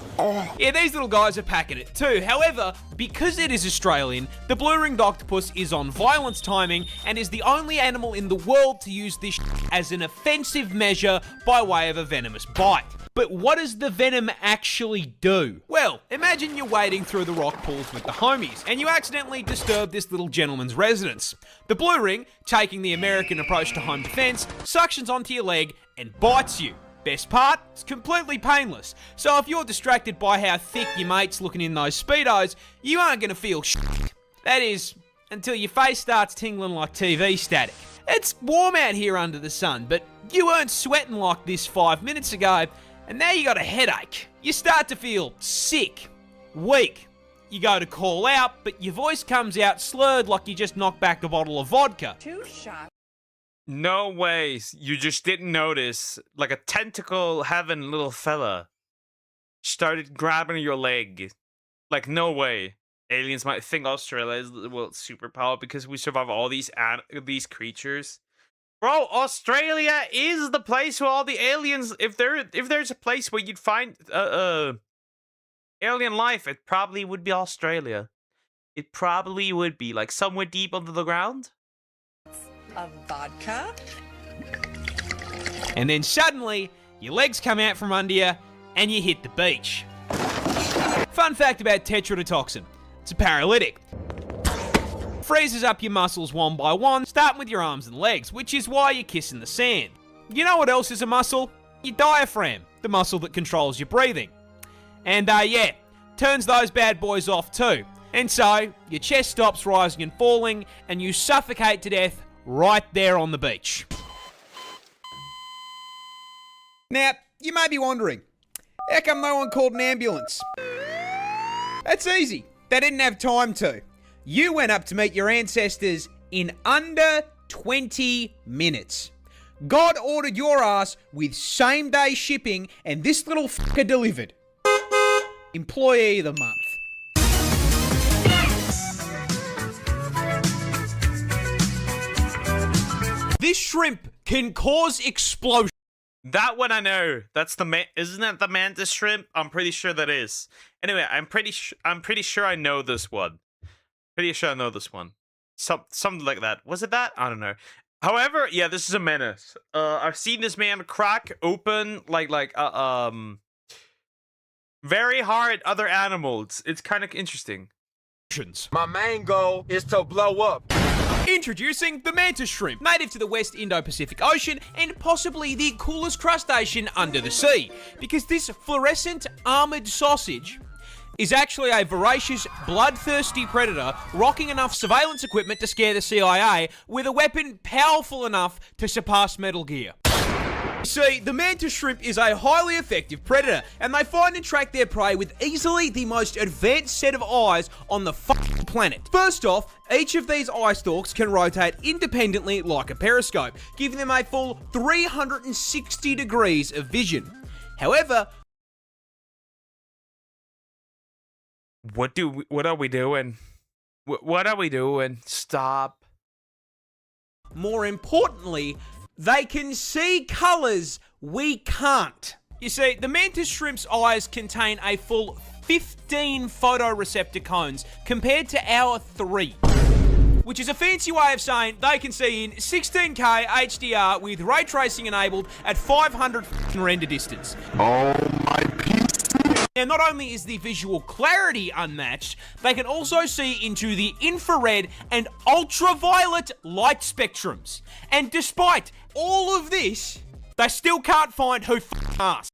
Yeah, these little guys are packing it too. However, because it is Australian, the blue-ringed octopus is on violence timing and is the only animal in the world to use this shit as an offensive measure by way of a venomous bite. But what does the venom actually do? Well, imagine you're wading through the rock pools with the homies, and you accidentally disturb this little gentleman's residence. The blue ring, taking the American approach to home defense, suctions onto your leg and bites you. Best part, it's completely painless. So if you're distracted by how thick your mate's looking in those Speedos, you aren't gonna feel shit. That is, until your face starts tingling like TV static. It's warm out here under the sun, but you weren't sweating like this 5 minutes ago, and now you got a headache. You start to feel sick, weak. you go to call out, but your voice comes out slurred like you just knocked back a bottle of vodka. No way. You just didn't notice. Like a tentacle having little fella started grabbing your leg. Like, no way. Aliens might think Australia is the world's superpower because we survive all these creatures. Bro, Australia is the place where all the aliens. If there's a place where you'd find alien life, it probably would be Australia. It probably would be like somewhere deep under the ground. Of vodka. And then suddenly, your legs come out from under you, and you hit the beach. Fun fact about tetrodotoxin. It's a paralytic. Freezes up your muscles one by one, starting with your arms and legs, which is why you're kissing the sand. You know what else is a muscle? Your diaphragm, the muscle that controls your breathing. And yeah, turns those bad boys off too. And so, your chest stops rising and falling, and you suffocate to death right there on the beach. Now, you may be wondering, how come no one called an ambulance? That's easy. They didn't have time to. You went up to meet your ancestors in under 20 minutes. God ordered your ass with same-day shipping, and this little fucker delivered. Employee of the month. This shrimp can cause explosion. That one I know. That's the isn't that the mantis shrimp? I'm pretty sure that is. Anyway, I'm pretty sure I know this one. Pretty sure I know this one. Something like that. Was it that? I don't know. However, yeah, this is a menace. I've seen this man crack open very hard other animals. It's kind of interesting. My main goal is to blow up. Introducing the mantis shrimp, native to the West Indo-Pacific Ocean and possibly the coolest crustacean under the sea, because this fluorescent armored sausage is actually a voracious, bloodthirsty predator rocking enough surveillance equipment to scare the CIA with a weapon powerful enough to surpass Metal Gear. See, the mantis shrimp is a highly effective predator, and they find and track their prey with easily the most advanced set of eyes on the fucking planet. First off, each of these eye stalks can rotate independently like a periscope, giving them a full 360 degrees of vision. However, what are we doing? What are we doing? Stop. More importantly, they can see colours we can't. You see, the mantis shrimp's eyes contain a full 15 photoreceptor cones compared to our 3. Which is a fancy way of saying they can see in 16K HDR with ray tracing enabled at 500 render distance. Oh my piece. Now, not only is the visual clarity unmatched, they can also see into the infrared and ultraviolet light spectrums. And despite all of this, they still can't find who asked.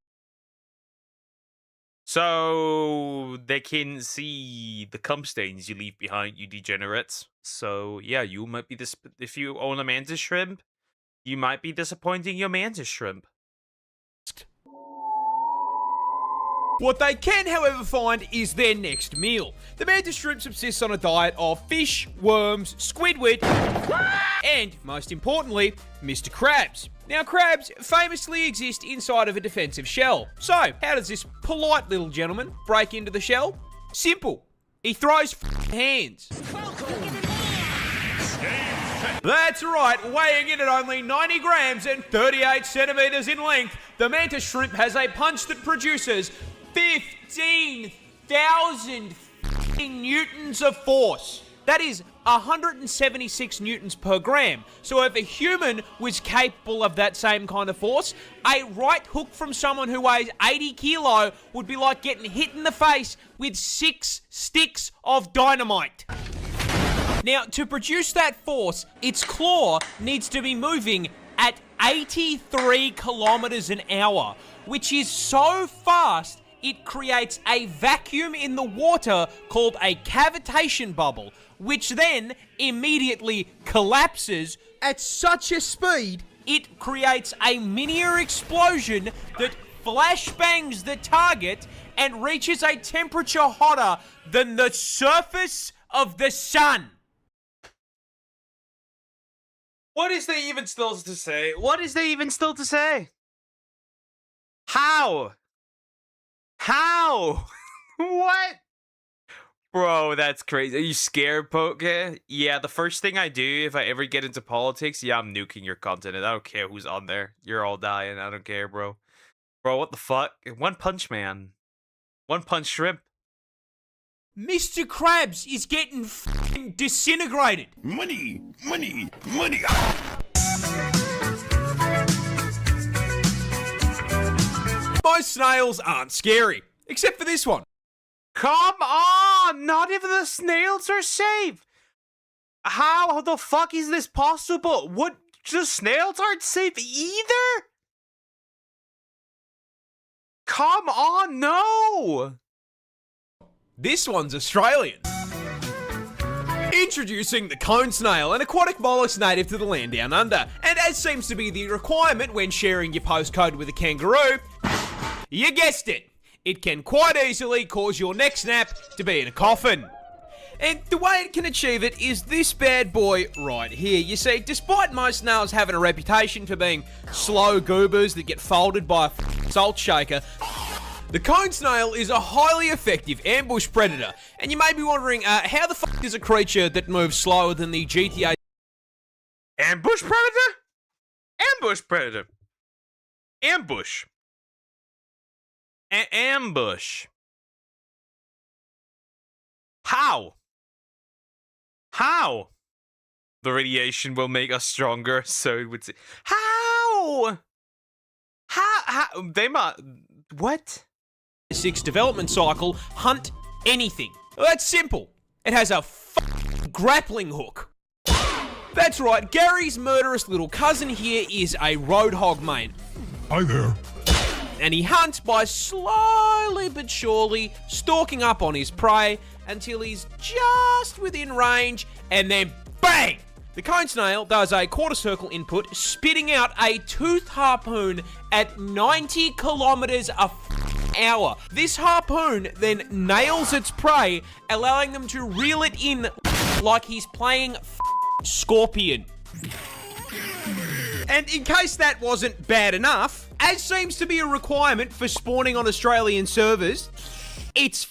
So they can see the cum stains you leave behind, you degenerates. So yeah, you might be this. If you own a mantis shrimp, you might be disappointing your mantis shrimp. What they can, however, find is their next meal. The mantis shrimp subsists on a diet of fish, worms, squidward, and, most importantly, Mr. Krabs. Now, crabs famously exist inside of a defensive shell. So, how does this polite little gentleman break into the shell? Simple. He throws hands. That's right, weighing in at only 90 grams and 38 centimeters in length, the mantis shrimp has a punch that produces 15,000 newtons of force. That is 176 newtons per gram. So if a human was capable of that same kind of force, a right hook from someone who weighs 80 kilo would be like getting hit in the face with 6 sticks of dynamite. Now, to produce that force, its claw needs to be moving at 83 kilometers an hour, which is so fast it creates a vacuum in the water called a cavitation bubble, which then immediately collapses at such a speed it creates a miniature explosion that flashbangs the target and reaches a temperature hotter than the surface of the sun. What is there even still to say? What is there even still to say? How? How? What? Bro, that's crazy. Are you scared, Poke? Yeah, the first thing I do if I ever get into politics, yeah, I'm nuking your content. I don't care who's on there. You're all dying. I don't care, bro. Bro, what the fuck? One Punch Man. One Punch Shrimp. Mr. Krabs is getting f***ing disintegrated. Money, money, money. Most snails aren't scary, except for this one. Come on! Not even the snails are safe! How the fuck is this possible? What? The snails aren't safe either? Come on, no! This one's Australian. Introducing the cone snail, an aquatic mollusk native to the land down under. And as seems to be the requirement when sharing your postcode with a kangaroo, you guessed it, it can quite easily cause your neck snap to be in a coffin. And the way it can achieve it is this bad boy right here. You see, despite most snails having a reputation for being slow goobers that get folded by a salt shaker, the cone snail is a highly effective ambush predator. And you may be wondering, how the fuck is a creature that moves slower than the GTA... Ambush predator? Ambush predator. Ambush. Ambush. How? How? The radiation will make us stronger, so it would say. How? How? They must. What? 6 development cycle, hunt anything. Well, that's simple. It has a grappling hook. That's right, Gary's murderous little cousin here is a roadhog mate. Hi there. And he hunts by slowly but surely stalking up on his prey until he's just within range, and then bang! The cone snail does a quarter circle input, spitting out a tooth harpoon at 90 kilometers a hour. This harpoon then nails its prey, allowing them to reel it in like he's playing Scorpion. And in case that wasn't bad enough, as seems to be a requirement for spawning on Australian servers, it's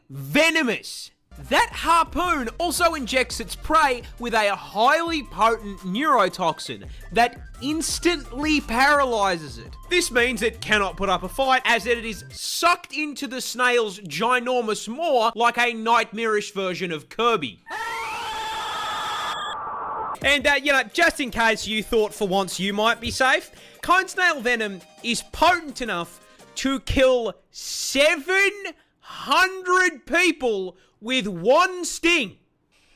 venomous. That harpoon also injects its prey with a highly potent neurotoxin that instantly paralyzes it. This means it cannot put up a fight, as it is sucked into the snail's ginormous maw like a nightmarish version of Kirby. And, just in case you thought for once you might be safe, cone snail venom is potent enough to kill 700 people with one sting.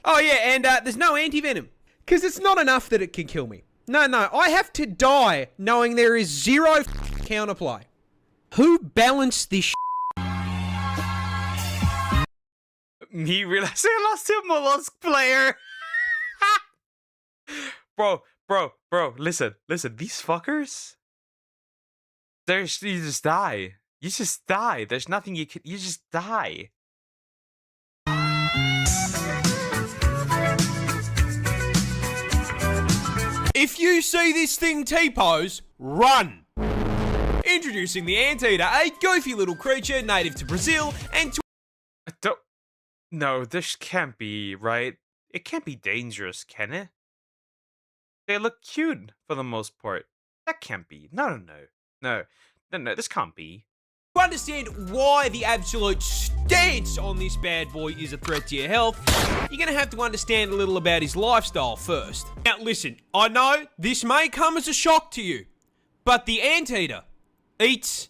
Oh yeah, and there's no anti-venom, because it's not enough that it can kill me. No, I have to die knowing there is zero counterplay. Who balanced this He realized I lost to a mollusk player. Bro, listen, these fuckers, you just die. You just die. There's nothing you just die. If you see this thing T-pose, run! Introducing the anteater, a goofy little creature native to Brazil and to... No, this can't be, right? It can't be dangerous, can it? They look cute for the most part. That can't be. No, this can't be. To understand why the absolute stance on this bad boy is a threat to your health, you're going to have to understand a little about his lifestyle first. Now listen, I know this may come as a shock to you, but the anteater eats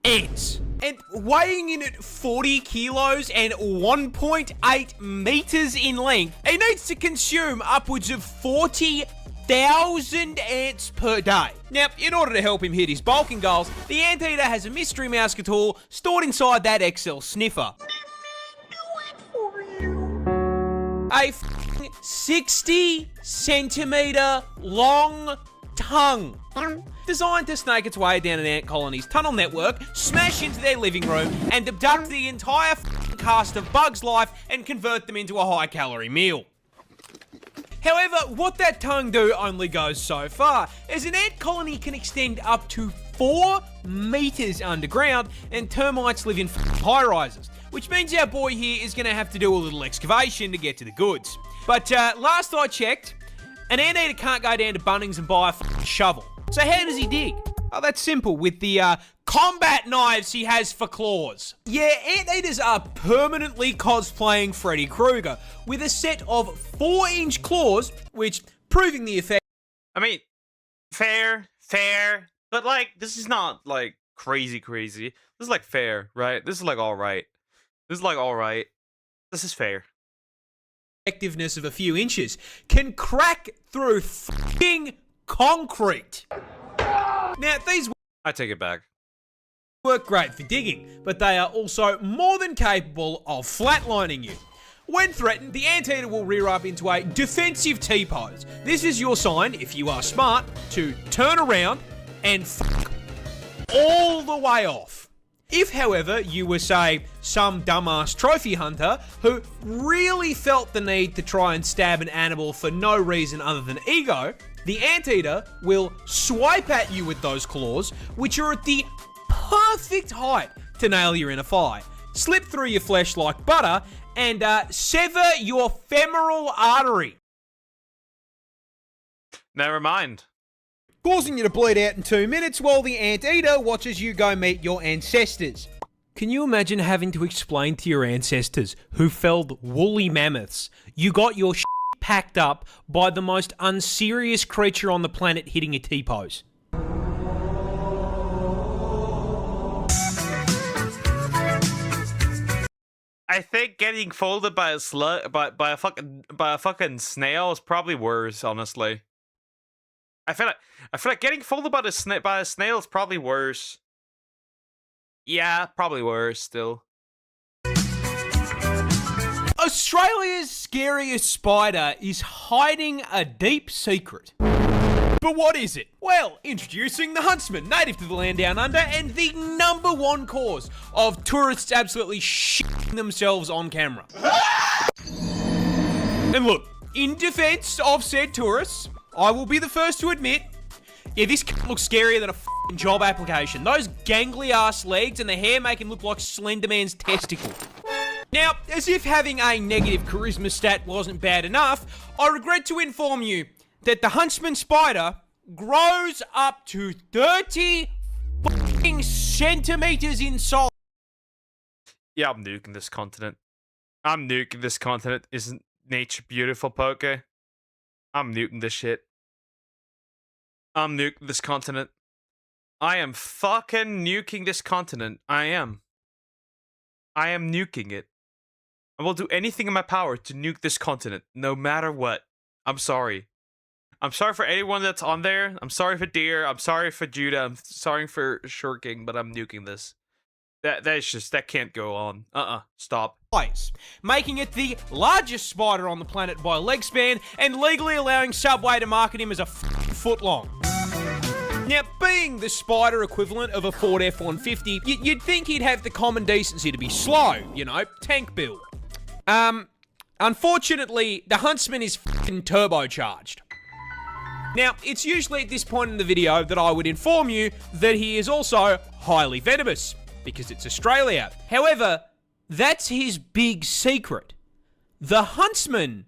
ants. And weighing in at 40 kilos and 1.8 meters in length, he needs to consume upwards of 40,000 ants per day. Now, in order to help him hit his bulking goals, the anteater has a mystery mouse tool stored inside that XL sniffer. A 60 centimeter long tongue. designed to snake its way down an ant colony's tunnel network, smash into their living room, and abduct the entire cast of Bug's Life and convert them into a high-calorie meal. However, what that tongue do only goes so far, as an ant colony can extend up to 4 meters underground, and termites live in high-rises, which means our boy here is going to have to do a little excavation to get to the goods. But last I checked, an anteater can't go down to Bunnings and buy a shovel. So how does he dig? Oh, that's simple, with the combat knives he has for claws. Yeah, anteaters are permanently cosplaying Freddy Krueger with a set of 4-inch claws, which proving the effect. I mean, fair, but like, this is not like crazy. This is like fair, right? This is like alright. This is fair. Effectiveness of a few inches can crack through f***ing concrete. Now, these I take it back. work great for digging, but they are also more than capable of flatlining you. When threatened, the anteater will rear up into a defensive T-pose. This is your sign, if you are smart, to turn around and f*** all the way off. If, however, you were, say, some dumbass trophy hunter who really felt the need to try and stab an animal for no reason other than ego, the anteater will swipe at you with those claws, which are at the perfect height to nail your inner thigh, slip through your flesh like butter, and sever your femoral artery. Never mind. Causing you to bleed out in 2 minutes while the anteater watches you go meet your ancestors. Can you imagine having to explain to your ancestors who felled woolly mammoths you got your shit packed up by the most unserious creature on the planet hitting a T-pose? I think getting folded by a fucking snail is probably worse, honestly. I feel like getting folded by a snail is probably worse. Yeah, probably worse still. Australia's scariest spider is hiding a deep secret. But what is it? Well, introducing the huntsman, native to the land down under, and the #1 cause of tourists absolutely shitting themselves on camera. And look, in defense of said tourists, I will be the first to admit, yeah, this looks scarier than a f***ing job application. Those gangly ass legs and the hair make him look like Slender Man's testicle. Now, as if having a negative charisma stat wasn't bad enough, I regret to inform you that the huntsman spider grows up to 30 f***ing centimeters in size. Yeah, I'm nuking this continent. Isn't nature beautiful, Poke? I'm nuking this shit. I'm nuking this continent. I am fucking nuking this continent. I am nuking it. I will do anything in my power to nuke this continent, no matter what. I'm sorry. I'm sorry for anyone that's on there. I'm sorry for Deer. I'm sorry for Judah. I'm sorry for Shurking, but I'm nuking this. That can't go on. Stop. Making it the largest spider on the planet by leg span, and legally allowing Subway to market him as a foot long. Now, being the spider equivalent of a Ford F-150, you'd think he'd have the common decency to be slow, you know, tank build. Unfortunately, the huntsman is f***ing turbocharged. Now, it's usually at this point in the video that I would inform you that he is also highly venomous, because it's Australia. However, that's his big secret. The huntsman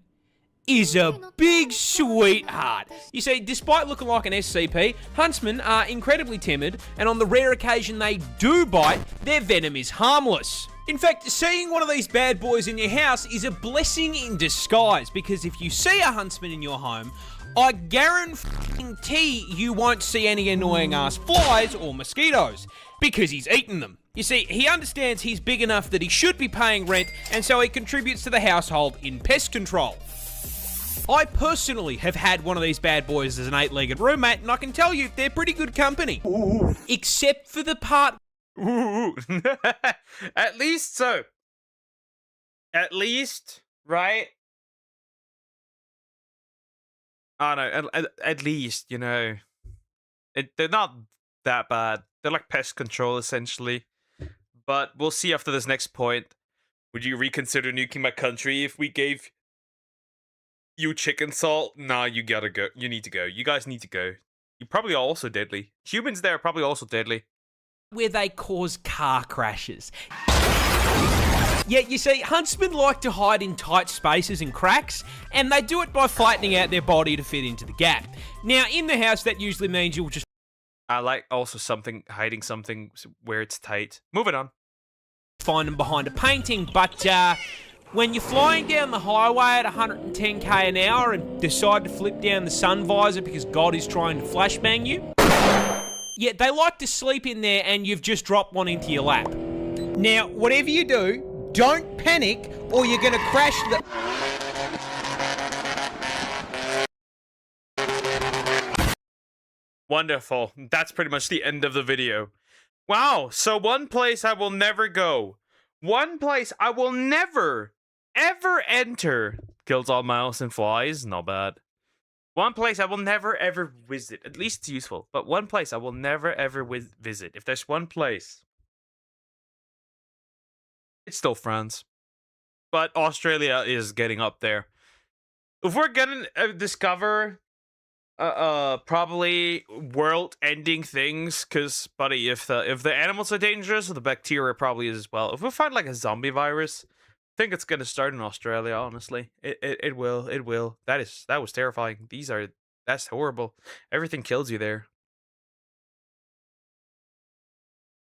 is a big sweetheart. You see, despite looking like an SCP, huntsmen are incredibly timid, and on the rare occasion they do bite, their venom is harmless. In fact, seeing one of these bad boys in your house is a blessing in disguise, because if you see a huntsman in your home, I guarantee you won't see any annoying ass flies or mosquitoes, because he's eaten them. You see, he understands he's big enough that he should be paying rent, and so he contributes to the household in pest control. I personally have had one of these bad boys as an 8-legged roommate, and I can tell you, they're pretty good company. Ooh. Except for the part... Ooh. At least so. At least, right? Oh no, at least, you know. They're not that bad. They're like pest control essentially. But we'll see after this next point. Would you reconsider nuking my country if we gave you chicken salt? Nah, you gotta go. You need to go. You guys need to go. You probably are also deadly. Humans there are probably also deadly. Where they cause car crashes. Yeah, you see, huntsmen like to hide in tight spaces and cracks, and they do it by flattening out their body to fit into the gap. Now, in the house, that usually means you'll just... I like also hiding something where it's tight. Moving on. Find them behind a painting, but when you're flying down the highway at 110k an hour and decide to flip down the sun visor because God is trying to flashbang you, yeah, they like to sleep in there and you've just dropped one into your lap. Now, whatever you do, don't panic or you're going to crash the... Wonderful. That's pretty much the end of the video. Wow, so one place I will never go. One place I will never, ever enter. Kills all mouse and flies, not bad. One place I will never, ever visit. At least it's useful. But one place I will never, ever visit. If there's one place, it's still France. But Australia is getting up there. If we're gonna discover probably world-ending things, because buddy, if the animals are dangerous, the bacteria probably is as well. If we find like a zombie virus, I think it's gonna start in Australia. Honestly, it will. That was terrifying. That's horrible. Everything kills you there.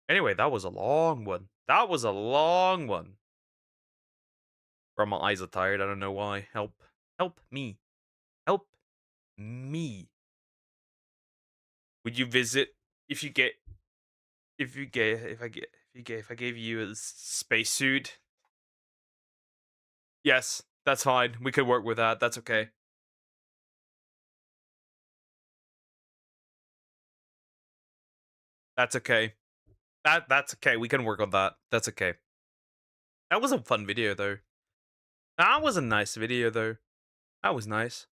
Anyway, that was a long one. That was a long one. Bro, my eyes are tired. I don't know why. Help me. Help me. Would you visit if I gave you a spacesuit? Yes, that's fine. We could work with that. That's okay. That's okay. That's okay. We can work on that. That's okay. That was a fun video though. That was a nice video though. That was nice.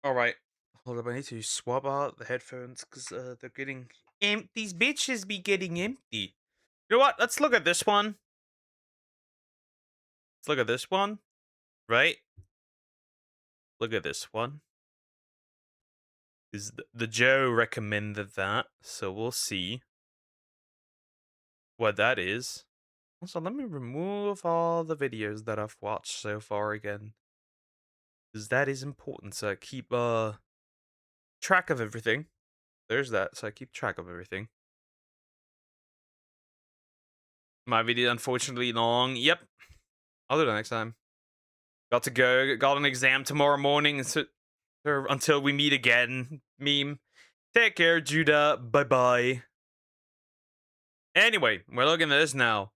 All right. Hold up, I need to swap out the headphones because they're getting empty. These bitches be getting empty. You know what? Let's look at this one. Let's look at this one. Right? Look at this one. Is the Joe recommended that, so we'll see what that is. Also, let me remove all the videos that I've watched so far again, because that is important. So I keep track of everything. There's that. So I keep track of everything. My video, unfortunately, long. Yep. I'll do that next time. Got to go. Got an exam tomorrow morning. So, until we meet again. Meme. Take care, Judah. Bye-bye. Anyway, we're looking at this now.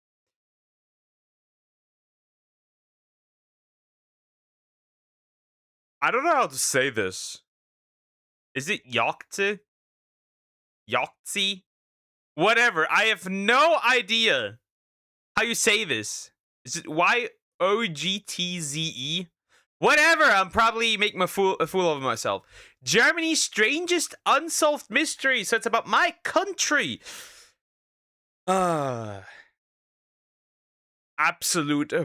I don't know how to say this. Is it Yocte? Yoctzi? Whatever. I have no idea how you say this. Is it Yogtze? Whatever. I'm probably making a fool of myself. Germany's strangest unsolved mystery. So it's about my country. Absolute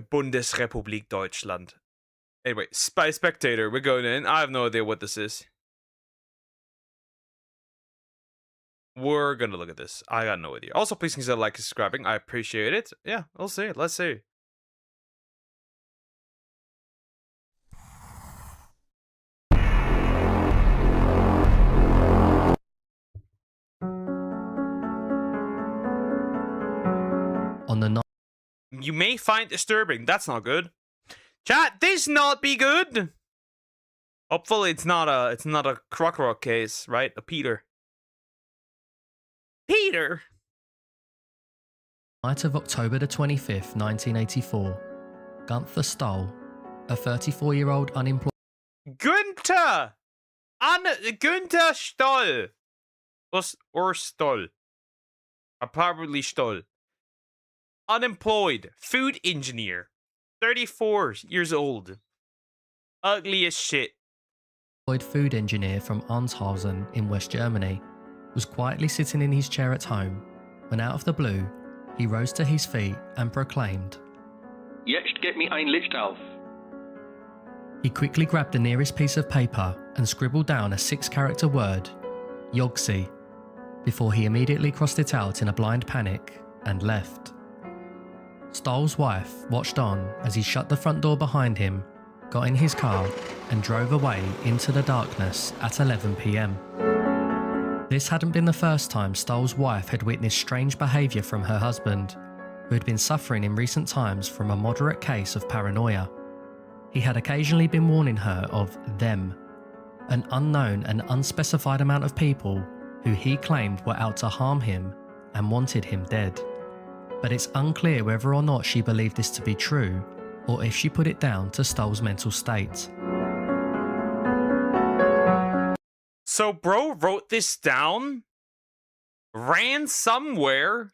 Bundesrepublik Deutschland. Anyway, Spy Spectator. We're going in. I have no idea what this is. We're gonna look at this. I got no idea. Also, please consider liking and subscribing. I appreciate it. Yeah, we'll see. Let's see. On the You may find disturbing. That's not good. Chat, this not be good. Hopefully, it's not a crocodile case, right? A Peter. Peter. night of October the 25th, 1984, Gunther Stoll, a 34-year-old unemployed... Günther! Günther Stoll. Or Stoll. Probably Stoll. Unemployed. Food engineer. 34 years old. Ugly as shit. food engineer from Arnshausen in West Germany was quietly sitting in his chair at home when out of the blue, he rose to his feet and proclaimed, Jetzt gib mir ein Licht auf. He quickly grabbed the nearest piece of paper and scribbled down a 6-character word, Yogsi, before he immediately crossed it out in a blind panic and left. Stahl's wife watched on as he shut the front door behind him, got in his car and drove away into the darkness at 11 p.m. This hadn't been the first time Stahl's wife had witnessed strange behaviour from her husband, who had been suffering in recent times from a moderate case of paranoia. He had occasionally been warning her of them, an unknown and unspecified amount of people who he claimed were out to harm him and wanted him dead. But it's unclear whether or not she believed this to be true, or if she put it down to Stahl's mental state. So bro wrote this down, ran somewhere,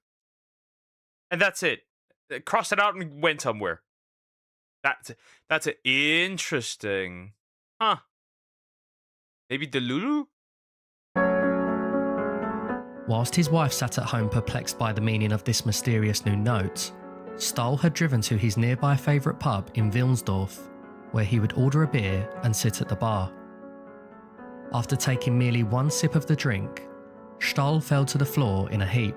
and that's it. Crossed it out and went somewhere. That's it. Interesting. Huh. Maybe Delulu? Whilst his wife sat at home perplexed by the meaning of this mysterious new note, Stahl had driven to his nearby favourite pub in Wilnsdorf, where he would order a beer and sit at the bar. After taking merely one sip of the drink, Stahl fell to the floor in a heap,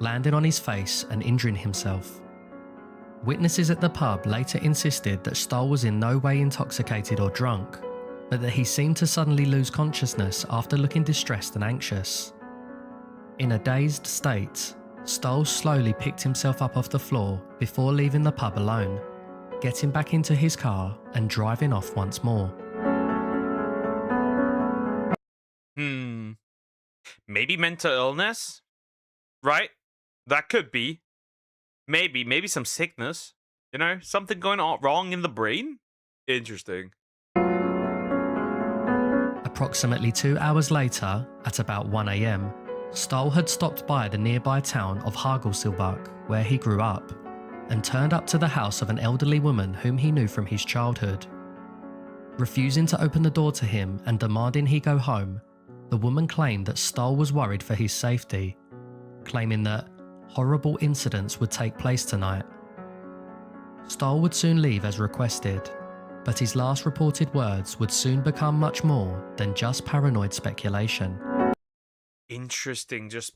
landing on his face and injuring himself. Witnesses at the pub later insisted that Stahl was in no way intoxicated or drunk, but that he seemed to suddenly lose consciousness after looking distressed and anxious. In a dazed state, Stahl slowly picked himself up off the floor before leaving the pub alone, getting back into his car and driving off once more. Maybe mental illness? Right? That could be. Maybe some sickness. You know, something going on wrong in the brain? Interesting. Approximately 2 hours later, at about 1 a.m, Stahl had stopped by the nearby town of Hagelsilbach, where he grew up, and turned up to the house of an elderly woman whom he knew from his childhood. Refusing to open the door to him and demanding he go home, the woman claimed that Stahl was worried for his safety, claiming that horrible incidents would take place tonight. Stahl would soon leave as requested, but his last reported words would soon become much more than just paranoid speculation. Interesting. Just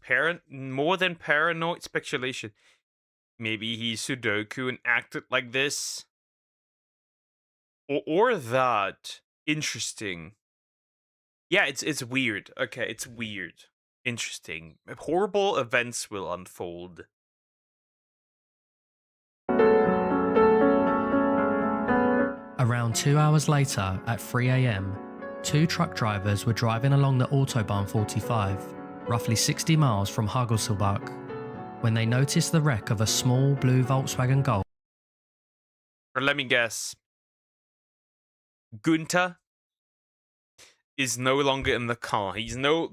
more than paranoid speculation. Maybe he's Sudoku and acted like this. Or that. Interesting. Yeah, it's weird. Okay, it's weird. Interesting. Horrible events will unfold. Around 2 hours later, at 3 a.m, 2 truck drivers were driving along the Autobahn 45, roughly 60 miles from Hagelsilbach, when they noticed the wreck of a small blue Volkswagen Golf. Or let me guess. Gunther is no longer in the car.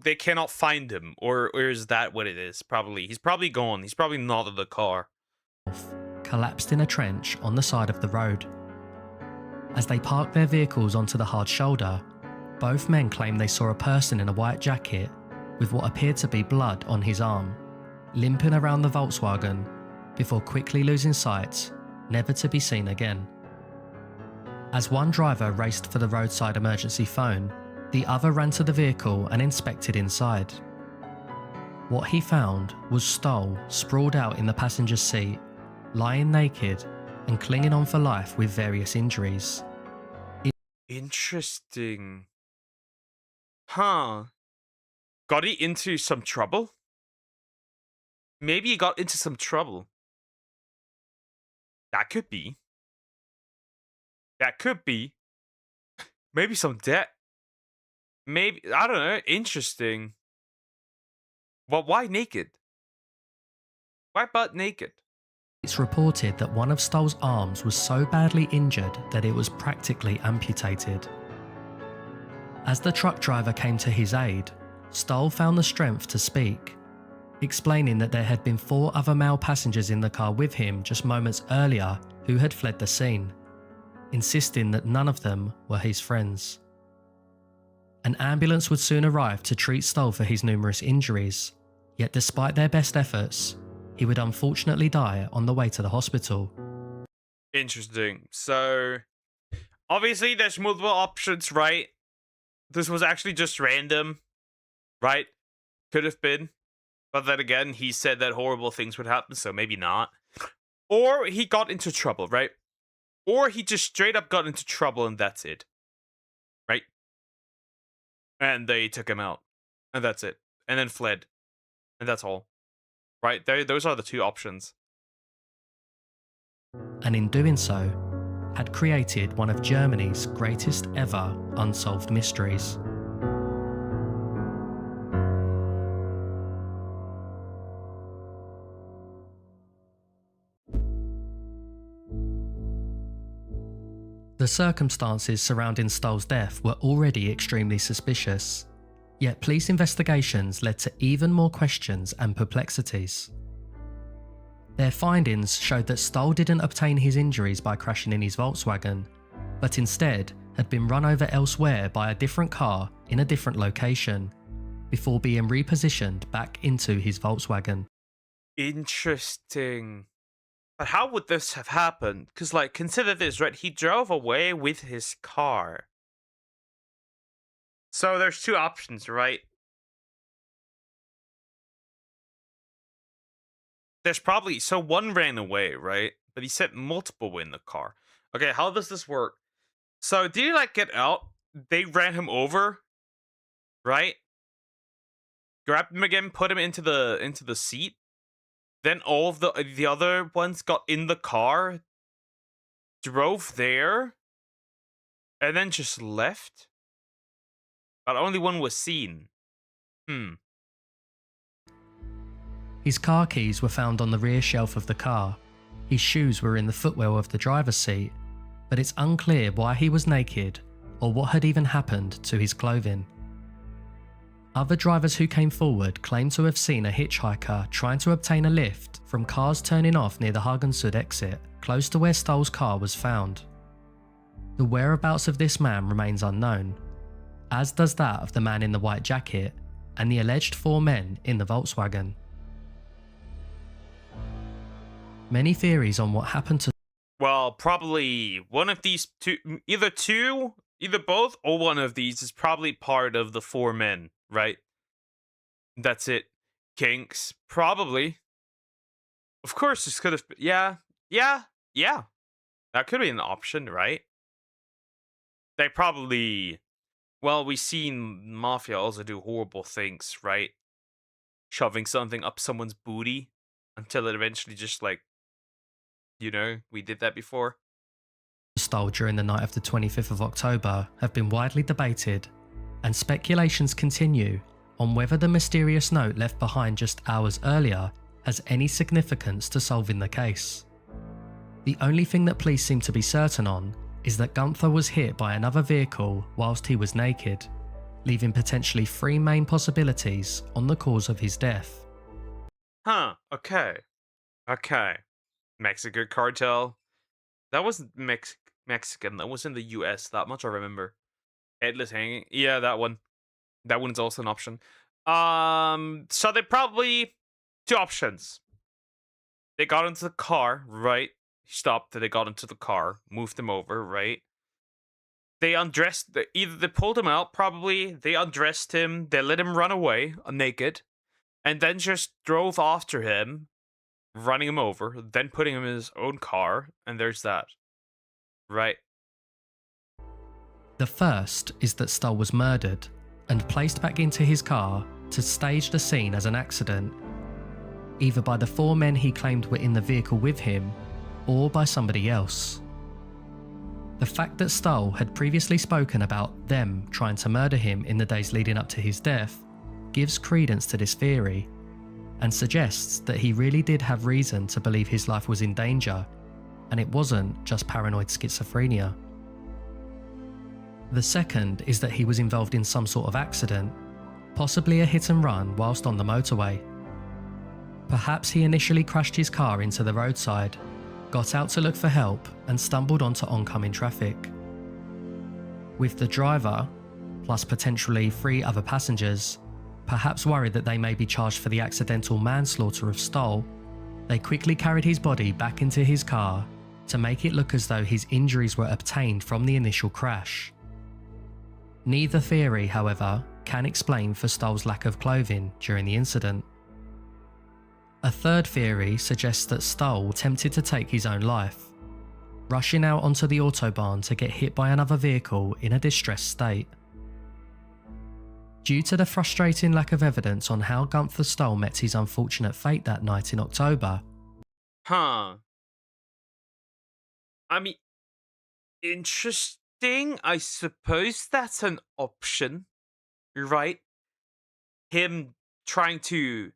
They cannot find him. Or is that what it is? Probably. He's probably gone. He's probably not in the car. Collapsed in a trench on the side of the road. As they parked their vehicles onto the hard shoulder, both men claimed they saw a person in a white jacket with what appeared to be blood on his arm, limping around the Volkswagen before quickly losing sight, never to be seen again. As one driver raced for the roadside emergency phone, the other ran to the vehicle and inspected inside. What he found was Stahl sprawled out in the passenger seat, lying naked and clinging on for life with various injuries. Interesting. Huh. Got he into some trouble? Maybe he got into some trouble. That could be. That could be. Maybe some debt. Maybe, I don't know, interesting. But why naked? Why butt naked? It's reported that one of Stahl's arms was so badly injured that it was practically amputated. As the truck driver came to his aid, Stahl found the strength to speak, explaining that there had been 4 other male passengers in the car with him just moments earlier who had fled the scene, insisting that none of them were his friends. An ambulance would soon arrive to treat Stoll for his numerous injuries, yet despite their best efforts, he would unfortunately die on the way to the hospital. Interesting. So, obviously there's multiple options, right? This was actually just random, right? Could have been. But then again, he said that horrible things would happen, so maybe not. Or he got into trouble, right? Or he just straight up got into trouble and that's it. Right? And they took him out. And that's it. And then fled. And that's all. Right? Those are the two options. And in doing so, had created one of Germany's greatest ever unsolved mysteries. The circumstances surrounding Stoll's death were already extremely suspicious, yet police investigations led to even more questions and perplexities. Their findings showed that Stoll didn't obtain his injuries by crashing in his Volkswagen, but instead had been run over elsewhere by a different car in a different location, before being repositioned back into his Volkswagen. Interesting. But how would this have happened? Because, like, consider this, right? He drove away with his car. So there's two options, right? There's probably... So one ran away, right? But he said multiple were in the car. Okay, how does this work? So did he, like, get out? They ran him over, right? Grabbed him again, put him into the seat. Then all of the other ones got in the car, drove there, and then just left. But only one was seen. His car keys were found on the rear shelf of the car. His shoes were in the footwell of the driver's seat, but it's unclear why he was naked or what had even happened to his clothing. Other drivers who came forward claimed to have seen a hitchhiker trying to obtain a lift from cars turning off near the Hagensud exit, close to where Stoll's car was found. The whereabouts of this man remains unknown, as does that of the man in the white jacket and the alleged 4 men in the Volkswagen. Many theories on what happened to... Well, probably one of these two, either both, or one of these is probably part of the 4 men, right? That's it. Kinks, probably. Of course, this could have been, yeah. That could be an option, right? They probably, well, we've seen Mafia also do horrible things, right? Shoving something up someone's booty until it eventually just, like, you know, we did that before. Stoll during the night of the 25th of October have been widely debated, and speculations continue on whether the mysterious note left behind just hours earlier has any significance to solving the case. The only thing that police seem to be certain on is that Gunther was hit by another vehicle whilst he was naked, leaving potentially 3 main possibilities on the cause of his death. Okay. Mexican cartel. That wasn't Mexican, that was in the US, that much I remember. Headless hanging. Yeah, that one. That one's also an option. So they probably... 2 options. They got into the car, right? He stopped, they got into the car, moved him over, right? They undressed... Either they pulled him out, probably. They undressed him, they let him run away, naked. And then just drove after him, running him over, then putting him in his own car, and there's that. Right? The first is that Stoll was murdered and placed back into his car to stage the scene as an accident, either by the 4 men he claimed were in the vehicle with him, or by somebody else. The fact that Stoll had previously spoken about them trying to murder him in the days leading up to his death gives credence to this theory, and suggests that he really did have reason to believe his life was in danger, and it wasn't just paranoid schizophrenia. The second is that he was involved in some sort of accident, possibly a hit and run whilst on the motorway. Perhaps he initially crashed his car into the roadside, got out to look for help, and stumbled onto oncoming traffic. With the driver, plus potentially 3 other passengers, perhaps worried that they may be charged for the accidental manslaughter of Stoll, they quickly carried his body back into his car to make it look as though his injuries were obtained from the initial crash. Neither theory, however, can explain for Stoll's lack of clothing during the incident. A third theory suggests that Stoll attempted to take his own life, rushing out onto the autobahn to get hit by another vehicle in a distressed state. Due to the frustrating lack of evidence on how Gunther Stoll met his unfortunate fate that night in October. Huh. I mean, interesting. I suppose that's an option, right? Him trying to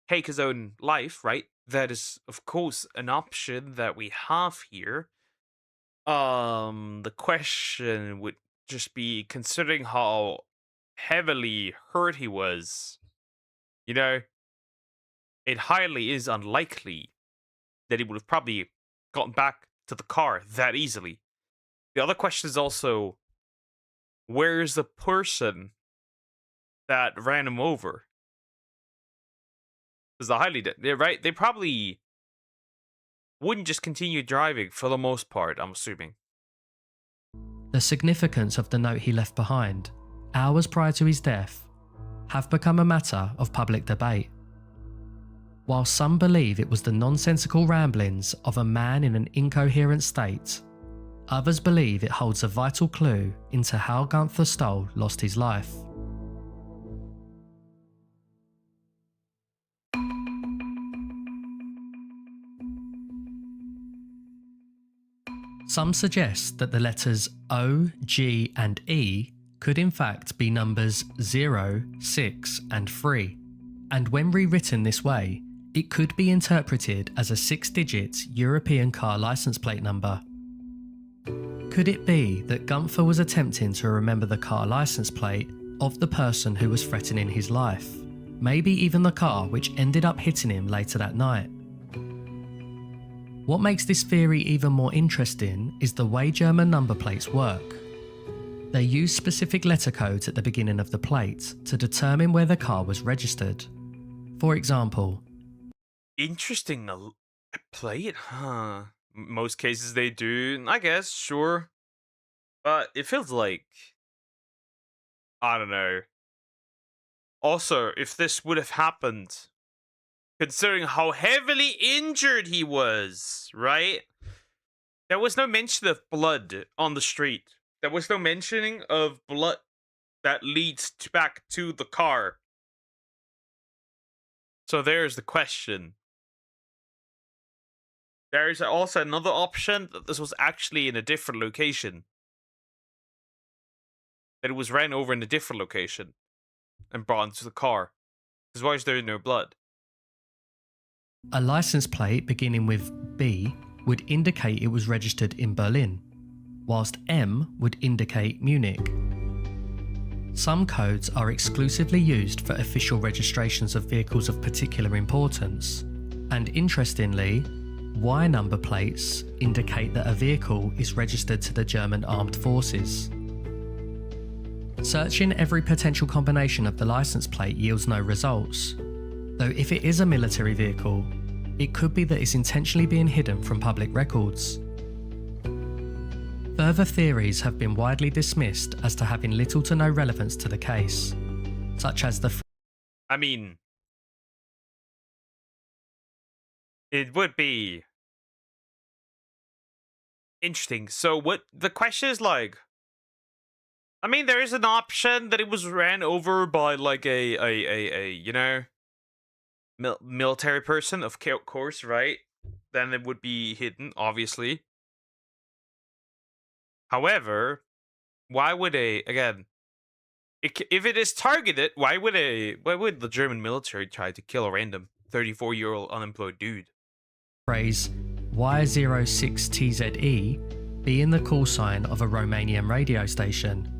take his own life, right? That is, of course, an option that we have here. The question would just be, considering how heavily hurt he was, you know, it highly is unlikely that he would have probably gotten back to the car that easily. The other question is also, where's the person that ran him over? Because they probably wouldn't just continue driving for the most part, I'm assuming. The significance of the note he left behind, hours prior to his death, have become a matter of public debate. While some believe it was the nonsensical ramblings of a man in an incoherent state, others believe it holds a vital clue into how Gunther Stoll lost his life. Some suggest that the letters O, G, and E could in fact be numbers 0, 6, and 3, and when rewritten this way, it could be interpreted as a 6-digit European car license plate number. Could it be that Gunther was attempting to remember the car license plate of the person who was threatening his life? Maybe even the car which ended up hitting him later that night? What makes this theory even more interesting is the way German number plates work. They use specific letter codes at the beginning of the plate to determine where the car was registered. For example, interesting, a plate, huh? Most cases they do, I guess, sure. But it feels like, I don't know. Also, if this would have happened, considering how heavily injured he was, right? There was no mention of blood on the street. There was no mentioning of blood that leads back to the car. So there's the question. There is also another option that this was actually in a different location. That it was ran over in a different location and brought into the car. Because why is there no blood? a license plate beginning with B would indicate it was registered in Berlin, whilst M would indicate Munich. Some codes are exclusively used for official registrations of vehicles of particular importance, and interestingly, Y number plates indicate that a vehicle is registered to the German armed forces. Searching every potential combination of the license plate yields no results, though if it is a military vehicle, it could be that it's intentionally being hidden from public records. Further theories have been widely dismissed as to having little to no relevance to the case, such as the I mean, it would be interesting. So what the question is like, I mean, there is an option that it was ran over by like a you know, military person, of course, right? Then it would be hidden, obviously. However, why would again, if it is targeted, why would the German military try to kill a random 34-year-old unemployed dude? Phrase Y06TZE being the call sign of a Romanian radio station,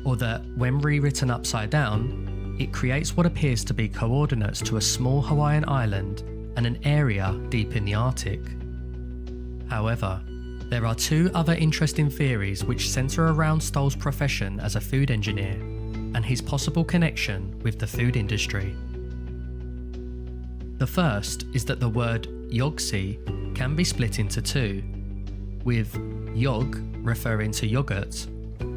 or that when rewritten upside down, it creates what appears to be coordinates to a small Hawaiian island and an area deep in the Arctic. However, There are two other interesting theories which centre around Stoll's profession as a food engineer and his possible connection with the food industry. The first is that the word yogsi can be split into two, with yog referring to yogurt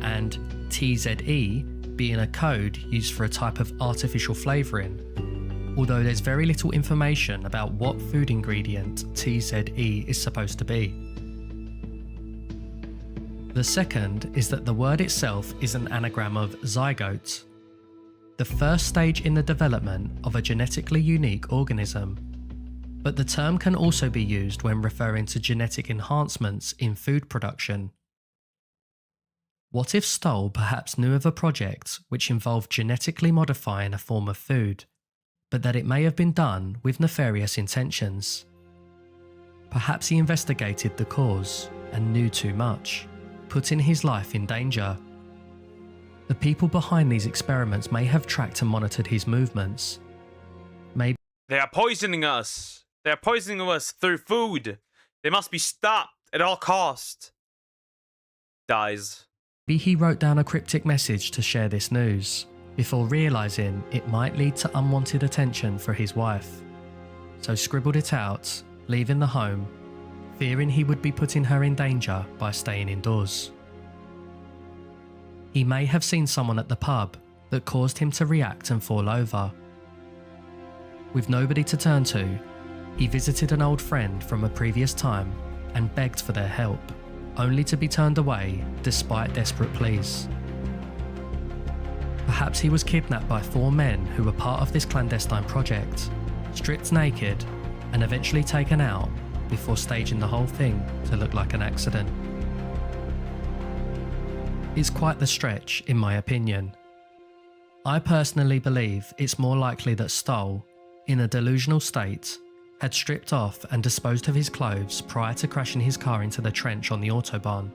and TZE being a code used for a type of artificial flavouring, although there's very little information about what food ingredient TZE is supposed to be. The second is that the word itself is an anagram of zygote, the first stage in the development of a genetically unique organism. But the term can also be used when referring to genetic enhancements in food production. What if Stoll perhaps knew of a project which involved genetically modifying a form of food, but that it may have been done with nefarious intentions? Perhaps he investigated the cause and knew too much, putting his life in danger. The people behind these experiments may have tracked and monitored his movements. Maybe They are poisoning us. They are poisoning us through food. They must be stopped at all cost. Dies. he wrote down a cryptic message to share this news, before realising it might lead to unwanted attention for his wife. So scribbled it out, leaving the home, fearing he would be putting her in danger by staying indoors. He may have seen someone at the pub that caused him to react and fall over. With nobody to turn to, he visited an old friend from a previous time and begged for their help, only to be turned away despite desperate pleas. Perhaps he was kidnapped by 4 men who were part of this clandestine project, stripped naked and eventually taken out before staging the whole thing to look like an accident. It's quite the stretch, in my opinion. I personally believe it's more likely that Stoll, in a delusional state, had stripped off and disposed of his clothes prior to crashing his car into the trench on the autobahn.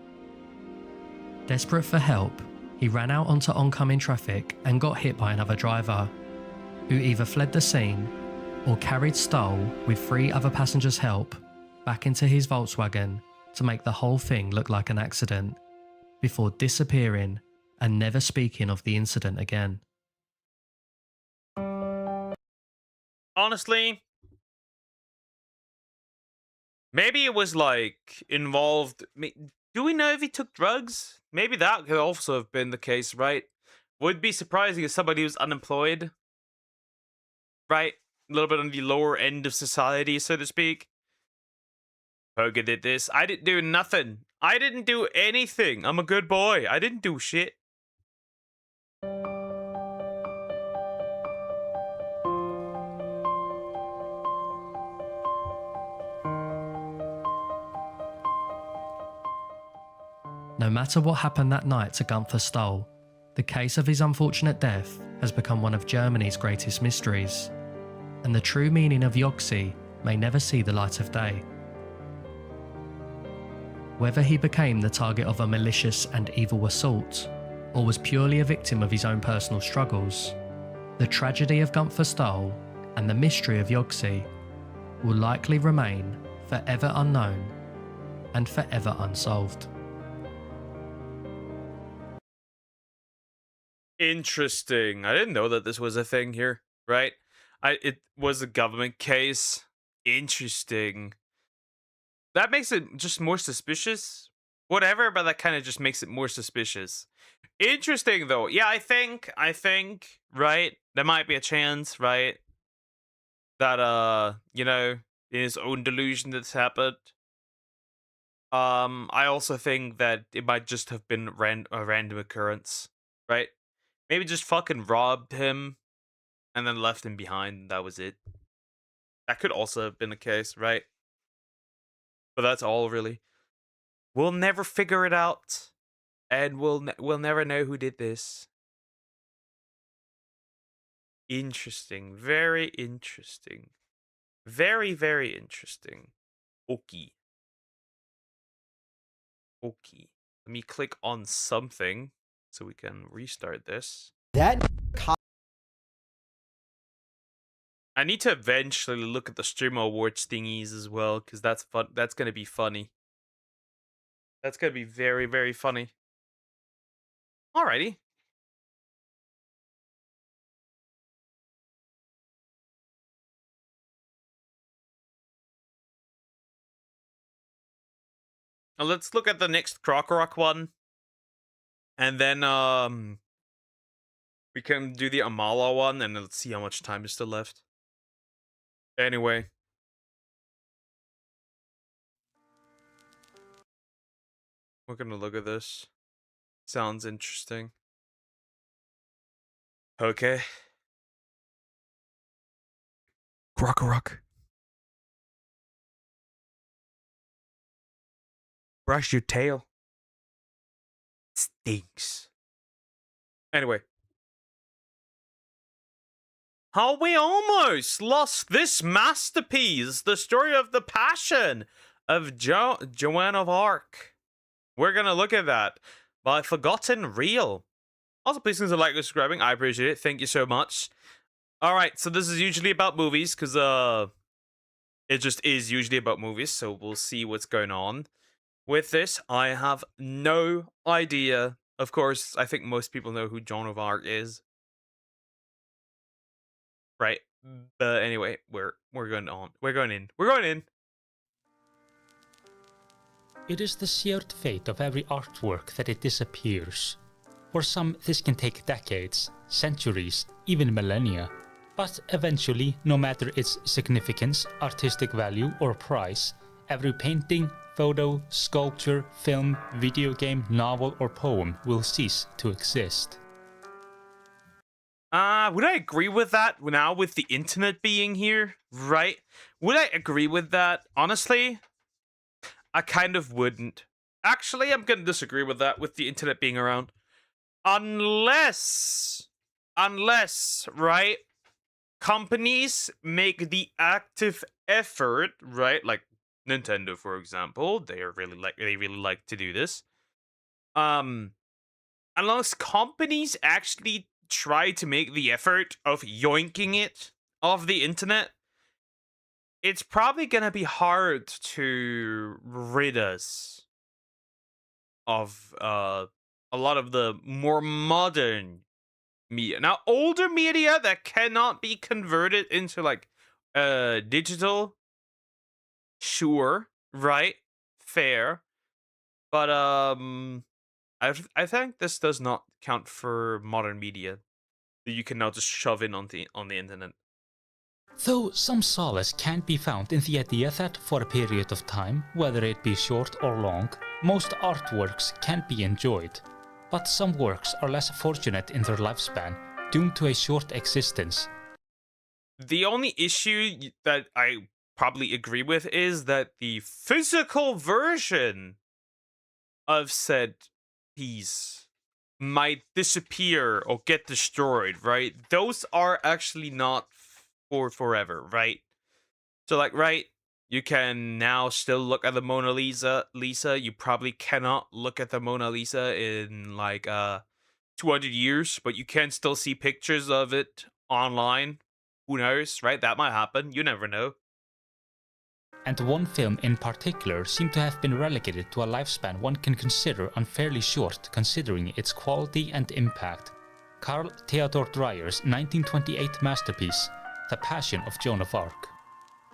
Desperate for help, he ran out onto oncoming traffic and got hit by another driver, who either fled the scene or carried Stoll, with 3 other passengers' help, back into his Volkswagen to make the whole thing look like an accident, before disappearing and never speaking of the incident again. Honestly, maybe it was like involved. Do we know if he took drugs? Maybe that could also have been the case, right? Would be surprising if somebody was unemployed, right? A little bit on the lower end of society, so to speak. Hoga did this. I didn't do nothing. I didn't do anything. I'm a good boy. I didn't do shit. No matter what happened that night to Gunther Stoll, the case of his unfortunate death has become one of Germany's greatest mysteries, and the true meaning of Yogsi may never see the light of day. Whether he became the target of a malicious and evil assault, or was purely a victim of his own personal struggles, the tragedy of Gunther Stoll and the mystery of Yogsi will likely remain forever unknown and forever unsolved. Interesting. I didn't know that this was a thing here, right? It was a government case. Interesting. That makes it just more suspicious. Whatever, but that kind of just makes it more suspicious. Interesting though. Yeah, I think, right? There might be a chance, right? That you know, in his own delusion that's happened. I also think that it might just have been a random occurrence, right? Maybe just fucking robbed him and then left him behind, and that was it. That could also have been the case, right? But that's all, really. We'll never figure it out, and we'll never know who did this. Interesting. Very interesting. Very, very interesting. Okay. Okay. Let me click on something so we can restart this. I need to eventually look at the Streamer Awards thingies as well, because that's fun. That's gonna be funny. That's gonna be very, very funny. Alrighty. Now let's look at the next Krokorok one. And then we can do the Amala one, and let's see how much time is still left. Anyway. We're gonna look at this. Sounds interesting. Okay. Krokorok. Brush your tail. Stinks. Anyway. How we almost lost this masterpiece, the story of the passion of Joan of Arc. We're gonna look at that by Forgotten Real. Also, please consider liking and subscribing. I appreciate it. Thank you so much. Alright, so this is usually about movies, because it just is usually about movies, so we'll see what's going on. With this, I have no idea. Of course, I think most people know who Joan of Arc is. Right. But anyway, we're going on. We're going in. It is the shared fate of every artwork that it disappears. For some, this can take decades, centuries, even millennia. But eventually, no matter its significance, artistic value, or price, every painting, photo, sculpture, film, video game, novel, or poem will cease to exist. Would I agree with that now with the internet being here? Right? Would I agree with that? Honestly, I kind of wouldn't. Actually, I'm gonna disagree with that with the internet being around. Unless, right, companies make the active effort, right? Like Nintendo, for example, they really like to do this. Unless companies actually try to make the effort of yoinking it off the internet, it's probably gonna be hard to rid us of a lot of the more modern media. Now, older media that cannot be converted into like digital, sure, right, fair, but I think this does not count for modern media that you can now just shove in on the internet. Though some solace can be found in the idea that for a period of time, whether it be short or long, most artworks can be enjoyed. But some works are less fortunate in their lifespan, doomed to a short existence. The only issue that I probably agree with is that the physical version of said piece might disappear or get destroyed, right? Those are actually not for forever, right? So like, right, you can now still look at the Mona Lisa. You probably cannot look at the Mona Lisa in like 200 years, but you can still see pictures of it online. Who knows, right? That might happen. You never know. And one film in particular seemed to have been relegated to a lifespan one can consider unfairly short considering its quality and impact. Carl Theodor Dreyer's 1928 masterpiece, The Passion of Joan of Arc.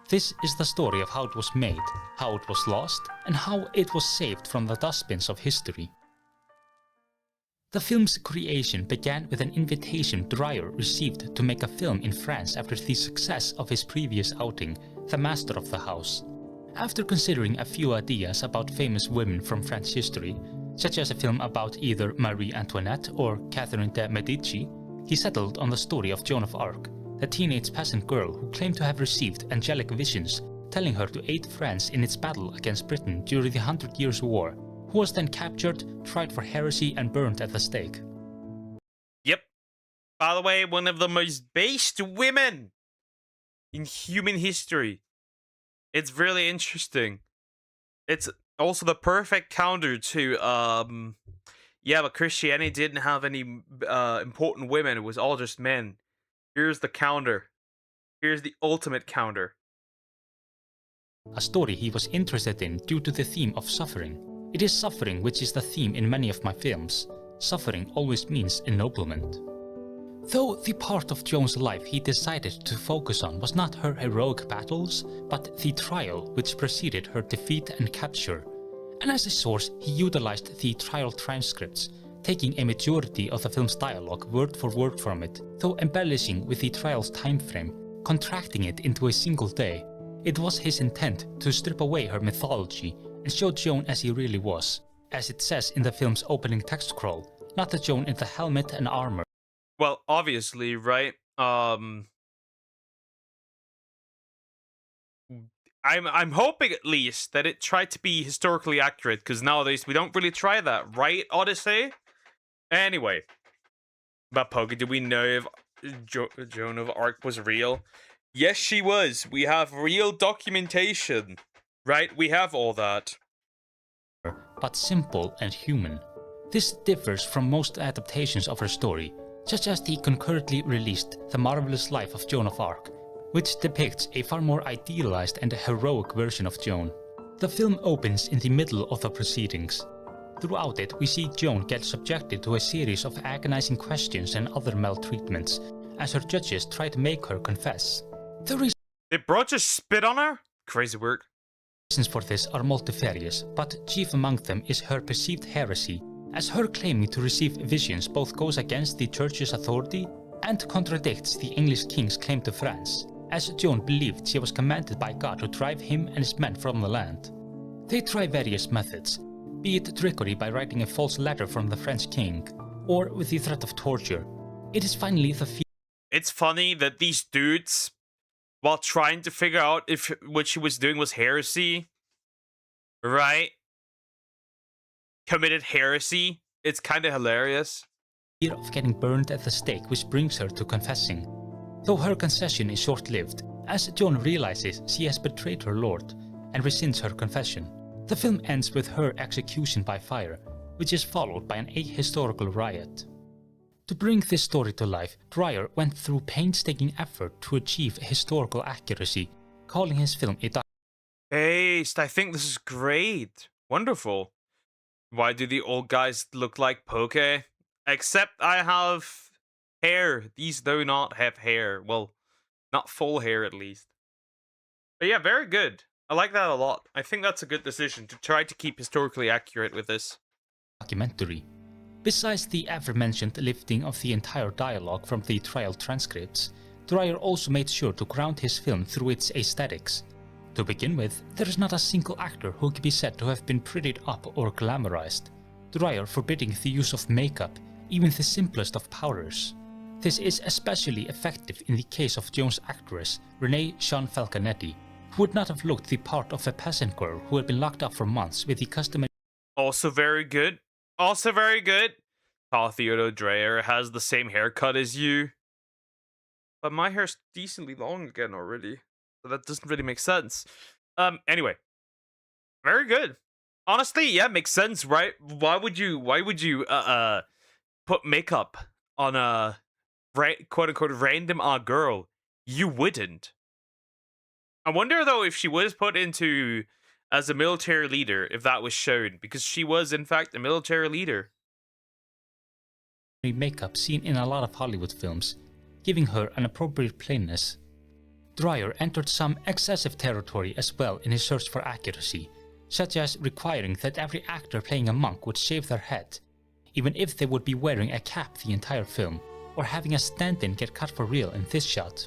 This is the story of how it was made, how it was lost, and how it was saved from the dustbins of history. The film's creation began with an invitation Dreyer received to make a film in France after the success of his previous outing, The Master of the House. After considering a few ideas about famous women from French history, such as a film about either Marie Antoinette or Catherine de' Medici, he settled on the story of Joan of Arc, the teenage peasant girl who claimed to have received angelic visions telling her to aid France in its battle against Britain during the 100 Years' War, who was then captured, tried for heresy and burned at the stake. Yep. By the way, one of the most based women in human history. It's really interesting. It's also the perfect counter to, yeah, but Christianity didn't have any important women. It was all just men. Here's the counter. Here's the ultimate counter. A story he was interested in due to the theme of suffering. It is suffering which is the theme in many of my films. Suffering always means ennoblement. Though the part of Joan's life he decided to focus on was not her heroic battles, but the trial which preceded her defeat and capture. And as a source, he utilized the trial transcripts, taking a majority of the film's dialogue word for word from it, though embellishing with the trial's time frame, contracting it into a single day. It was his intent to strip away her mythology and show Joan as he really was, as it says in the film's opening text scroll, not the Joan in the helmet and armor. Well, obviously, right? I'm hoping at least that it tried to be historically accurate, because nowadays we don't really try that, right, Odyssey? Anyway, but Poke, do we know if Joan of Arc was real? Yes, she was. We have real documentation, right? We have all that. But simple and human. This differs from most adaptations of her story, such as the concurrently released The Marvelous Life of Joan of Arc, which depicts a far more idealized and heroic version of Joan. The film opens in the middle of the proceedings. Throughout it, we see Joan get subjected to a series of agonizing questions and other maltreatments, as her judges try to make her confess. Did bro just spit on her? Crazy work. Reasons for this are multifarious, but chief among them is her perceived heresy, as her claiming to receive visions both goes against the church's authority and contradicts the English king's claim to France, as Joan believed she was commanded by God to drive him and his men from the land. They try various methods, be it trickery by writing a false letter from the French king, or with the threat of torture. It is finally the It's funny that these dudes, while trying to figure out if what she was doing was heresy, right? Committed heresy. It's kind of hilarious. Fear of getting burned at the stake which brings her to confessing. Though her concession is short-lived, as Joan realizes she has betrayed her lord and rescinds her confession. The film ends with her execution by fire, which is followed by an ahistorical riot. To bring this story to life, Dreyer went through painstaking effort to achieve historical accuracy, calling his film a Based, I think this is great. Wonderful. Why do the old guys look like Poke? Except I have hair. These do not have hair. Well, not full hair at least. But yeah, very good. I like that a lot. I think that's a good decision to try to keep historically accurate with this documentary. Besides the aforementioned lifting of the entire dialogue from the trial transcripts, Dreyer also made sure to ground his film through its aesthetics. To begin with, there is not a single actor who can be said to have been prettied up or glamorized, Dreyer forbidding the use of makeup, even the simplest of powders. This is especially effective in the case of Joan's actress, Renee Jean Falconetti, who would not have looked the part of a peasant girl who had been locked up for months with the customary. Also very good. Also very good. Theodore Dreyer has the same haircut as you. But my hair's decently long again already. So that doesn't really make sense. Anyway. Very good. Honestly, yeah, makes sense, right? Why would you put makeup on a quote unquote random girl? You wouldn't. I wonder though if she was put into as a military leader, if that was shown, because she was in fact a military leader. Makeup seen in a lot of Hollywood films, giving her an appropriate plainness. Dreyer entered some excessive territory as well in his search for accuracy, such as requiring that every actor playing a monk would shave their head, even if they would be wearing a cap the entire film, or having a stand-in get cut for real in this shot.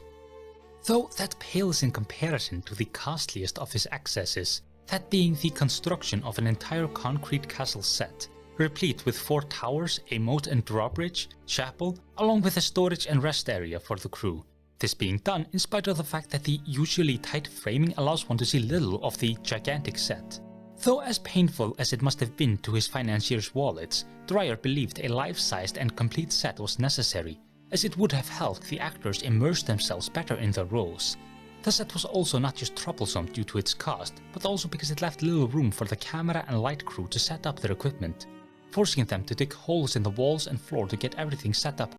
Though that pales in comparison to the costliest of his excesses, that being the construction of an entire concrete castle set, replete with 4 towers, a moat and drawbridge, chapel, along with a storage and rest area for the crew. This being done in spite of the fact that the usually tight framing allows one to see little of the gigantic set. Though as painful as it must have been to his financiers' wallets, Dreyer believed a life-sized and complete set was necessary, as it would have helped the actors immerse themselves better in their roles. The set was also not just troublesome due to its cost, but also because it left little room for the camera and light crew to set up their equipment, forcing them to dig holes in the walls and floor to get everything set up.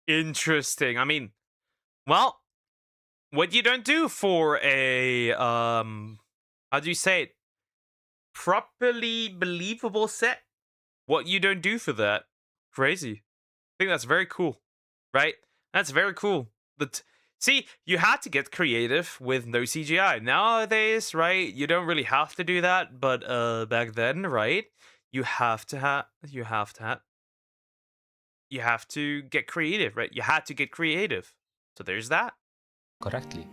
Interesting. I mean, well, what you don't do for a, how do you say it? properly believable set. What you don't do for that, crazy. I think that's very cool, right? That's very cool. See, you had to get creative with no CGI. Nowadays, right, you don't really have to do that, but back then, right, you have to get creative, right? You had to get creative. So there's that. Correctly.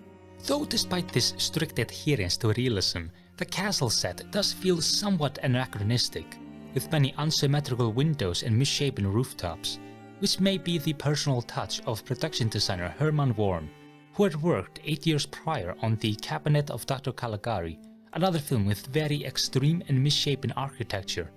Though despite this strict adherence to realism, the castle set does feel somewhat anachronistic, with many unsymmetrical windows and misshapen rooftops, which may be the personal touch of production designer Herman Worm, who had worked 8 years prior on The Cabinet of Dr. Caligari, another film with very extreme and misshapen architecture.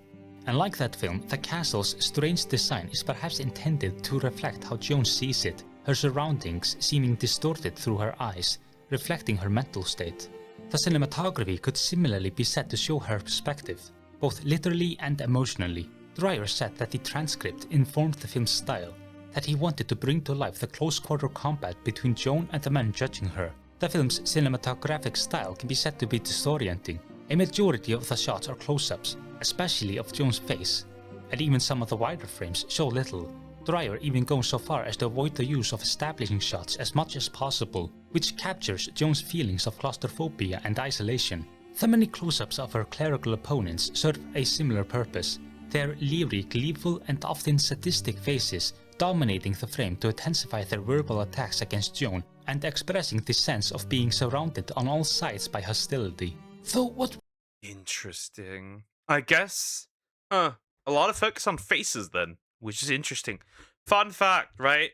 And like that film, the castle's strange design is perhaps intended to reflect how Joan sees it, her surroundings seeming distorted through her eyes, reflecting her mental state. The cinematography could similarly be said to show her perspective, both literally and emotionally. Dreyer said that the transcript informed the film's style, that he wanted to bring to life the close-quarter combat between Joan and the men judging her. The film's cinematographic style can be said to be disorienting. A majority of the shots are close-ups, especially of Joan's face, and even some of the wider frames show little. Dreyer even goes so far as to avoid the use of establishing shots as much as possible, which captures Joan's feelings of claustrophobia and isolation. The many close-ups of her clerical opponents serve a similar purpose, their leery, gleeful and often sadistic faces dominating the frame to intensify their verbal attacks against Joan and expressing the sense of being surrounded on all sides by hostility. Though what... Interesting. I guess, a lot of focus on faces then, which is interesting. Fun fact, right?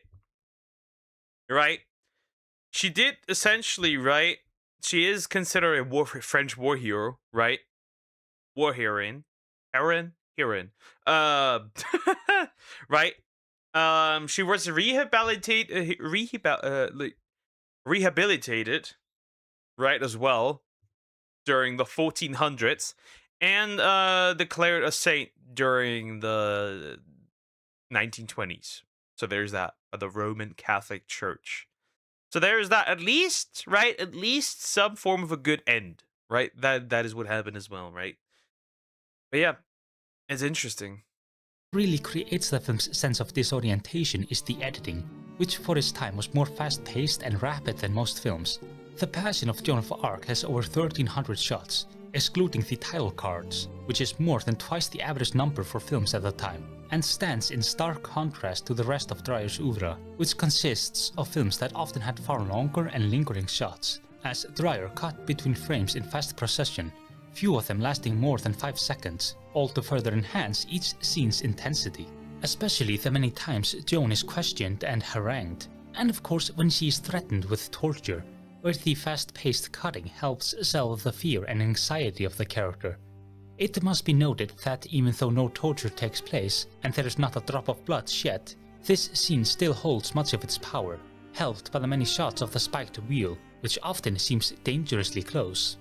Right? She did essentially, right? She is considered a French war hero, right? War heroine. Heroine? Right? She was rehabilitated, right, as well, during the 1400s, and declared a saint during the 1920s. So there's that, the Roman Catholic Church. So there's that, at least, right? At least some form of a good end, right? That is what happened as well, right? But yeah, it's interesting. Really creates the film's sense of disorientation is the editing, which for its time was more fast-paced and rapid than most films. The Passion of Joan of Arc has over 1,300 shots, excluding the title cards, which is more than twice the average number for films at the time, and stands in stark contrast to the rest of Dreyer's oeuvre, which consists of films that often had far longer and lingering shots, as Dreyer cut between frames in fast procession, few of them lasting more than 5 seconds, all to further enhance each scene's intensity. Especially the many times Joan is questioned and harangued, and of course when she is threatened with torture, where the fast-paced cutting helps sell the fear and anxiety of the character. It must be noted that even though no torture takes place, and there is not a drop of blood shed, this scene still holds much of its power, helped by the many shots of the spiked wheel, which often seems dangerously close.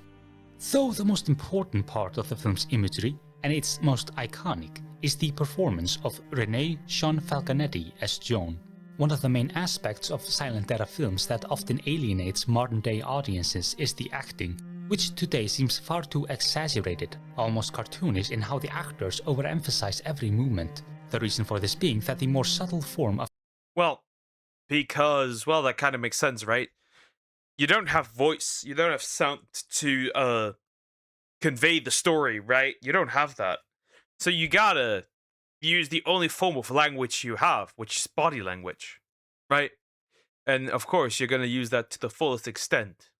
Though the most important part of the film's imagery, and its most iconic, is the performance of Renee Sean Falconetti as Joan. One of the main aspects of silent era films that often alienates modern day audiences is the acting, which today seems far too exaggerated, almost cartoonish in how the actors overemphasize every movement. The reason for this being that the more subtle form of... Well, because, well, that kind of makes sense, right? You don't have voice, you don't have sound to convey the story, right? You don't have that. So you gotta use the only form of language you have, which is body language, right? And of course, you're gonna use that to the fullest extent,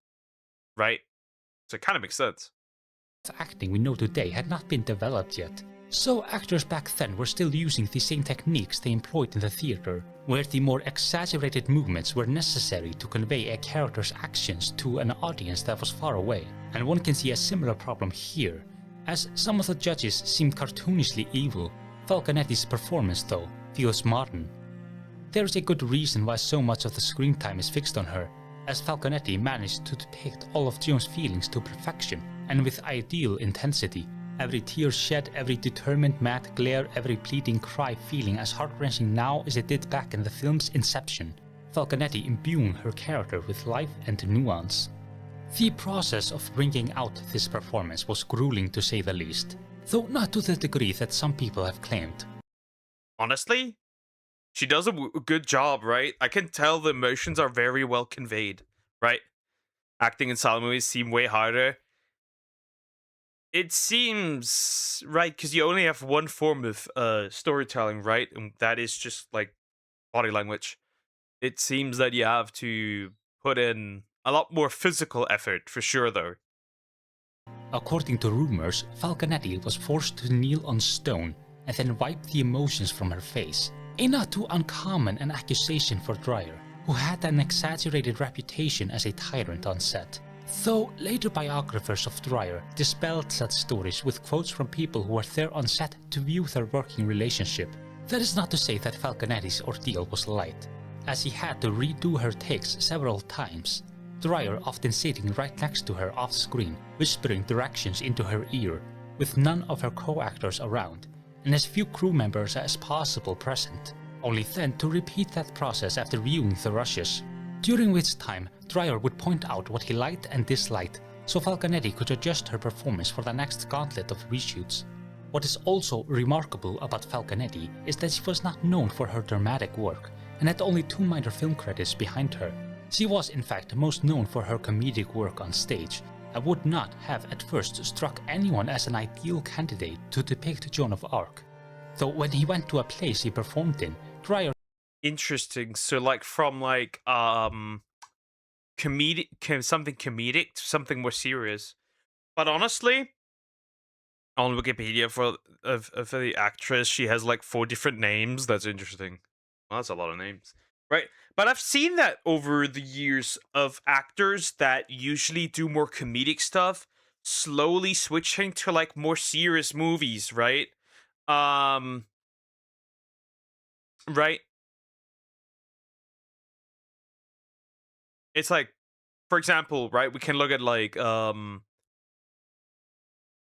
right? So it kind of makes sense. Acting we know today had not been developed yet, so actors back then were still using the same techniques they employed in the theater, where the more exaggerated movements were necessary to convey a character's actions to an audience that was far away. And one can see a similar problem here, as some of the judges seemed cartoonishly evil. Falconetti's performance, though, feels modern. There is a good reason why so much of the screen time is fixed on her, as Falconetti managed to depict all of Joan's feelings to perfection, and with ideal intensity. Every tear shed, every determined mad glare, every pleading cry feeling as heart-wrenching now as it did back in the film's inception. Falconetti imbuing her character with life and nuance. The process of bringing out this performance was grueling to say the least, though not to the degree that some people have claimed. Honestly, she does a good job, right? I can tell the emotions are very well conveyed, right? Acting in silent movies seem way harder. It seems, right, because you only have one form of storytelling, right? And that is just, like, body language. It seems that you have to put in a lot more physical effort, for sure, though. According to rumors, Falconetti was forced to kneel on stone and then wipe the emotions from her face. A not too uncommon an accusation for Dreyer, who had an exaggerated reputation as a tyrant on set. Though later biographers of Dreyer dispelled such stories with quotes from people who were there on set to view their working relationship. That is not to say that Falconetti's ordeal was light, as he had to redo her takes several times. Dreyer often sitting right next to her off-screen, whispering directions into her ear, with none of her co-actors around, and as few crew members as possible present, only then to repeat that process after viewing the rushes, during which time Dreyer would point out what he liked and disliked, so Falconetti could adjust her performance for the next gauntlet of reshoots. What is also remarkable about Falconetti is that she was not known for her dramatic work, and had only 2 minor film credits behind her. She was in fact most known for her comedic work on stage, and would not have at first struck anyone as an ideal candidate to depict Joan of Arc. Though when he went to a place he performed in, Dreyer... Interesting. So, like, from, like, comedic, something comedic to something more serious. But honestly, on Wikipedia for the actress, she has, like, 4 different names. That's interesting. Well, that's a lot of names. Right? But I've seen that over the years of actors that usually do more comedic stuff, slowly switching to, like, more serious movies, right? Right? It's like, for example, right, we can look at, like,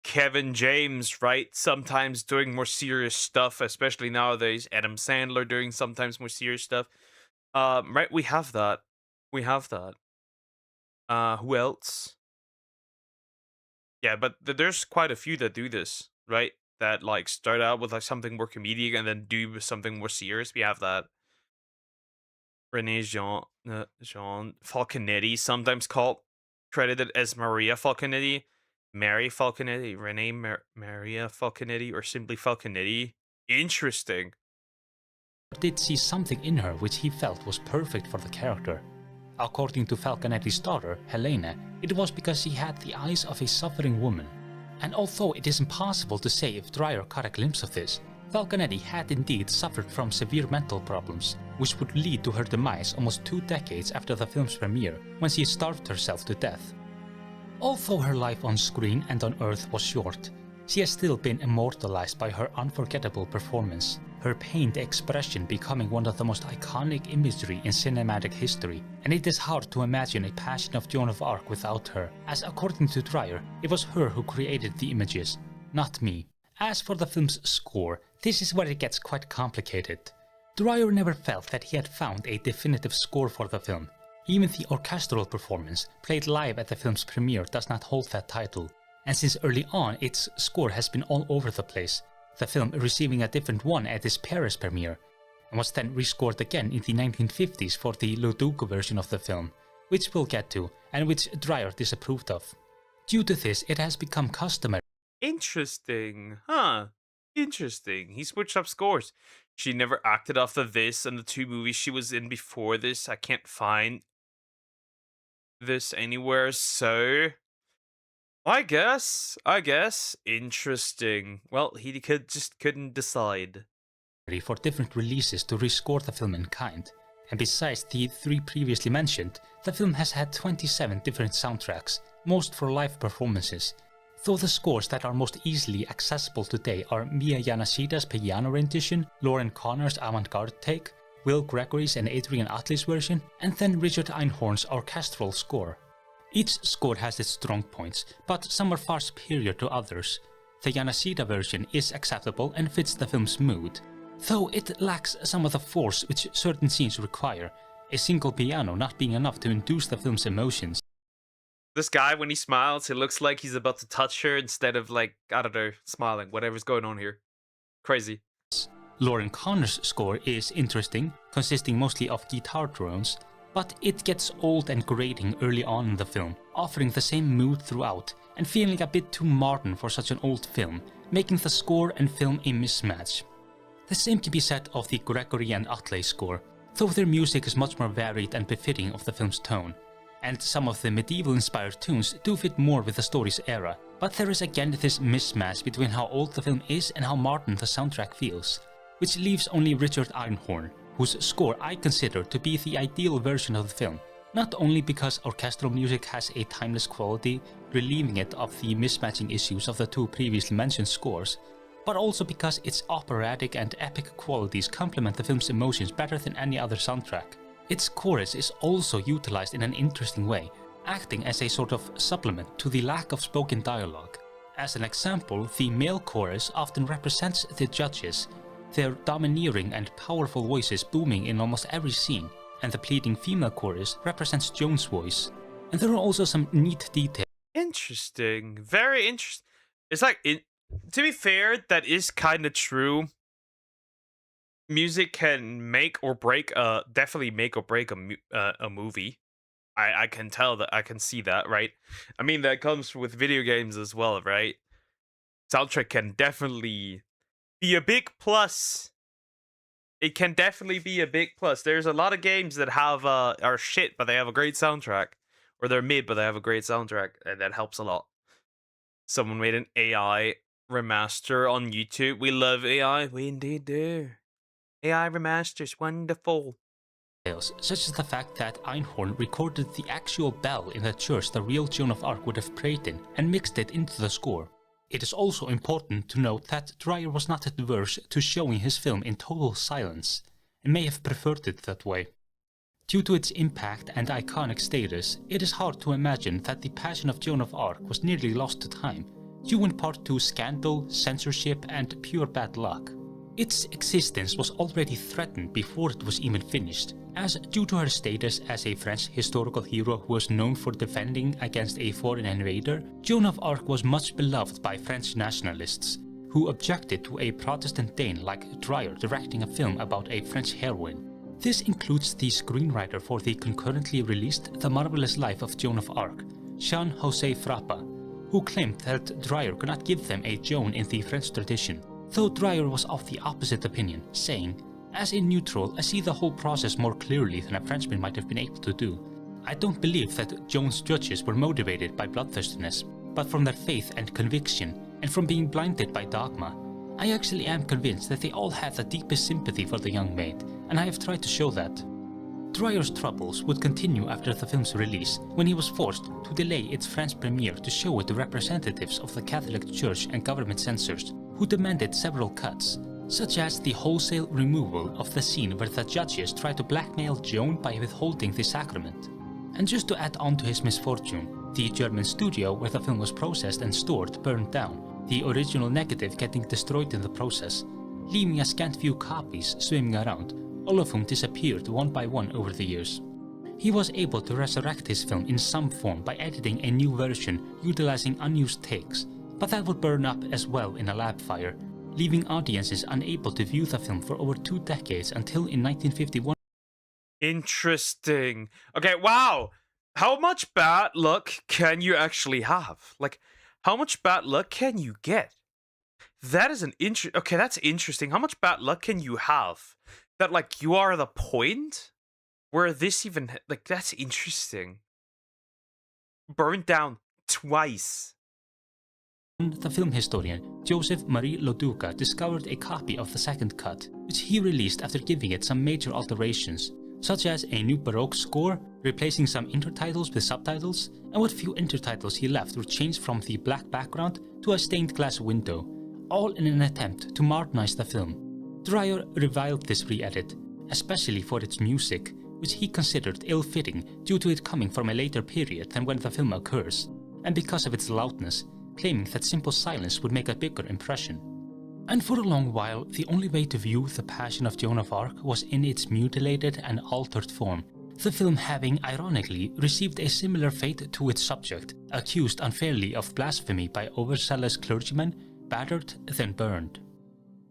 Kevin James, right? Sometimes doing more serious stuff, especially nowadays. Adam Sandler doing sometimes more serious stuff. Right, we have that. We have that. Who else? Yeah, but there's quite a few that do this, right? That, like, start out with, like, something more comedic and then do something more serious. We have that. Renee Jean Falconetti, sometimes credited as Maria Falconetti, Mary Falconetti, Renee Maria Falconetti, or simply Falconetti. Interesting. did see something in her which he felt was perfect for the character. According to Falconetti's daughter, Helena, it was because she had the eyes of a suffering woman. And although it is impossible to say if Dreyer caught a glimpse of this, Falconetti had indeed suffered from severe mental problems, which would lead to her demise almost 2 decades after the film's premiere, when she starved herself to death. Although her life on screen and on Earth was short, she has still been immortalized by her unforgettable performance, her pained expression becoming one of the most iconic imagery in cinematic history, and it is hard to imagine a Passion of Joan of Arc without her, as according to Dreyer, it was her who created the images, not me. As for the film's score, this is where it gets quite complicated. Dreyer never felt that he had found a definitive score for the film. Even the orchestral performance, played live at the film's premiere, does not hold that title, and since early on its score has been all over the place, the film receiving a different one at its Paris premiere, and was then rescored again in the 1950s for the Leduc version of the film, which we'll get to, and which Dreyer disapproved of. Due to this, it has become customary. Interesting, huh? Interesting. He switched up scores. She never acted after this, and the 2 movies she was in before this, I can't find this anywhere, so I guess. Interesting. Well, he couldn't decide. For different releases to rescore the film in kind, and besides the 3 previously mentioned, the film has had 27 different soundtracks, most for live performances, though the scores that are most easily accessible today are Mia Yanashida's piano rendition, Lauren Connor's avant-garde take, Will Gregory's and Adrian Atley's version, and then Richard Einhorn's orchestral score. Each score has its strong points, but some are far superior to others. The Yanashida version is acceptable and fits the film's mood, though it lacks some of the force which certain scenes require, a single piano not being enough to induce the film's emotions. This guy, when he smiles, it looks like he's about to touch her instead of, like, I don't know, smiling. Whatever's going on here. Crazy. Lauren Connor's score is interesting, consisting mostly of guitar drones, but it gets old and grating early on in the film, offering the same mood throughout, and feeling a bit too modern for such an old film, making the score and film a mismatch. The same can be said of the Gregory and Atle score, though their music is much more varied and befitting of the film's tone. And some of the medieval-inspired tunes do fit more with the story's era, but there is again this mismatch between how old the film is and how modern the soundtrack feels, which leaves only Richard Einhorn, whose score I consider to be the ideal version of the film, not only because orchestral music has a timeless quality, relieving it of the mismatching issues of the two previously mentioned scores, but also because its operatic and epic qualities complement the film's emotions better than any other soundtrack. Its chorus is also utilized in an interesting way, acting as a sort of supplement to the lack of spoken dialogue. As an example, the male chorus often represents the judges, their domineering and powerful voices booming in almost every scene, and the pleading female chorus represents Joan's voice. And there are also some neat details. Interesting. Very interesting. It's like, to be fair, that is kind of true. Music can make or break, definitely make or break a movie. I can tell that, I can see that, right? I mean, that comes with video games as well, right? Soundtrack can definitely be a big plus. It can definitely be a big plus. There's a lot of games that have are shit, but they have a great soundtrack, or they're mid, but they have a great soundtrack, and that helps a lot. Someone made an AI remaster on YouTube. We love AI. We indeed do. AI remasters, wonderful. Such as the fact that Einhorn recorded the actual bell in the church the real Joan of Arc would have prayed in and mixed it into the score. It is also important to note that Dreyer was not adverse to showing his film in total silence, and may have preferred it that way. Due to its impact and iconic status, it is hard to imagine that the Passion of Joan of Arc was nearly lost to time, due in part to scandal, censorship, and pure bad luck. Its existence was already threatened before it was even finished, as due to her status as a French historical hero who was known for defending against a foreign invader, Joan of Arc was much beloved by French nationalists, who objected to a Protestant Dane like Dreyer directing a film about a French heroine. This includes the screenwriter for the concurrently released The Marvelous Life of Joan of Arc, Jean-José Frappa, who claimed that Dreyer could not give them a Joan in the French tradition, though Dreyer was of the opposite opinion, saying, "As a neutral, I see the whole process more clearly than a Frenchman might have been able to do. I don't believe that Joan's judges were motivated by bloodthirstiness, but from their faith and conviction, and from being blinded by dogma. I actually am convinced that they all had the deepest sympathy for the young maid, and I have tried to show that." Dreyer's troubles would continue after the film's release, when he was forced to delay its French premiere to show it to representatives of the Catholic Church and government censors, who demanded several cuts, such as the wholesale removal of the scene where the judges try to blackmail Joan by withholding the sacrament. And just to add on to his misfortune, the German studio where the film was processed and stored burned down, the original negative getting destroyed in the process, leaving a scant few copies swimming around, all of whom disappeared one by one over the years. He was able to resurrect his film in some form by editing a new version utilizing unused takes, but that would burn up as well in a lab fire, leaving audiences unable to view the film for over 2 decades until in 1951. Interesting. Okay, wow. How much bad luck can you actually have? Like, how much bad luck can you get? That is okay, that's interesting. How much bad luck can you have? That, like, you are the point where this even, like, that's interesting. Burned down twice. The film historian Joseph Marie Loduca discovered a copy of the second cut, which he released after giving it some major alterations, such as a new Baroque score, replacing some intertitles with subtitles, and what few intertitles he left were changed from the black background to a stained glass window, all in an attempt to modernize the film. Dreyer reviled this re-edit, especially for its music, which he considered ill-fitting due to it coming from a later period than when the film occurs, and because of its loudness, claiming that simple silence would make a bigger impression. And for a long while, the only way to view The Passion of Joan of Arc was in its mutilated and altered form, The film having, ironically, received a similar fate to its subject, accused unfairly of blasphemy by overzealous clergymen, battered, then burned.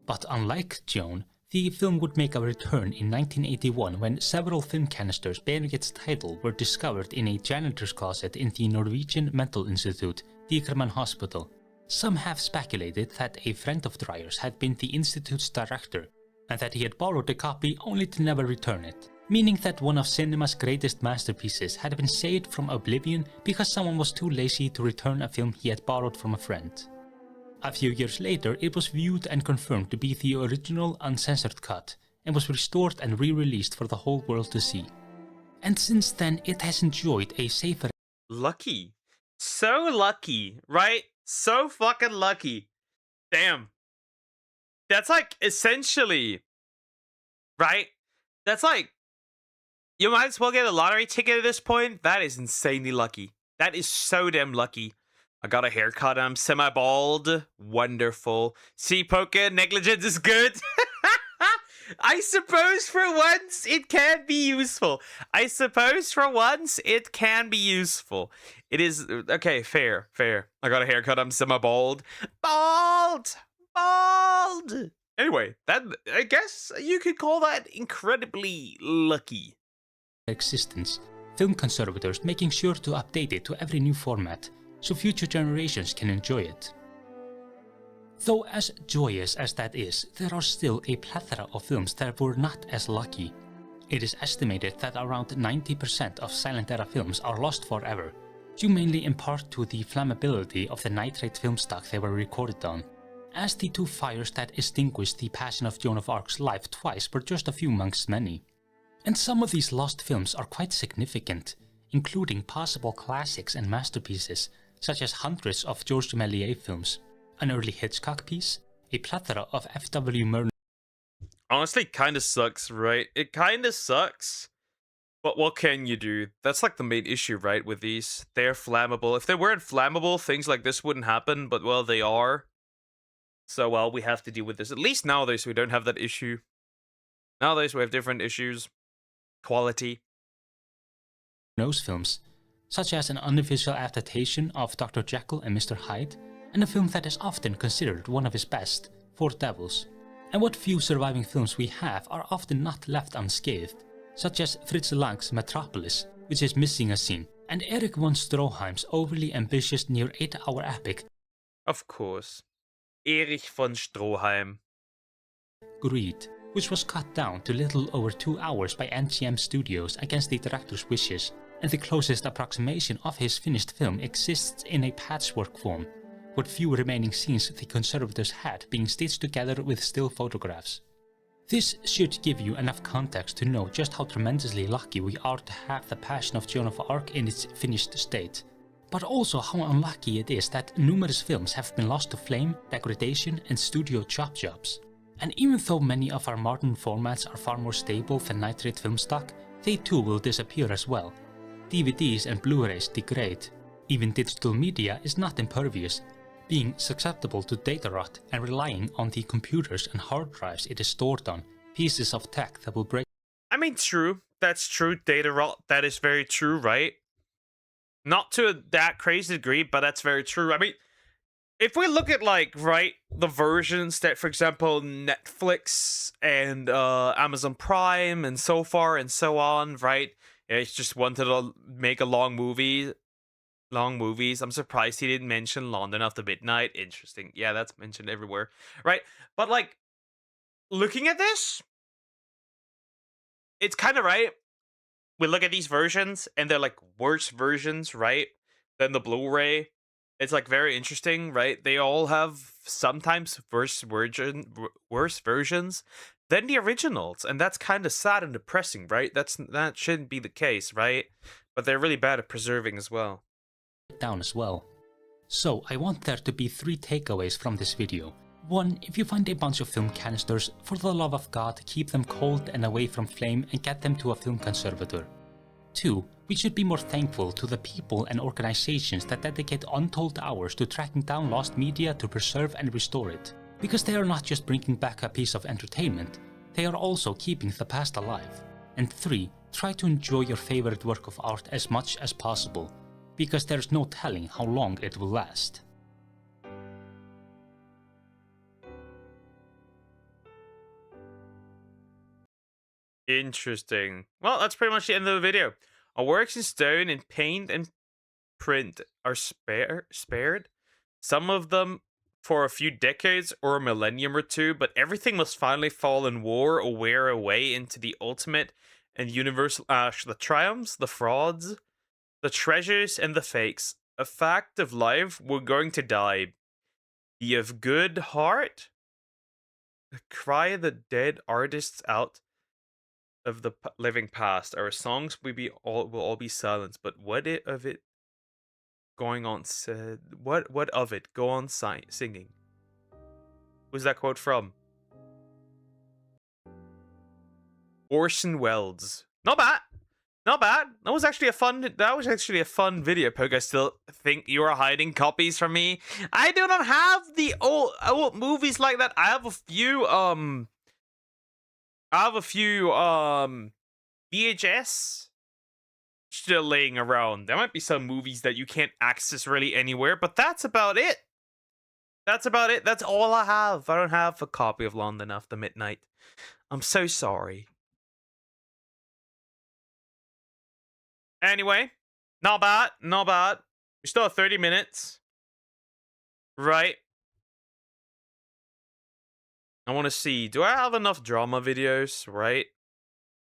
But unlike Joan, the film would make a return in 1981 when several film canisters bearing its title were discovered in a janitor's closet in the Norwegian mental institute, Digerman Hospital. Some have speculated that a friend of Dreyer's had been the institute's director, and that he had borrowed a copy only to never return it, meaning that one of cinema's greatest masterpieces had been saved from oblivion because someone was too lazy to return a film he had borrowed from a friend. A few years later, it was viewed and confirmed to be the original uncensored cut, and was restored and re-released for the whole world to see. And since then, it has enjoyed a safer... Lucky. So lucky, right? So fucking lucky. Damn. That's like, essentially, right? That's like, you might as well get a lottery ticket at this point. That is insanely lucky. That is so damn lucky. I got a haircut, I'm semi-bald. Wonderful. See, Poke, negligence is good. I suppose for once it can be useful. I suppose for once it can be useful. It is, okay, fair. I got a haircut, I'm semi-bald. Bald! Anyway, that, I guess you could call that incredibly lucky. Existence, film conservators making sure to update it to every new format, so future generations can enjoy it. Though as joyous as that is, there are still a plethora of films that were not as lucky. It is estimated that around 90% of silent era films are lost forever, due mainly in part to the flammability of the nitrate film stock they were recorded on, as the two fires that extinguished the Passion of Joan of Arc's life twice were just a few amongst many. And some of these lost films are quite significant, including possible classics and masterpieces, such as hundreds of Georges Méliès films, an early Hitchcock piece, a plethora of F.W. Murnau. Honestly, kinda sucks, right? It kinda sucks. But what can you do? That's like the main issue, right, with these. They're flammable. If they weren't flammable, things like this wouldn't happen, but well, they are. So, well, we have to deal with this. At least nowadays we don't have that issue. Nowadays we have different issues. Quality. Those films, such as an unofficial adaptation of Dr. Jekyll and Mr. Hyde, and a film that is often considered one of his best, Four Devils. And what few surviving films we have are often not left unscathed, such as Fritz Lang's Metropolis, which is missing a scene, and Erich von Stroheim's overly ambitious near 8-hour epic, Of course. Erich von Stroheim. Greed, which was cut down to little over 2 hours by MGM Studios against the director's wishes, and the closest approximation of his finished film exists in a patchwork form, with few remaining scenes the conservators had being stitched together with still photographs. This should give you enough context to know just how tremendously lucky we are to have the Passion of Joan of Arc in its finished state, but also how unlucky it is that numerous films have been lost to flame, degradation, and studio chop jobs. And even though many of our modern formats are far more stable than nitrate film stock, they too will disappear as well. DVDs and Blu-rays degrade. Even digital media is not impervious, being susceptible to data rot and relying on the computers and hard drives it is stored on, pieces of tech that will break. I mean, true. That's true. Data rot. That is very true, right? Not to that crazy degree, but that's very true. I mean, if we look at, like, right, the versions that, for example, Netflix and Amazon Prime and so far and so on, right? It's just wanted to make a long movies. I'm surprised he didn't mention London After Midnight. Interesting. Yeah, that's mentioned everywhere. Right? But, like, looking at this, it's kind of right. We look at these versions, and they're, like, worse versions, right? Than the Blu-ray. It's, like, very interesting, right? They all have sometimes worse versions than the originals. And that's kind of sad and depressing, right? That shouldn't be the case, right? But they're really bad at preserving as well. Down as well. So I want there to be 3 takeaways from this video. 1. If you find a bunch of film canisters, for the love of God, keep them cold and away from flame and get them to a film conservator. 2. We should be more thankful to the people and organizations that dedicate untold hours to tracking down lost media to preserve and restore it. Because they are not just bringing back a piece of entertainment, they are also keeping the past alive. And 3. try to enjoy your favorite work of art as much as possible, because there's no telling how long it will last. Interesting. Well, that's pretty much the end of the video. Our works in stone, in paint, and print are spared. Some of them for a few decades or a millennium or two, but everything must finally fall in war or wear away into the ultimate and universal ash. The triumphs, the frauds, the treasures, and the fakes. A fact of life, we're going to die. Be of good heart. Cry the dead artists out of the living past. Our songs will all be silenced. But what of it going on said? What of it? Go on singing. Who's that quote from? Orson Welles. Not bad. Not bad. That was actually a fun video, Poke. I still think you are hiding copies from me. I do not have the old movies like that. I have a few VHS still laying around. There might be some movies that you can't access really anywhere, but that's about it. That's about it. That's all I have. I don't have a copy of London After Midnight. I'm so sorry. Anyway, not bad, not bad. We still have 30 minutes. Right. I want to see, do I have enough drama videos, right?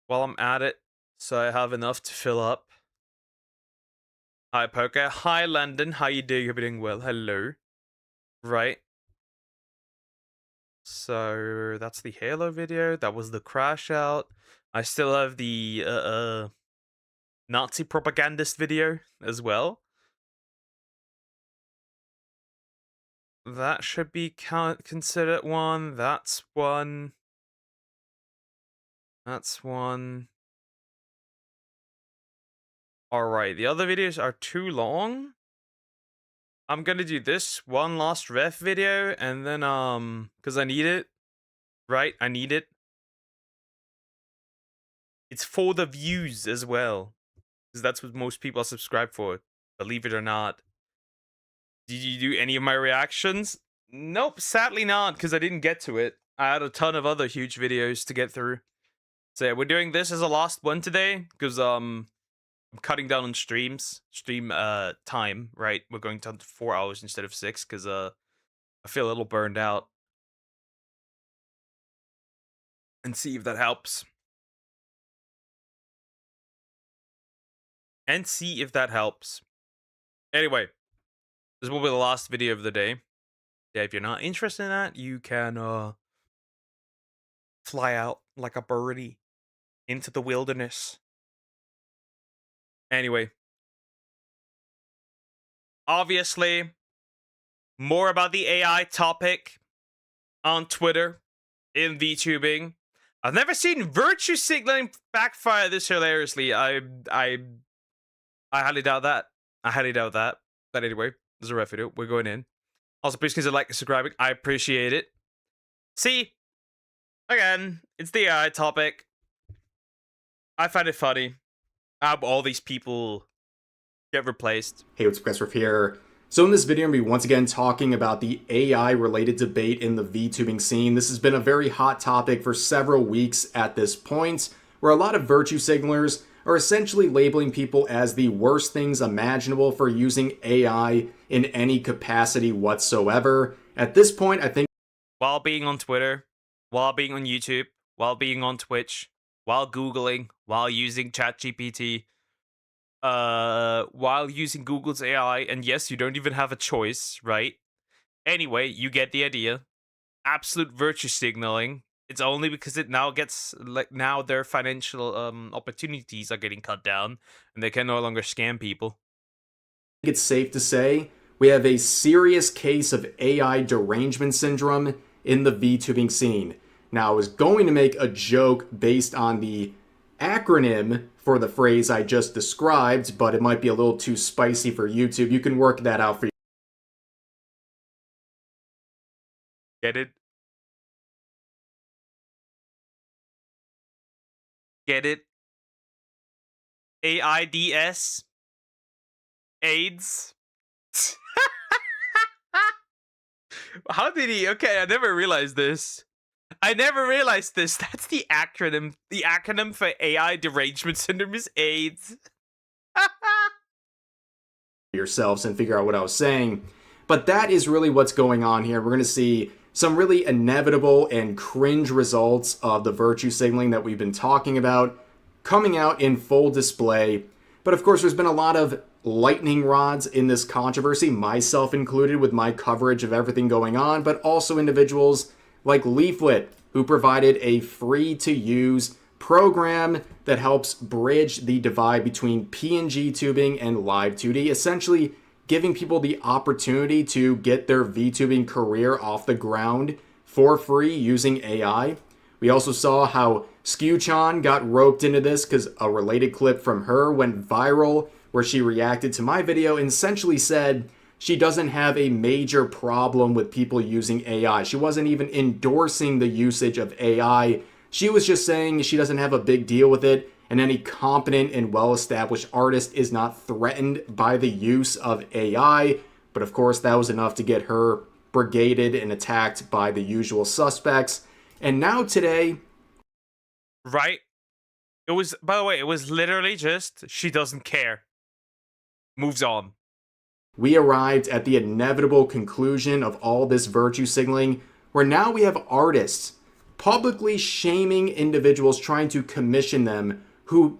While I'm at it, so I have enough to fill up. Hi, Poker. Hi, London. How you doing? Hope you're doing well. Hello. Right. So, that's the Halo video. That was the crash out. I still have the, Nazi propagandist video as well. That should be considered one. That's one. That's one. Alright, the other videos are too long. I'm gonna do this one last ref video, and then, because I need it. Right, I need it. It's for the views as well. Because that's what most people are subscribed for. Believe it or not. Did you do any of my reactions? Nope, sadly not, because I didn't get to it. I had a ton of other huge videos to get through. So yeah, we're doing this as a last one today, because I'm cutting down on stream time, right? We're going down to 4 hours instead of 6, because I feel a little burned out. And see if that helps. And see if that helps. Anyway, this will be the last video of the day. Yeah, if you're not interested in that, you can fly out like a birdie into the wilderness. Anyway. Obviously, more about the AI topic on Twitter in VTubing. I've never seen virtue signaling backfire this hilariously. I highly doubt that. I highly doubt that. But anyway, there's a ref video. We're going in. Also, please consider liking and subscribing. I appreciate it. See, again, it's the AI topic. I find it funny how all these people get replaced. Hey, what's up, guys? Riff here. So in this video, I'm going to be once again talking about the AI-related debate in the VTubing scene. This has been a very hot topic for several weeks at this point, where a lot of virtue signalers are essentially labeling people as the worst things imaginable for using AI in any capacity whatsoever. At this point, I think... While being on Twitter, while being on YouTube, while being on Twitch, while Googling, while using ChatGPT, while using Google's AI, and yes, you don't even have a choice, right? Anyway, you get the idea. Absolute virtue signaling. It's only because it now gets, like, now their financial opportunities are getting cut down, and they can no longer scam people. It's safe to say we have a serious case of AI derangement syndrome in the VTubing scene. Now, I was going to make a joke based on the acronym for the phrase I just described, but it might be a little too spicy for YouTube. You can work that out for you. Get it? Get it? AIDS. AIDS. How did he? Okay, I never realized this. That's the acronym. The acronym for AI derangement syndrome is AIDS. Yourselves and figure out what I was saying. But that is really what's going on here. We're going to see some really inevitable and cringe results of the virtue signaling that we've been talking about coming out in full display. But of course, there's been a lot of lightning rods in this controversy, myself included, with my coverage of everything going on, but also individuals like Leaflet, who provided a free-to-use program that helps bridge the divide between PNG tubing and live 2D, essentially giving people the opportunity to get their VTubing career off the ground for free using AI. We also saw how Skew-chan got roped into this because a related clip from her went viral where she reacted to my video and essentially said she doesn't have a major problem with people using AI. She wasn't even endorsing the usage of AI. She was just saying she doesn't have a big deal with it, and any competent and well-established artist is not threatened by the use of AI. But of course, that was enough to get her brigaded and attacked by the usual suspects. And now today... Right? It was, by the way, it was literally just, she doesn't care. Moves on. We arrived at the inevitable conclusion of all this virtue signaling, where now we have artists publicly shaming individuals trying to commission them who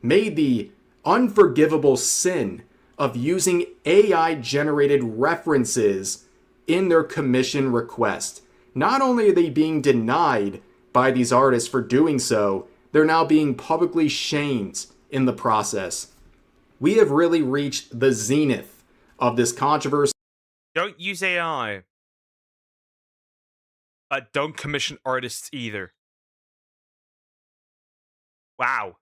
made the unforgivable sin of using AI-generated references in their commission request. Not only are they being denied by these artists for doing so, they're now being publicly shamed in the process. We have really reached the zenith of this controversy. Don't use AI. Don't commission artists either. Wow.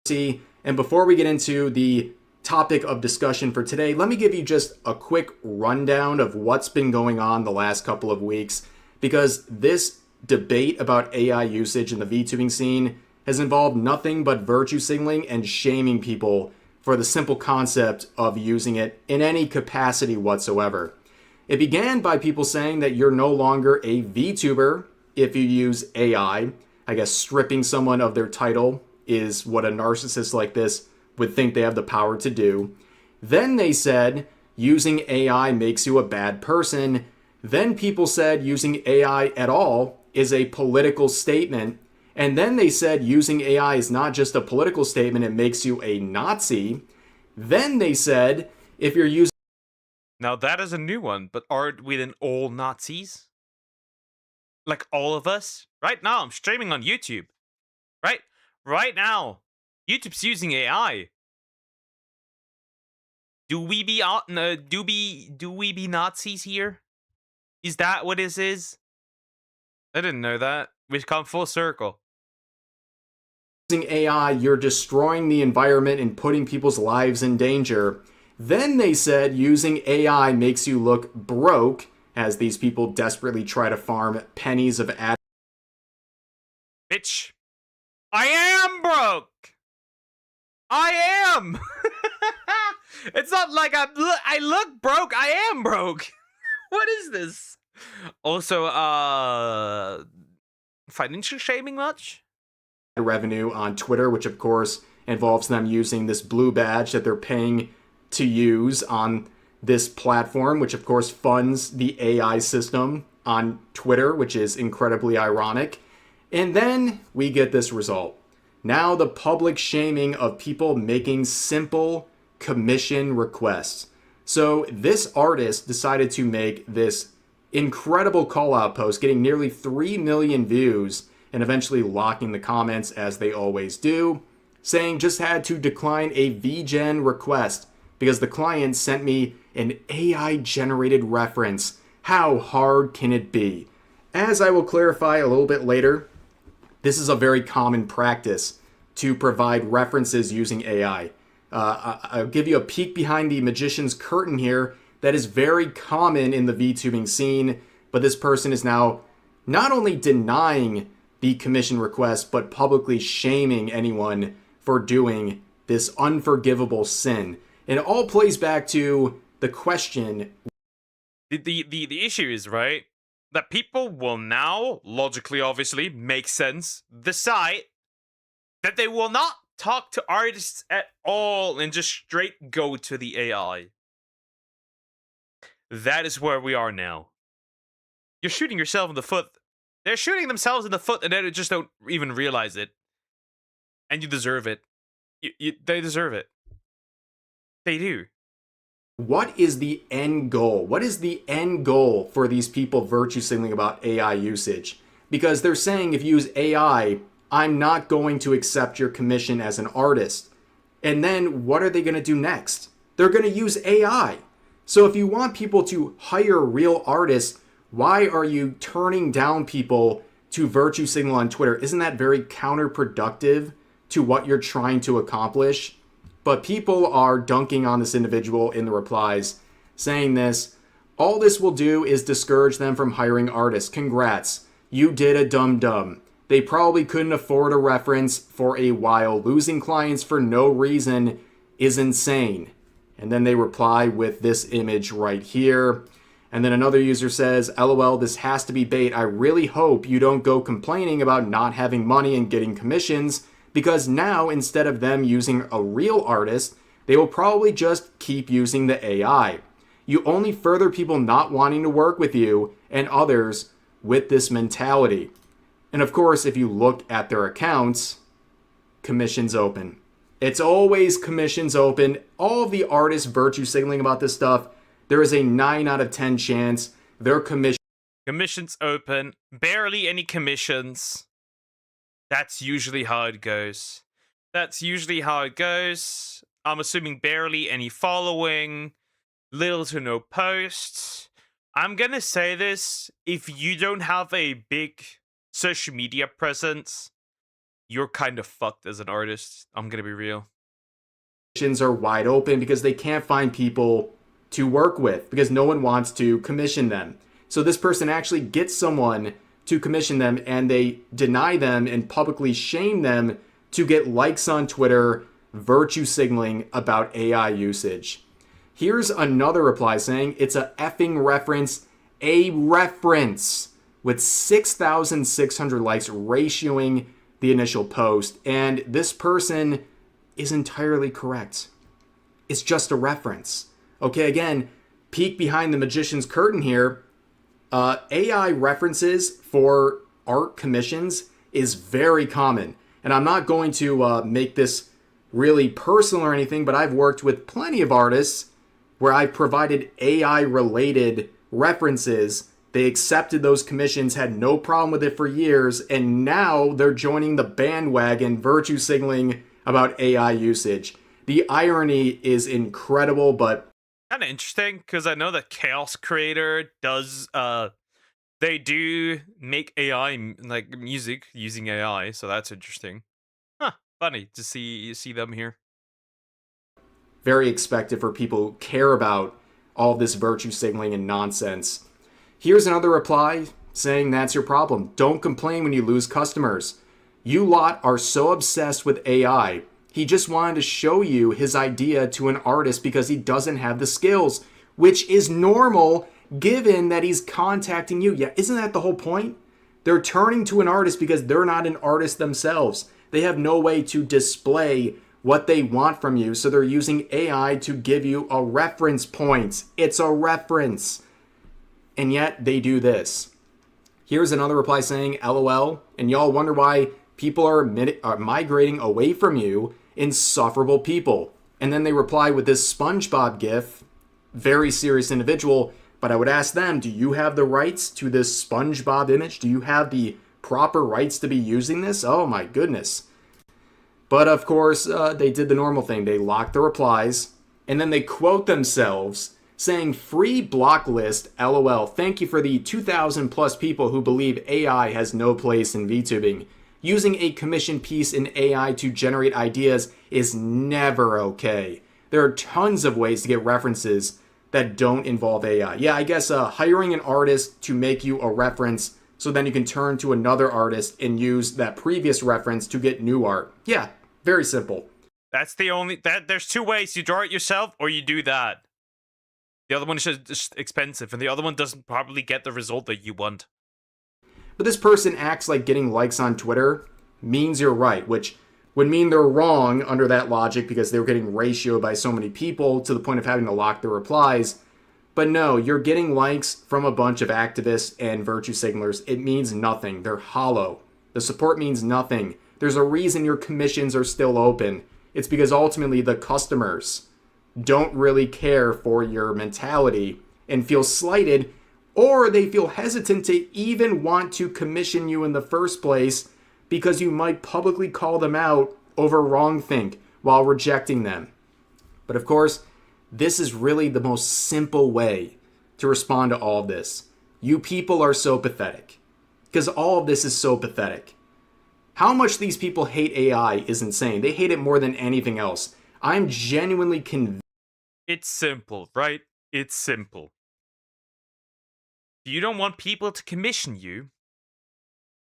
And before we get into the topic of discussion for today, let me give you just a quick rundown of what's been going on the last couple of weeks, because this debate about AI usage in the VTubing scene has involved nothing but virtue signaling and shaming people for the simple concept of using it in any capacity whatsoever. It began by people saying that you're no longer a VTuber if you use AI. I guess stripping someone of their title is what a narcissist like this would think they have the power to do. Then they said using AI makes you a bad person. Then people said using AI at all is a political statement. And then they said using AI is not just a political statement, it makes you a Nazi. Then they said if you're using... Now that is a new one, but aren't we then all Nazis? Like all of us? Right now I'm streaming on YouTube. Right now. YouTube's using AI. Do we be Nazis here? Is that what this is? I didn't know that. We've come full circle. Using AI, you're destroying the environment and putting people's lives in danger. Then they said using AI makes you look broke, as these people desperately try to farm pennies of ad. Bitch, I am broke. I am. It's not like I look broke. I am broke. What is this? Also, financial shaming much? Revenue on Twitter, which of course involves them using this blue badge that they're paying to use on this platform, which of course funds the AI system on Twitter, which is incredibly ironic. And then we get this result. Now the public shaming of people making simple commission requests. So this artist decided to make this incredible call-out post, getting nearly 3 million views, and eventually locking the comments as they always do, saying just had to decline a VGen request because the client sent me an AI-generated reference. How hard can it be? As I will clarify a little bit later, this is a very common practice to provide references using AI. I'll give you a peek behind the magician's curtain here. That is very common in the VTubing scene, but this person is now not only denying the commission request, but publicly shaming anyone for doing this unforgivable sin. And it all plays back to the question. The issue is, right, that people will now, logically, obviously, make sense, decide that they will not talk to artists at all and just straight go to the AI. That is where we are now. You're shooting yourself in the foot. They're shooting themselves in the foot and they just don't even realize it. And you deserve it. They deserve it. They do. What is the end goal? What is the end goal for these people virtue signaling about AI usage? Because they're saying if you use AI, I'm not going to accept your commission as an artist. And then what are they going to do next? They're going to use AI. So if you want people to hire real artists, why are you turning down people to virtue signal on Twitter? Isn't that very counterproductive to what you're trying to accomplish? But people are dunking on this individual in the replies, saying this, all this will do is discourage them from hiring artists. Congrats, you did a dum-dum. They probably couldn't afford a reference for a while. Losing clients for no reason is insane. And then they reply with this image right here. And then another user says, LOL, this has to be bait. I really hope you don't go complaining about not having money and getting commissions, because now instead of them using a real artist, they will probably just keep using the AI. You only further people not wanting to work with you and others with this mentality. And of course, if you look at their accounts, commissions open. It's always commissions open. All of the artists virtue signaling about this stuff, there is a 9 out of 10 chance their commissions open. Barely any commissions. That's usually how it goes. That's usually how it goes. I'm assuming barely any following. Little to no posts. I'm gonna say this. If you don't have a big social media presence, you're kind of fucked as an artist. I'm gonna be real. Commissions are wide open because they can't find people to work with because no one wants to commission them. So this person actually gets someone to commission them and they deny them and publicly shame them to get likes on Twitter, virtue signaling about AI usage. Here's another reply saying it's a effing reference, a reference, with 6,600 likes ratioing the initial post. And this person is entirely correct. It's just a reference. Okay, again, peek behind the magician's curtain here. AI references for art commissions is very common. And I'm not going to make this really personal or anything, but I've worked with plenty of artists where I've provided AI-related references. They accepted those commissions, had no problem with it for years, and now they're joining the bandwagon virtue signaling about AI usage. The irony is incredible, but kind of interesting because I know that Chaos Creator does they do make AI like music using AI, so that's interesting. Huh, funny to see them here. Very expected for people who care about all this virtue signaling and nonsense. Here's another reply saying that's your problem. Don't complain when you lose customers. You lot are so obsessed with AI. He just wanted to show you his idea to an artist because he doesn't have the skills, which is normal given that he's contacting you. Yeah, isn't that the whole point? They're turning to an artist because they're not an artist themselves. They have no way to display what they want from you, so they're using AI to give you a reference point. It's a reference. And yet they do this. Here's another reply saying, LOL, and y'all wonder why people are migrating away from you, insufferable people. And then they reply with this SpongeBob gif, very serious individual, but I would ask them, do you have the rights to this SpongeBob image? Do you have the proper rights to be using this? Oh my goodness. But of course, they did the normal thing. They locked the replies, and then they quote themselves saying, free block list, LOL. Thank you for the 2,000 plus people who believe AI has no place in VTubing. Using a commission piece in AI to generate ideas is never okay. There are tons of ways to get references that don't involve AI. Yeah, I guess hiring an artist to make you a reference so then you can turn to another artist and use that previous reference to get new art. Yeah, very simple. That's the only that there's two ways. You draw it yourself or you do that. The other one is just expensive, and the other one doesn't probably get the result that you want. But this person acts like getting likes on Twitter means you're right, which would mean they're wrong under that logic because they were getting ratioed by so many people to the point of having to lock their replies. But no, you're getting likes from a bunch of activists and virtue signalers. It means nothing. They're hollow. The support means nothing. There's a reason your commissions are still open. It's because ultimately the customers don't really care for your mentality and feel slighted, or they feel hesitant to even want to commission you in the first place because you might publicly call them out over wrongthink while rejecting them. But of course, this is really the most simple way to respond to all of this. You people are so pathetic. Because all of this is so pathetic. How much these people hate AI is insane. They hate it more than anything else. I'm genuinely convinced. It's simple, right? It's simple. If you don't want people to commission you,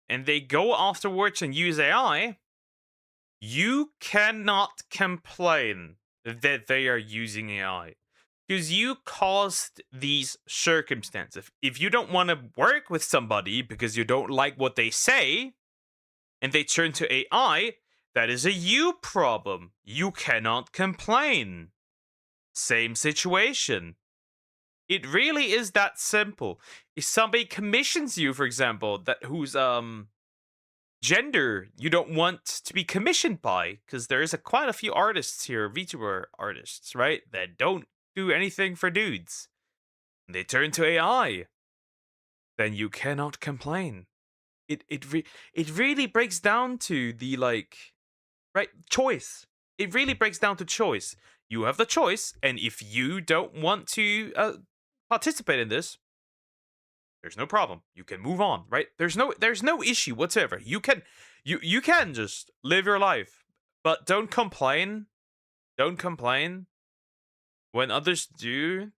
and they go afterwards and use AI, you cannot complain that they are using AI. Because you caused these circumstances. If you don't want to work with somebody because you don't like what they say, and they turn to AI, that is a you problem. You cannot complain. Same situation. It really is that simple. If somebody commissions you, for example, that whose gender you don't want to be commissioned by, because there is quite a few artists here, VTuber artists, right, that don't do anything for dudes. They turn to AI. Then you cannot complain. It really breaks down to the choice. It really breaks down to choice. You have the choice, and if you don't want to participate in this, there's no problem. You can move on, right? There's no issue whatsoever. You can just live your life, but don't complain. Don't complain when others do.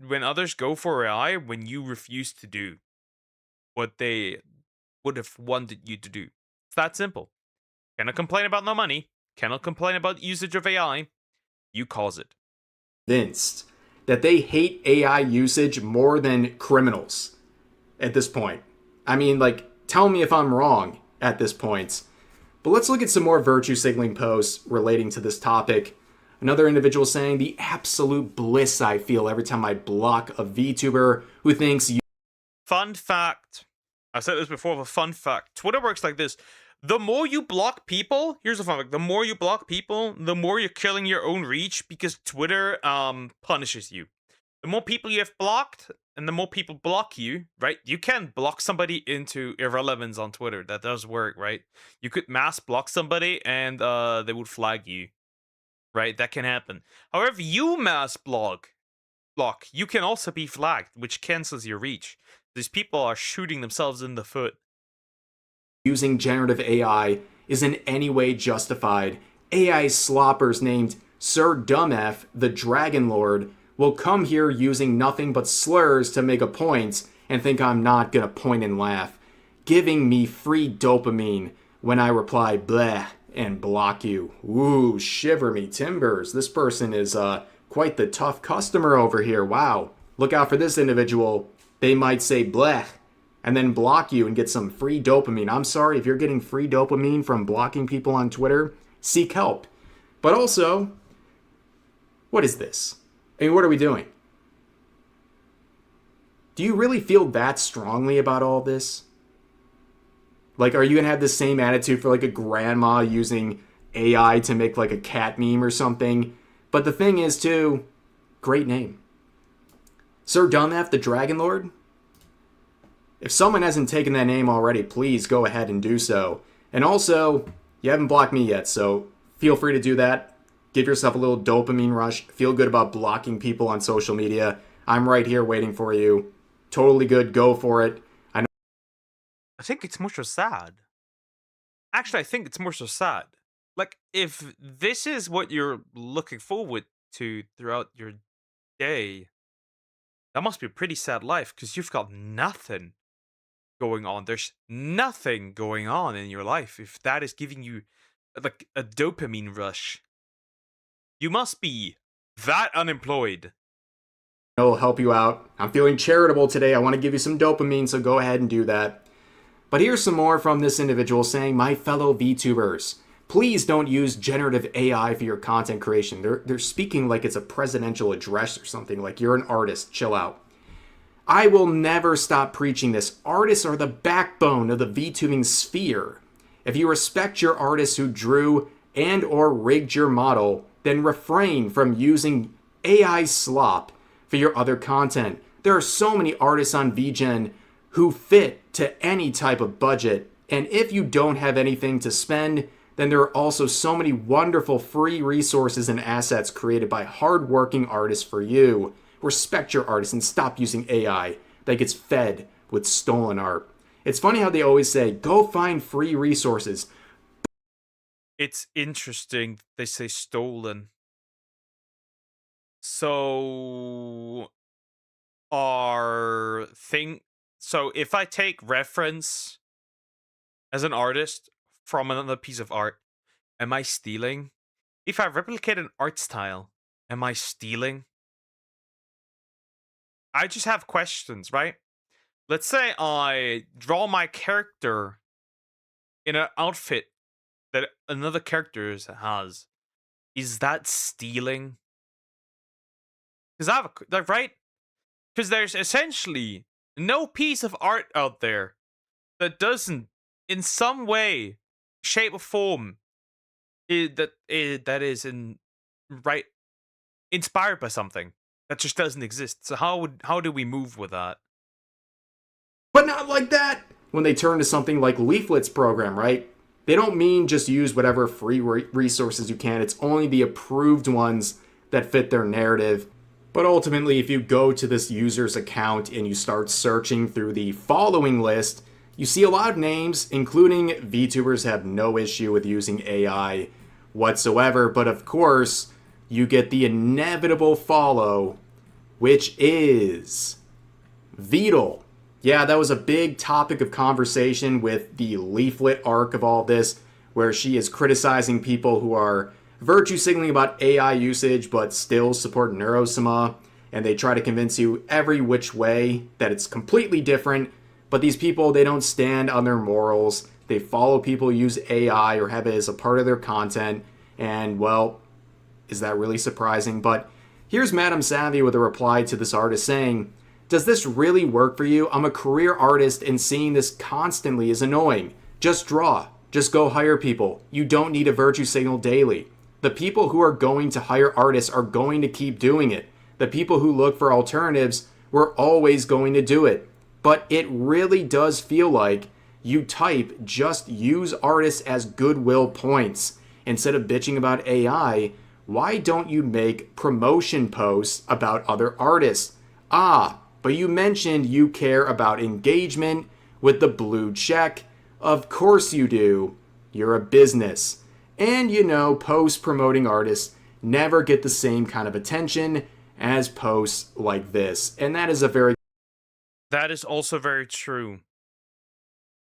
When others go for AI, when you refuse to do what they would have wanted you to do. It's that simple. Cannot complain about no money. Cannot complain about usage of AI. You cause it. Convinced that they hate AI usage more than criminals at this point. I mean, tell me if I'm wrong at this point. But let's look at some more virtue signaling posts relating to this topic. Another individual saying, the absolute bliss I feel every time I block a VTuber who thinks you. Fun fact. I've said this before, but fun fact. Twitter works like this. The more you block people, here's a fun fact. The more you block people, the more you're killing your own reach because Twitter punishes you. The more people you have blocked, and the more people block you, right? You can block somebody into irrelevance on Twitter. That does work, right? You could mass block somebody and they would flag you, right? That can happen. However, you mass block, you can also be flagged, which cancels your reach. These people are shooting themselves in the foot. Using generative AI is in any way justified. AI sloppers named Sir Dumbf, the Dragon Lord, will come here using nothing but slurs to make a point and think I'm not gonna point and laugh, giving me free dopamine when I reply bleh and block you. Ooh, shiver me timbers. This person is quite the tough customer over here. Wow. Look out for this individual. They might say bleh and then block you and get some free dopamine. I'm sorry, if you're getting free dopamine from blocking people on Twitter, seek help. But also, what is this? I mean, what are we doing? Do you really feel that strongly about all this? Are you gonna have the same attitude for a grandma using AI to make a cat meme or something? But the thing is too, great name. Sir Dumbf, the Dragon Lord? If someone hasn't taken that name already, please go ahead and do so. And also, you haven't blocked me yet, so feel free to do that. Give yourself a little dopamine rush. Feel good about blocking people on social media. I'm right here waiting for you. Totally good. Go for it. I think it's more so sad. Actually, I think it's more so sad. If this is what you're looking forward to throughout your day, that must be a pretty sad life because you've got nothing going on. There's nothing going on in your life if that is giving you like a dopamine rush. You must be that unemployed. It'll help you out. I'm feeling charitable today. I want to give you some dopamine, so go ahead and do that. But here's some more from this individual saying, my fellow VTubers, please don't use generative AI for your content creation. They're speaking like it's a presidential address or something, like you're an artist. Chill out. I will never stop preaching this. Artists are the backbone of the VTubing sphere. If you respect your artists who drew and or rigged your model, then refrain from using AI slop for your other content. There are so many artists on VGen who fit to any type of budget, and if you don't have anything to spend, then there are also so many wonderful free resources and assets created by hardworking artists for you. Respect your artists and stop using AI that gets fed with stolen art. It's funny how they always say, go find free resources. It's interesting they say stolen. So so if I take reference as an artist from another piece of art, am I stealing? If I replicate an art style, am I stealing? I just have questions, right? Let's say I draw my character in an outfit that another character has. Is that stealing? Because right? Because there's essentially no piece of art out there that doesn't, in some way, shape, or form, that is inspired by something that just doesn't exist. So how do we move with that? But not like that. When they turn to something like Leaflet's program, right? They don't mean just use whatever free resources you can. It's only the approved ones that fit their narrative. But ultimately, if you go to this user's account and you start searching through the following list, you see a lot of names, including VTubers have no issue with using AI whatsoever. But of course, you get the inevitable follow, which is Veedle. Yeah, that was a big topic of conversation with the Leaflet arc of all this, where she is criticizing people who are virtue signaling about AI usage but still support Neurosima, and they try to convince you every which way that it's completely different. But these people, they don't stand on their morals. They follow people who use AI or have it as a part of their content. And, well, is that really surprising? But here's Madame Savvy with a reply to this artist saying, does this really work for you? I'm a career artist and seeing this constantly is annoying. Just draw. Just go hire people. You don't need a virtue signal daily. The people who are going to hire artists are going to keep doing it. The people who look for alternatives were always going to do it. But it really does feel like you type just use artists as goodwill points. Instead of bitching about AI, why don't you make promotion posts about other artists? But you mentioned you care about engagement with the blue check. Of course you do. You're a business. And you know, posts promoting artists never get the same kind of attention as posts like this. And that is also very true.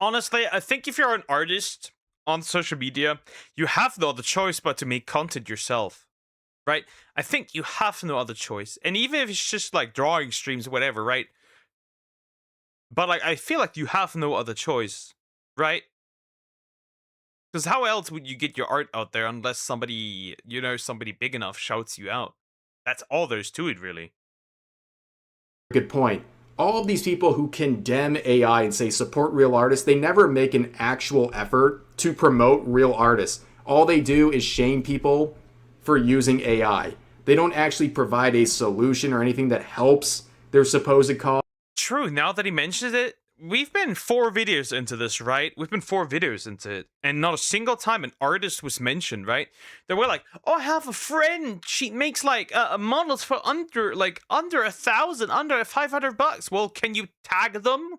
Honestly, I think if you're an artist on social media, you have no other choice but to make content yourself. Right? I think you have no other choice. And even if it's just like drawing streams or whatever, right? But like, I feel like you have no other choice, right? Because how else would you get your art out there unless somebody big enough shouts you out? That's all there's to it, really. good point. All of these people who condemn AI and say support real artists, they never make an actual effort to promote real artists. All they do is shame people for using AI. They don't actually provide a solution or anything that helps their supposed cause. True, now that he mentions it, we've been 4 videos into this, right? We've been 4 videos into it, and not a single time an artist was mentioned, right? They were like, oh, I have a friend, she makes like models for under 1,000, under $500. Well, can you tag them?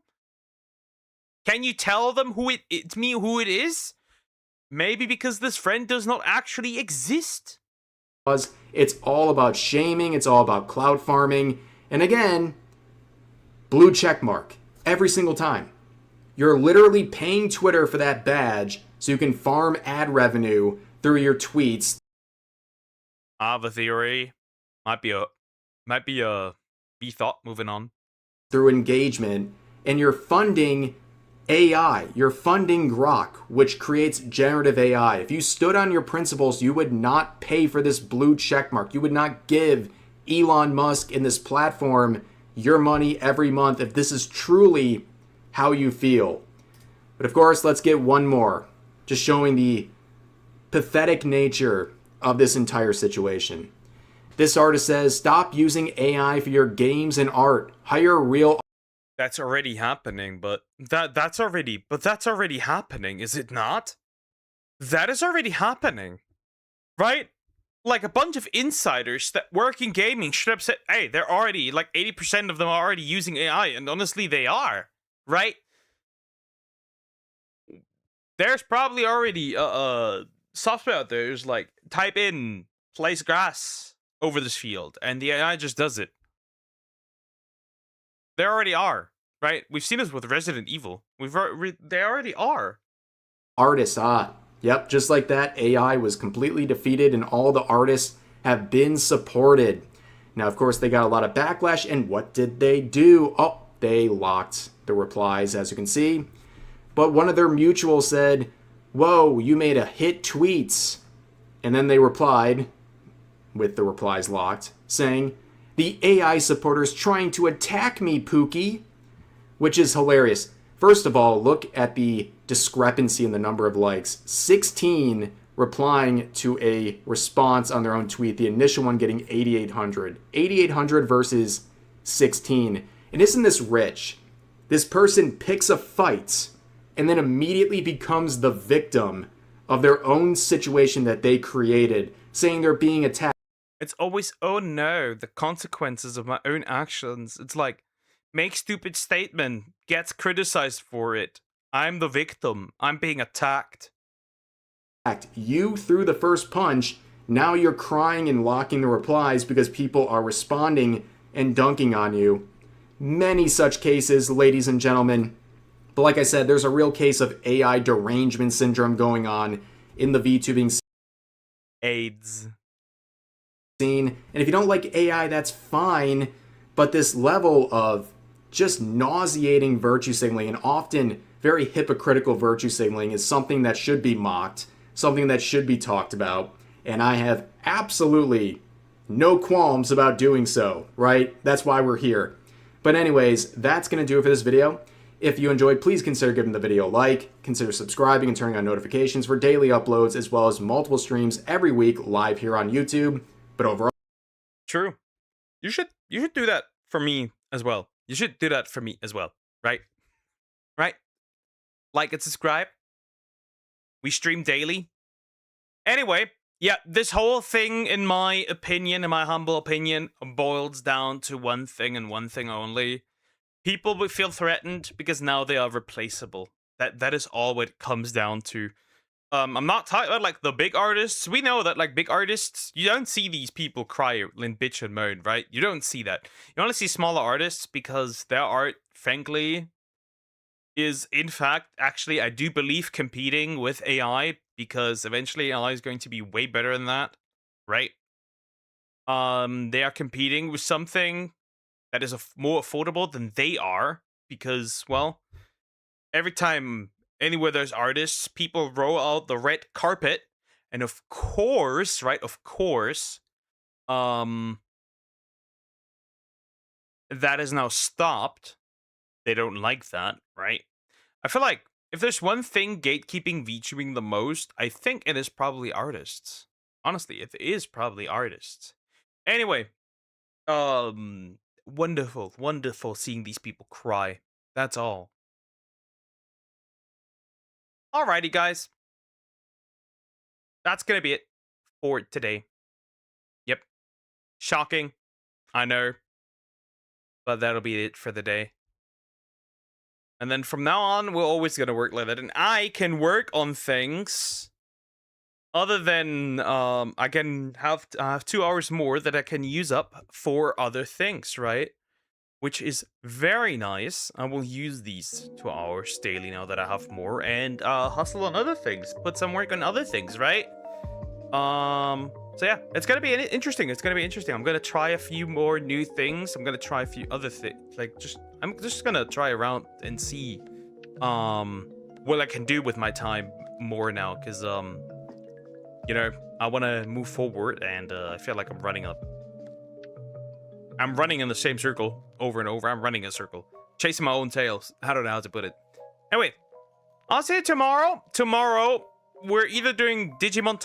Can you tell them who it is? Maybe because this friend does not actually exist. It's all about shaming, it's all about cloud farming, and again, blue check mark every single time. You're literally paying Twitter for that badge so you can farm ad revenue through your tweets. I have a theory. Might be a be thought. Moving on. Through engagement, and you're funding AI. You're funding Grok, which creates generative AI. If you stood on your principles, you would not pay for this blue checkmark. You would not give Elon Musk and this platform your money every month if this is truly how you feel. But of course, let's get one more, just showing the pathetic nature of this entire situation. This artist says, stop using AI for your games and art. Hire real. That's already happening, but that's already happening, is it not? That is already happening, right? Like a bunch of insiders that work in gaming should have said, hey, they're already, like 80% of them are already using AI, and honestly, they are, right? There's probably already software out there who's like, type in place grass over this field, and the AI just does it. They already are, right? We've seen this with Resident Evil. They already are. Artists, yep, just like that, AI was completely defeated and all the artists have been supported. Now, of course, they got a lot of backlash, and what did they do? Oh, they locked the replies, as you can see. But one of their mutuals said, whoa, you made a hit tweets. And then they replied, with the replies locked, saying, the AI supporter's trying to attack me, Pookie. Which is hilarious. First of all, look at the discrepancy in the number of likes. 16 replying to a response on their own tweet. The initial one getting 8,800. 8,800 versus 16. And isn't this rich? This person picks a fight and then immediately becomes the victim of their own situation that they created, saying they're being attacked. It's always, oh no, the consequences of my own actions. It's like, make stupid statement, gets criticized for it. I'm the victim. I'm being attacked. You threw the first punch. Now you're crying and locking the replies because people are responding and dunking on you. Many such cases, ladies and gentlemen. But like I said, there's a real case of AI derangement syndrome going on in the VTubing AIDS scene. And if you don't like AI, that's fine. But this level of just nauseating virtue signaling and often very hypocritical virtue signaling is something that should be mocked, something that should be talked about. And I have absolutely no qualms about doing so, right? That's why we're here. But anyways, that's going to do it for this video. If you enjoyed, please consider giving the video a like, consider subscribing and turning on notifications for daily uploads, as well as multiple streams every week live here on YouTube. But overall, true. You should do that for me as well. You should do that for me as well, right? Right? Like and subscribe. We stream daily. Anyway, yeah, this whole thing, in my opinion, in my humble opinion, boils down to one thing and one thing only. People will feel threatened because now they are replaceable. That is all what it comes down to. I'm not talking about like the big artists. We know that like big artists, you don't see these people cry and bitch and moan, right? You don't see that. You only see smaller artists because their art, frankly, is in fact actually, I do believe, competing with AI, because eventually AI is going to be way better than that, right? They are competing with something that is more affordable than they are, because, well, every time anywhere there's artists, people roll out the red carpet, and of course, right, of course, that is now stopped. They don't like that, right? I feel like if there's one thing gatekeeping VTubing the most, I think it is probably artists. Honestly, it is probably artists. Anyway, wonderful, wonderful seeing these people cry. That's all. Alrighty, guys. That's gonna be it for today. Yep. Shocking. I know. But that'll be it for the day. And then from now on, we're always gonna work like that. And I can work on things other than, I can have 2 hours more that I can use up for other things, right? which is very nice. I will use these 2 hours daily now that I have more, and hustle on other things, put some work on other things, right? So yeah, it's gonna be interesting. It's gonna be interesting. I'm gonna try a few more new things. I'm gonna try a few other things. I'm just gonna try around and see what I can do with my time more now, because you know, I want to move forward, and I feel like I'm running in the same circle over and over. I'm running a circle, chasing my own tails. I don't know how to put it. Anyway, I'll see you tomorrow. Tomorrow, we're either doing Digimon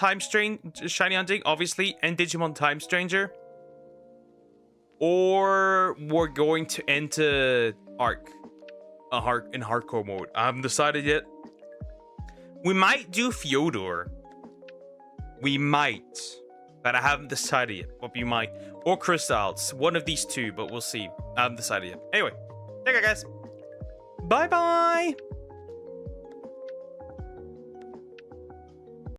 Shiny Hunting, obviously, and Digimon Time Stranger, or we're going to enter in hardcore mode. I haven't decided yet. We might do Fyodor. We might. But I haven't decided yet. But we might. Or Crystals. One of these two, but we'll see. I haven't decided yet. Anyway. Take care, guys. Bye-bye.